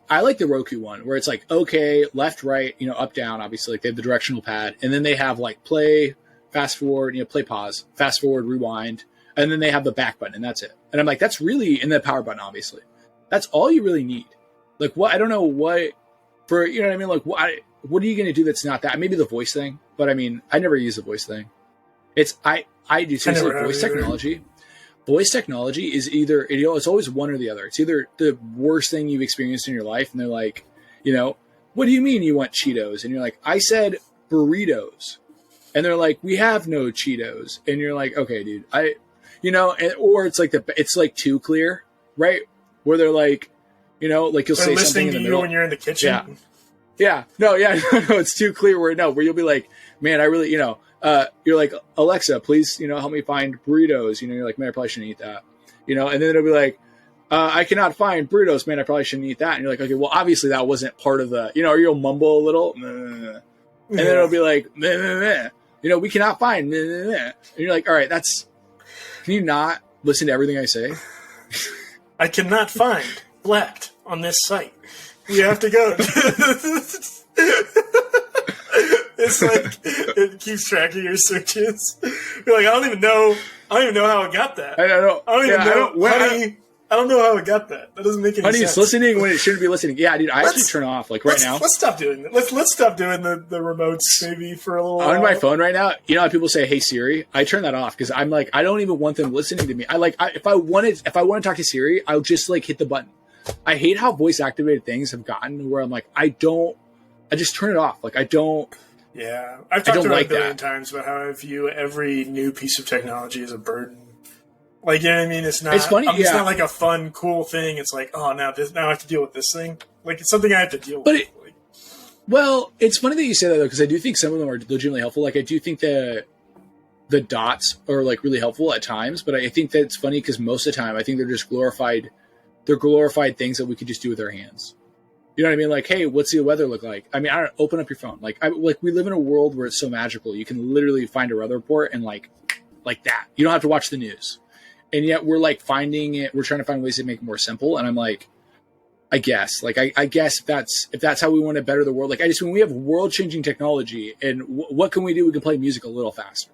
I like the Roku one where it's like, okay, left, right, up, down, obviously, like they have the directional pad. And then they have like play, fast forward, play, pause, fast forward, rewind. And then they have the back button and that's it. And I'm like, that's really, and the power button, obviously. That's all you really need. Like what, I don't know what, for, you know what I mean? Like what are you going to do that's not that? Maybe the voice thing, but I never use the voice thing. I do seriously voice technology. Voice technology is either, it's always one or the other. It's either the worst thing you've experienced in your life, and they're like, what do you mean you want Cheetos? And you're like, I said burritos. And they're like, we have no Cheetos. And you're like, okay, dude, or it's like it's like too clear, right? where they're like, you know, like you'll say something in the middle when you're in the kitchen. Yeah. No, it's too clear where you'll be like, man, I really, you know, you're like, Alexa, please, you know, help me find burritos. You know, you're like, man, I probably shouldn't eat that. You know, and then it'll be like, I cannot find burritos, man, I probably shouldn't eat that. And you're like, okay, well, obviously that wasn't part of the, you know, or you'll mumble a little, and then it'll be like, meh, meh, meh. You know, we cannot find, meh, meh, meh. And you're like, all right, can you not listen to everything I say? I cannot find blacked on this site. You have to go. It's like it keeps track of your searches. You're like, I don't even know how it got that. I don't know how it got that. That doesn't make any sense. Honey, it's listening when it shouldn't be listening. Yeah, dude, I actually turn off like right now. Let's stop doing that. Let's stop doing the remotes maybe for a little while. On my phone right now, you know how people say, "Hey Siri," I turn that off because I'm like, I don't even want them listening to me. If I want to talk to Siri, I'll just like hit the button. I hate how voice activated things have gotten where I'm like, I just turn it off. Like I don't. Yeah, I've talked about it a billion times about how I view every new piece of technology as a burden. Like, you know what I mean? It's not. It's funny. It's not like a fun, cool thing. It's like, oh, now I have to deal with this thing. Like, it's something I have to deal with. Well, it's funny that you say that though, because I do think some of them are legitimately helpful. Like, I do think the dots are like really helpful at times, but I think that's funny because most of the time I think they're just glorified. They're glorified things that we could just do with our hands. You know what I mean? Like, hey, what's the weather look like? I mean, open up your phone. Like we live in a world where it's so magical. You can literally find a weather report and like that. You don't have to watch the news. And yet we're like finding it. We're trying to find ways to make it more simple. And I'm like, I guess if that's how we want to better the world. Like when we have world changing technology and what can we do? We can play music a little faster.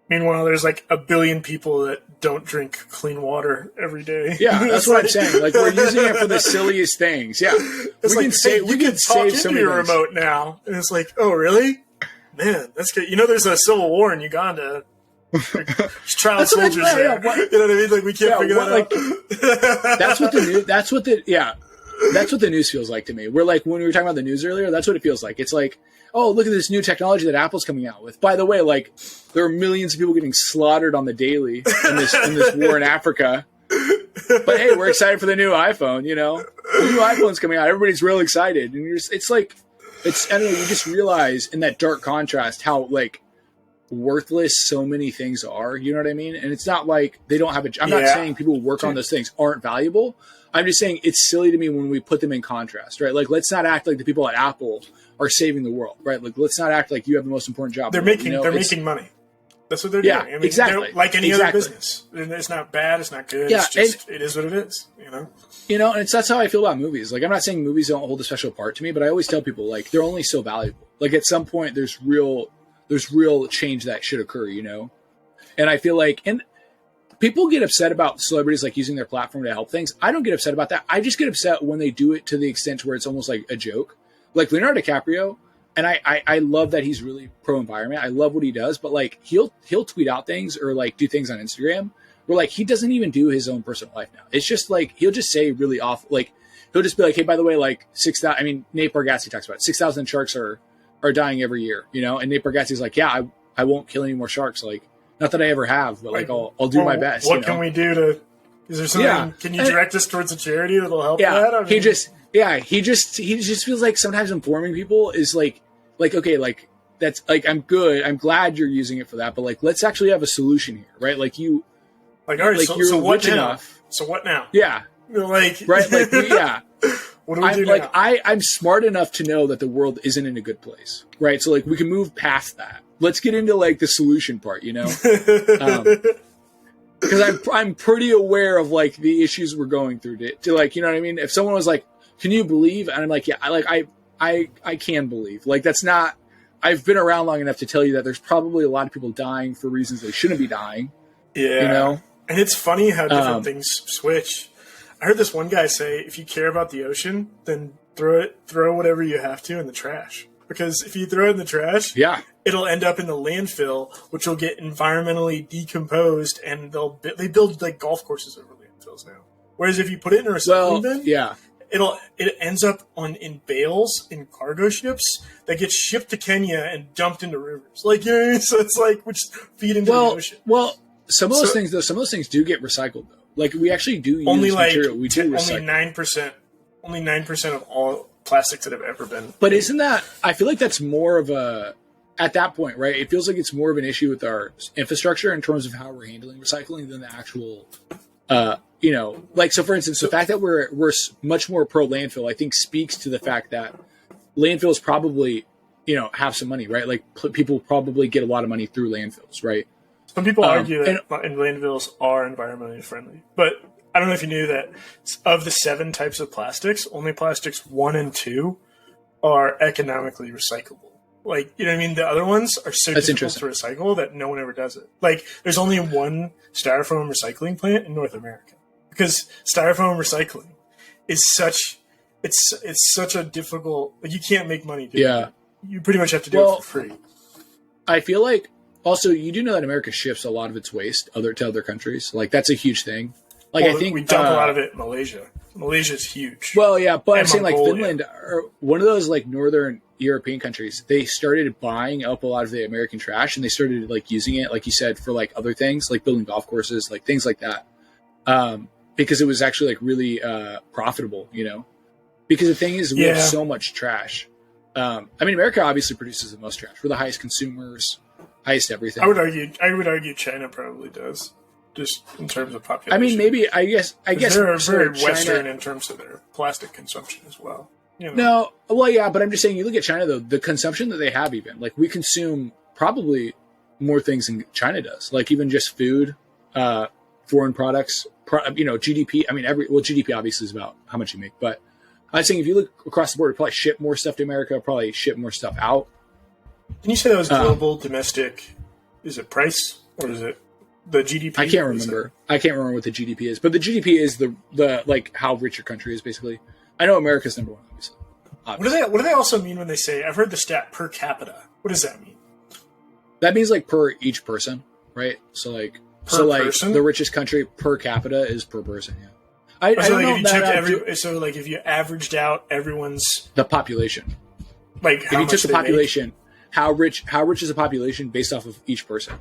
Meanwhile, there's like a billion people that don't drink clean water every day. Yeah, that's what I'm saying. Like we're using it for the silliest things. Yeah, it's we can save so many things. Remote now, and it's like, oh really? Man, that's good. You know, there's a civil war in Uganda. There's child soldiers there. You know what I mean? Like we can't figure that out. That's what the news feels like to me. We're like when we were talking about the news earlier. That's what it feels like. It's like, oh, look at this new technology that Apple's coming out with. By the way, like there are millions of people getting slaughtered on the daily in this war in Africa. But hey, we're excited for the new iPhone. You know, the new iPhone's coming out. Everybody's real excited, and I don't know. You just realize in that dark contrast how like worthless so many things are. You know what I mean? And it's not like they don't have I'm not saying people who work on those things aren't valuable. I'm just saying it's silly to me when we put them in contrast, right? Like, let's not act like the people at Apple are saving the world, right? Like, let's not act like you have the most important job. They're making money. That's what they're doing. I mean, exactly. Like any other business. It's not bad. It's not good. Yeah, it is what it is, you know? You know, and that's how I feel about movies. Like, I'm not saying movies don't hold a special part to me, but I always tell people, like, they're only so valuable. Like, at some point, there's real change that should occur, you know? And I feel like, and people get upset about celebrities like using their platform to help things. I don't get upset about that. I just get upset when they do it to the extent where it's almost like a joke. Like Leonardo DiCaprio, and I love that he's really pro-environment. I love what he does, but like he'll tweet out things or like do things on Instagram where like he doesn't even do his own personal life now. It's just like he'll just say really off, like he'll just be like, hey, by the way, like 6,000. I mean, Nate Bargatze talks about it. 6,000 sharks are dying every year, you know. And Nate Bargatze's like, yeah, I won't kill any more sharks. Like, not that I ever have, but like I'll do my best. What can we do to? Is there something? Yeah. Can you direct us towards a charity that'll help that? I mean, he just feels like sometimes informing people is like okay, like that's like I'm good. I'm glad you're using it for that, but like let's actually have a solution here, right? Like you, like all right, like so what now? Enough. So what now? Yeah, like right, like yeah. What do we do like now? I'm smart enough to know that the world isn't in a good place, right? So like we can move past that. Let's get into like the solution part, you know, because I'm pretty aware of like the issues we're going through to like, you know what I mean? If someone was like, "Can you believe?" and I'm like, "Yeah, I can believe." Like that's not. I've been around long enough to tell you that there's probably a lot of people dying for reasons they shouldn't be dying. Yeah, you know, and it's funny how different things switch. I heard this one guy say, "If you care about the ocean, then throw whatever you have to in the trash." Because if you throw it in the trash, it'll end up in the landfill, which will get environmentally decomposed, and they build like golf courses over landfills now. Whereas if you put it in a recycling bin, it ends up in bales in cargo ships that get shipped to Kenya and dumped into rivers. Like, you know what I mean? So it's like which feed into the ocean. Well, some of those things do get recycled though. Like we actually do use only material. We do only 9%. Only 9% of all plastics that have ever been. But isn't that? I feel like that's more of a at that point, right? It feels like it's more of an issue with our infrastructure in terms of how we're handling recycling than the actual. Like so. For instance, the fact that we're much more pro landfill, I think, speaks to the fact that landfills probably have some money, right? Like people probably get a lot of money through landfills, right? Some people argue that landfills are environmentally friendly, but I don't know if you knew that of the 7 types of plastics, only plastics 1 and 2 are economically recyclable. Like, you know what I mean? The other ones are so difficult to recycle that no one ever does it. Like, there's only one styrofoam recycling plant in North America because styrofoam recycling is such a difficult. Like, you can't make money doing it. You pretty much have to do it for free. I feel like also you do know that America ships a lot of its waste to other countries. Like, that's a huge thing. Like, I think we dump a lot of it in Malaysia. Malaysia's huge. Well, yeah, but I'm saying like Finland, or one of those like northern European countries, they started buying up a lot of the American trash and they started like using it, like you said, for like other things, like building golf courses, like things like that, because it was actually like really profitable, Because the thing is, we have so much trash. I mean, America obviously produces the most trash. We're the highest consumers, highest everything. I would argue China probably does. Just in terms of population. I mean, maybe I guess they're very Western in terms of their plastic consumption as well. No, well, yeah, but I'm just saying, you look at China though, the consumption that they have, even like we consume probably more things than China does. Like even just food, foreign products, GDP. I mean, GDP obviously is about how much you make, but I'm saying if you look across the board, we probably ship more stuff to America, probably ship more stuff out. Can you say that was global, domestic? Is it price or is it? The GDP? I can't remember. I can't remember what the GDP is, but the GDP is the like how rich your country is, basically. I know America's number one, obviously. What do they also mean when they say? I've heard the stat per capita. What does that mean? That means like per each person, right? So like person? The richest country per capita is per person. Yeah. I don't know if you averaged out everyone's the population, like if you took the population, how rich is the population based off of each person?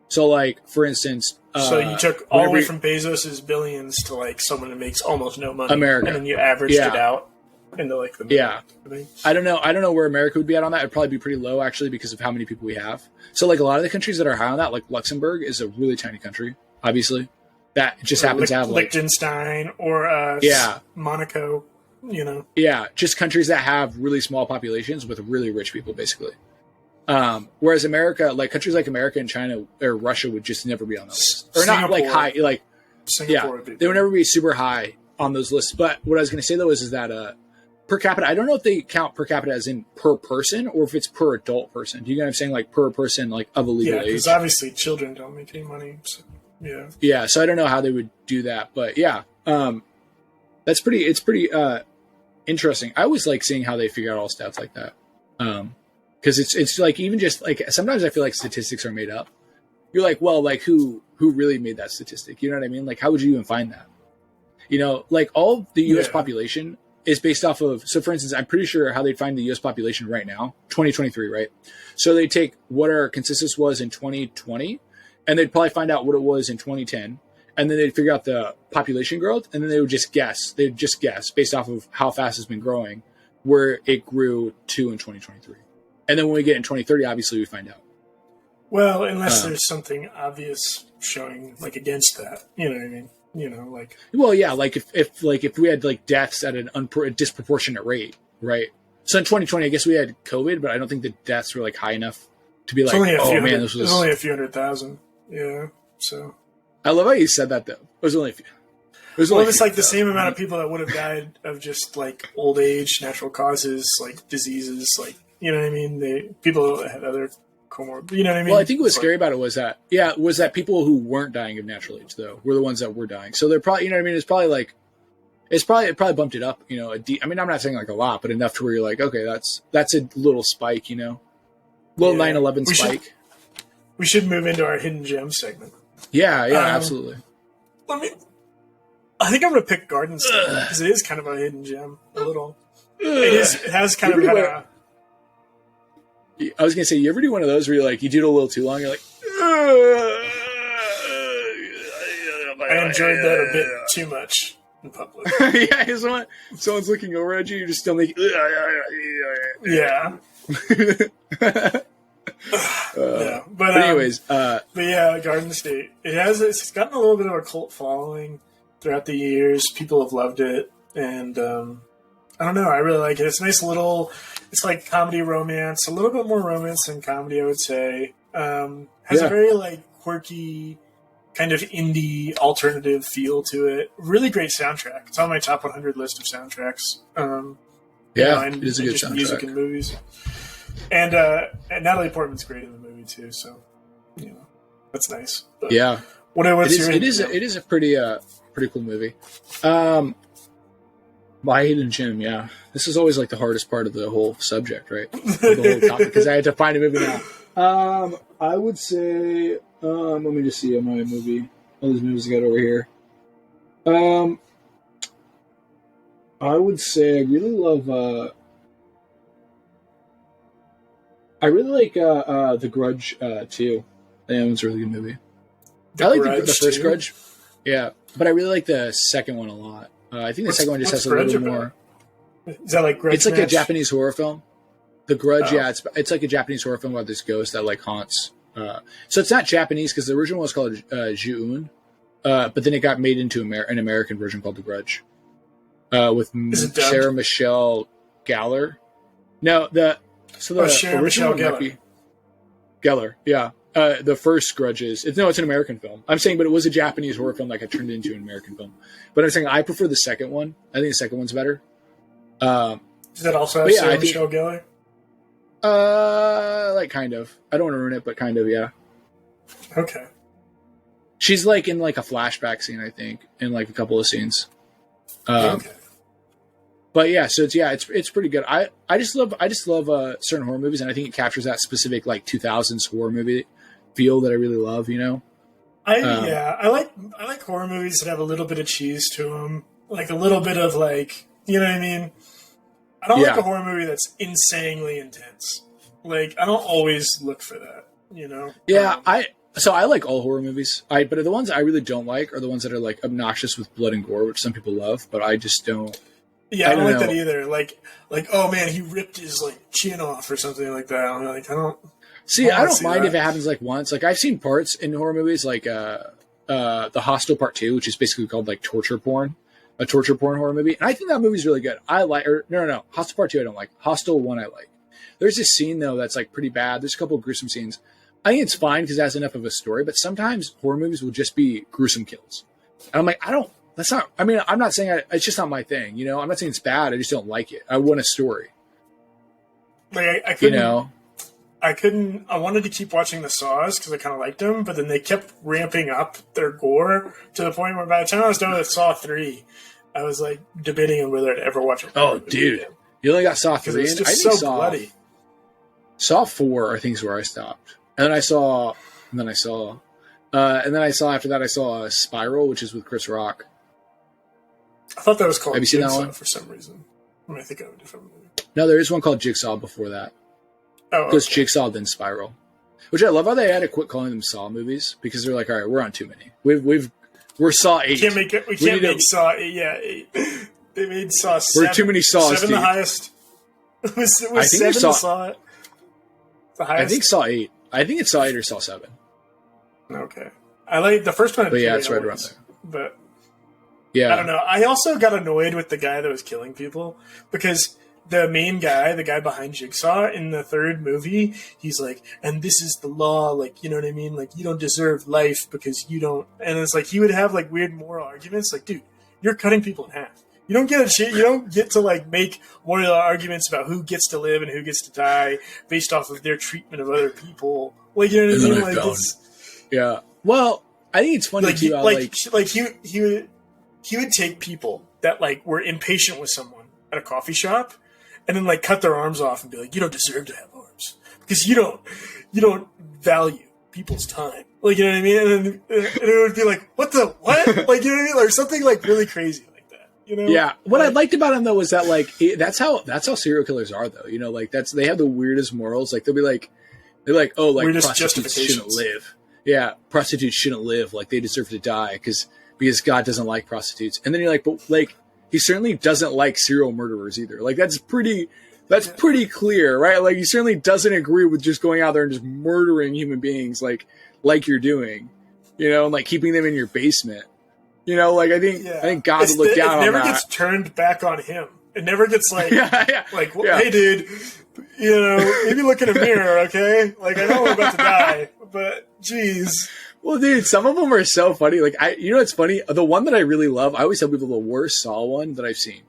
So, like, for instance... so you took all the way from Bezos' billions to, like, someone who makes almost no money. America. And then you averaged it out into, like, the... Yeah. I don't know where America would be at on that. It'd probably be pretty low, actually, because of how many people we have. So, like, a lot of the countries that are high on that, like Luxembourg, is a really tiny country, obviously. That just happens to have, like... Liechtenstein or Monaco, Yeah, just countries that have really small populations with really rich people, basically. Whereas America, like countries like America and China or Russia would just never be on those lists. Or not like high, like, Singapore they would never be super high on those lists. But what I was going to say though is that, per capita, I don't know if they count per capita as in per person or if it's per adult person. Do you know what I'm saying? Like per person, like of a legal age. Because obviously children don't make any money. So, yeah. Yeah. So I don't know how they would do that, but yeah, it's pretty interesting. I always like seeing how they figure out all stats like that. Because it's like even just like sometimes I feel like statistics are made up. You're like, well, like who really made that statistic? You know what I mean? Like how would you even find that? Like all the U.S. population is based off of. So for instance, I'm pretty sure how they'd find the U.S. population right now, 2023, right? So they take what our consensus was in 2020, and they'd probably find out what it was in 2010, and then they'd figure out the population growth, and then they would just guess. They'd just guess based off of how fast it's been growing, where it grew to in 2023. And then when we get in 2030, obviously we find out. Well, unless there's something obvious showing like against that, you know what I mean? Like. Well, yeah, like if we had like deaths at a disproportionate rate, right? So in 2020, I guess we had COVID, but I don't think the deaths were like high enough to be like, this was only a few 100,000. Yeah, so. I love how you said that though. It was only a few. It's like the same amount of people that would have died of just like old age, natural causes, like diseases, like. You know what I mean? People that had other comorbid. You know what I mean? Well, I think what was scary about it was that people who weren't dying of natural age though were the ones that were dying. So they're probably, you know what I mean? It probably bumped it up. I mean, I'm not saying like a lot, but enough to where you're like, okay, that's a little spike. Little 9/11 spike. We should move into our hidden gem segment. Yeah, absolutely. I think I'm going to pick Garden State because it is kind of a hidden gem. A little. It has kind of had a. I was gonna say, you ever do one of those where you do it a little too long? You're like, I enjoyed that a bit too much in public. Yeah, someone's looking over at you, you're just still making. Yeah. Yeah, but anyways, but yeah, Garden State. It's gotten a little bit of a cult following throughout the years. People have loved it, and I don't know. I really like it. It's a nice little. It's like comedy romance, a little bit more romance than comedy, I would say. Has a very like quirky, kind of indie alternative feel to it. Really great soundtrack. It's on my top 100 list of soundtracks. It is a good soundtrack. Music and movies. And Natalie Portman's great in the movie too, so that's nice. But yeah, it is a pretty cool movie. Wyatt and Jim, yeah, this is always like the hardest part of the whole subject, right? The whole topic, because I had to find a movie now. I would say, let me just see my movie. All these movies I got over here. I would say I really love. I really like The Grudge too. That one's a really good movie. I like the first Grudge, yeah, but I really like the second one a lot. I think the second one just has a little more. Is that like Grudge? It's like a Japanese horror film. The Grudge, yeah, it's like a Japanese horror film about this ghost that like haunts. So it's not Japanese because the original was called Ju-un, but then it got made into an American version called The Grudge, with Sarah Michelle Gellar. No, the original one might be Gellar, yeah. The first Grudge it's an American film. I'm saying, but it was a Japanese horror film that got turned into an American film. But I'm saying I prefer the second one. I think the second one's better. Does that also have Sarah Michelle Gellar? Like kind of. I don't want to ruin it, but kind of, yeah. Okay. She's like in like a flashback scene, I think, in like a couple of scenes. Okay. But yeah, so it's pretty good. I just love certain horror movies, and I think it captures that specific like 2000s horror movie feel that I really love. I like horror movies that have a little bit of cheese to them, like a little bit of like, you know what I mean. I don't like a horror movie that's insanely intense. Like I don't always look for that, Yeah, I like all horror movies. But the ones I really don't like are the ones that are like obnoxious with blood and gore, which some people love, but I just don't. Yeah, I don't like that either. Like, oh man, he ripped his like chin off or something like that. I'm like, I don't mind if it happens like once. Like I've seen parts in horror movies, like the Hostel Part 2, which is basically called like torture porn, a torture porn horror movie, and I think that movie's really good. No, Hostel Part 2 I don't like. Hostel 1 I like. There's this scene though that's like pretty bad. There's a couple of gruesome scenes. I think it's fine because it has enough of a story, but sometimes horror movies will just be gruesome kills, and I'm like, that's not. I mean, I'm not saying it's just not my thing. I'm not saying it's bad. I just don't like it. I want a story. Like I couldn't. I wanted to keep watching the Saws because I kind of liked them, but then they kept ramping up their gore to the point where by the time I was done with Saw 3, I was like debating on whether I'd ever watch it. Oh, dude, again. You only got Saw 3. It's just so bloody. Saw 4, I think, is where I stopped, and then I saw after that I saw Spiral, which is with Chris Rock. I thought that was called Have you seen Jigsaw that one? For some reason. I think of a different movie. No, there is one called Jigsaw before that. Oh, it goes Jigsaw, then Spiral. Which I love how they had to quit calling them Saw movies because they're like, all right, we're on too many. We're Saw 8. We can't make Saw 8. Yeah, 8. They made Saw 7. We're too many Saws. 7 the highest. Was 7 the Saw? The highest? I think Saw 8. I think it's Saw 8 or Saw 7. Okay. I like the first one. But yeah, it's right around there. But yeah, I don't know. I also got annoyed with the guy that was killing people because the main guy, the guy behind Jigsaw in the third movie, he's like, and this is the law, like, you know what I mean? Like, you don't deserve life because you don't. And it's like he would have like weird moral arguments. Like, dude, you're cutting people in half. You don't get to like make moral arguments about who gets to live and who gets to die based off of their treatment of other people. Like, you know what I mean? Like, yeah. Well, I think it's funny too. He would take people that like were impatient with someone at a coffee shop, and then like cut their arms off and be like, "You don't deserve to have arms because you don't value people's time." Like, you know what I mean? And then it would be like, "What the what?" Like, you know what I mean? Or something like really crazy like that. Yeah. What I liked about him though was that like that's how serial killers are though. Like they have the weirdest morals. Like they're like, oh, like weirdest prostitutes shouldn't live. Yeah, prostitutes shouldn't live. Like they deserve to die because because God doesn't like prostitutes. And then you're like, but like, he certainly doesn't like serial murderers either. Like, that's pretty clear, right? Like, he certainly doesn't agree with just going out there and just murdering human beings like you're doing, you know, and like keeping them in your basement. You know, like I think God would look down on that. It never gets turned back on him. It never gets like, hey, dude, you know, maybe look in a mirror, okay? Like, I know we're about to die, but geez. Well, dude, some of them are so funny. Like, you know what's funny? The one that I really love, I always tell people the worst Saw one that I've seen.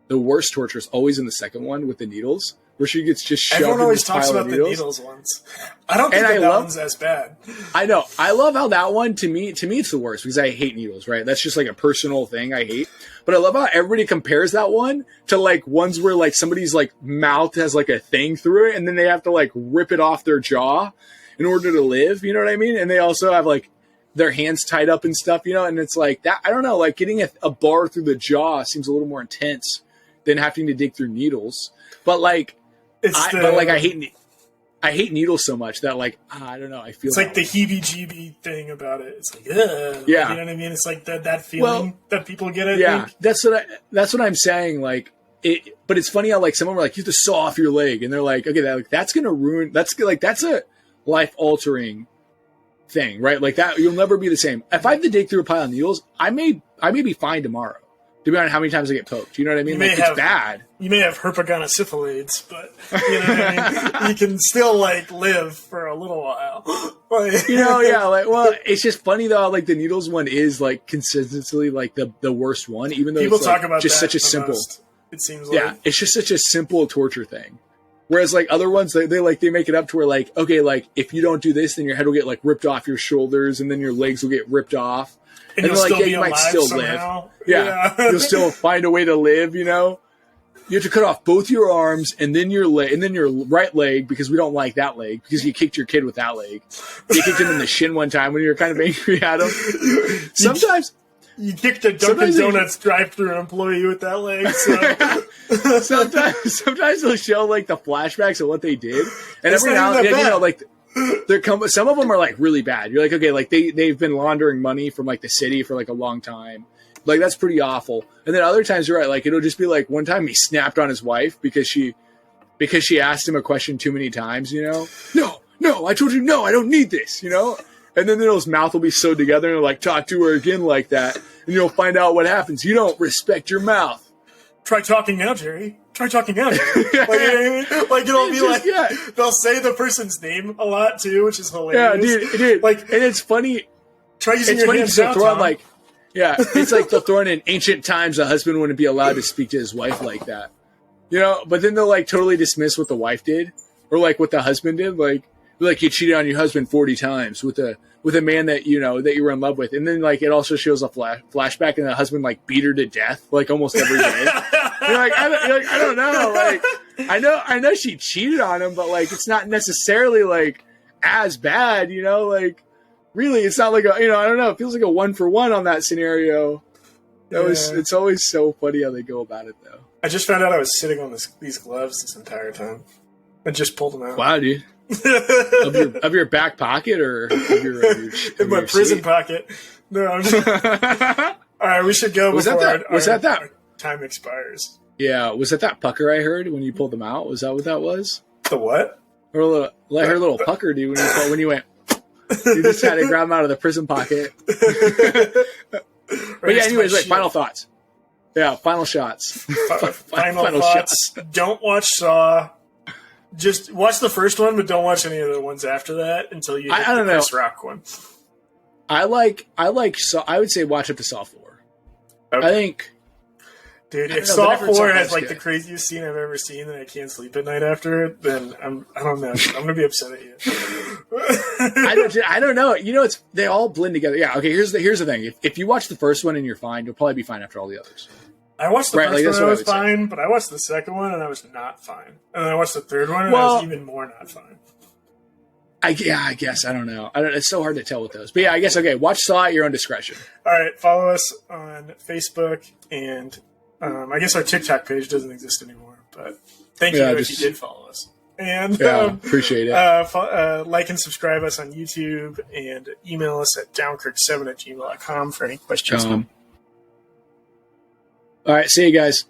The worst torture is always in the second one with the needles, where she gets just shoved Everyone always in talks about the needles ones. I don't think that one's as bad. I know. I love how that one, to me, it's the worst because I hate needles, right? That's just like a personal thing I hate. But I love how everybody compares that one to like ones where like somebody's like mouth has like a thing through it and then they have to like rip it off their jaw in order to live. You know what I mean? And they also have like their hands tied up and stuff, you know? And it's like that. I don't know, like getting a bar through the jaw seems a little more intense than having to dig through needles. But like, I hate needles so much that like, I don't know. I feel it's like the heebie-jeebie thing about it. It's like, ugh. Yeah, you know what I mean. It's like that feeling that people get. I think. That's what I'm saying. Like it, but it's funny how like someone were like, you have to saw off your leg, and they're like, okay, that's gonna ruin. That's a life altering thing, right? Like that, you'll never be the same. If I have to dig through a pile of needles, I may be fine tomorrow. Depending on how many times I get poked. You know what I mean? Like, it's bad. You may have herpetogonosyphilides, but you know what I mean? You can still, like, live for a little while. Like, you know, yeah. Like, well, it's just funny, though, like, the needles one is, like, consistently, like, the worst one, even though people it's, talk like, about just that such a simple... most, it seems like. Yeah, it's just such a simple torture thing. Whereas, like, other ones, they make it up to where, like, okay, like, if you don't do this, then your head will get, like, ripped off your shoulders, and then your legs will get ripped off. And you'll like, still be you alive might still somehow. live. Yeah. You'll still find a way to live, you know? You have to cut off both your arms and then your leg and then your right leg because we don't like that leg because you kicked your kid with that leg. You kicked him in the shin one time when you were kind of angry at him. Sometimes you kicked a Dunkin' Donuts drive-thru employee with that leg. So. sometimes they'll show like the flashbacks of what they did, and every now and then, you know, like some of them are like really bad. You're like, okay, like they've been laundering money from like the city for like a long time. Like that's pretty awful. And then other times you're right, like it'll just be like one time he snapped on his wife because she asked him a question too many times, you know? No, I told you no, I don't need this, you know? And then his mouth will be sewed together and like talk to her again like that, and you'll find out what happens. You don't respect your mouth. Try talking now, Jerry. Try talking now, Jerry. Like it'll be like they'll say the person's name a lot too, which is hilarious. Yeah, dude. Like, and it's funny. Try using your hands now, Tom. Like, yeah, it's like they'll throw in ancient times a husband wouldn't be allowed to speak to his wife like that, you know. But then they'll like totally dismiss what the wife did or like what the husband did. Like you cheated on your husband 40 times with a man that you know that you were in love with, and then like it also shows a flashback and the husband like beat her to death like almost every day. You're like, I don't know. Like, I know she cheated on him, but like, it's not necessarily like as bad, you know. Like, really, it's not like a, you know, I don't know. It feels like a 1-for-1 on that scenario. It's always so funny how they go about it, though. I just found out I was sitting on these gloves this entire time. I just pulled them out. Wow, dude. of your back pocket or of your in my prison pocket? No, I'm just. All right, we should go. Was that our time expires? Yeah, was that pucker I heard when you pulled them out? Was that what that was? The what? Or I heard a little pucker, dude, when you went. You just had to grab them out of the prison pocket. But yeah, anyways, like final thoughts. Yeah, final shots. Final thoughts. Don't watch Saw. Just watch the first one, but don't watch any of the ones after that until you hit the Chris Rock one. I like Saw. I would say watch up to Saw 4. Okay. I think, dude, if Saw 4 has like the craziest scene I've ever seen, and I can't sleep at night after it, then I don't know. I'm gonna be upset at you. I don't know. You know, they all blend together. Yeah. Okay. Here's the thing. If you watch the first one and you're fine, you'll probably be fine after all the others. I watched the first one and I was fine, but I watched the second one and I was not fine. And then I watched the third one and I was even more not fine. I guess. I don't know. It's so hard to tell with those. But yeah, I guess, okay, watch Saw at your own discretion. All right, follow us on Facebook, and I guess our TikTok page doesn't exist anymore, but thank you if you did follow us. And appreciate it. Like and subscribe us on YouTube and email us at downkirk7@gmail.com for any questions. All right, see you guys.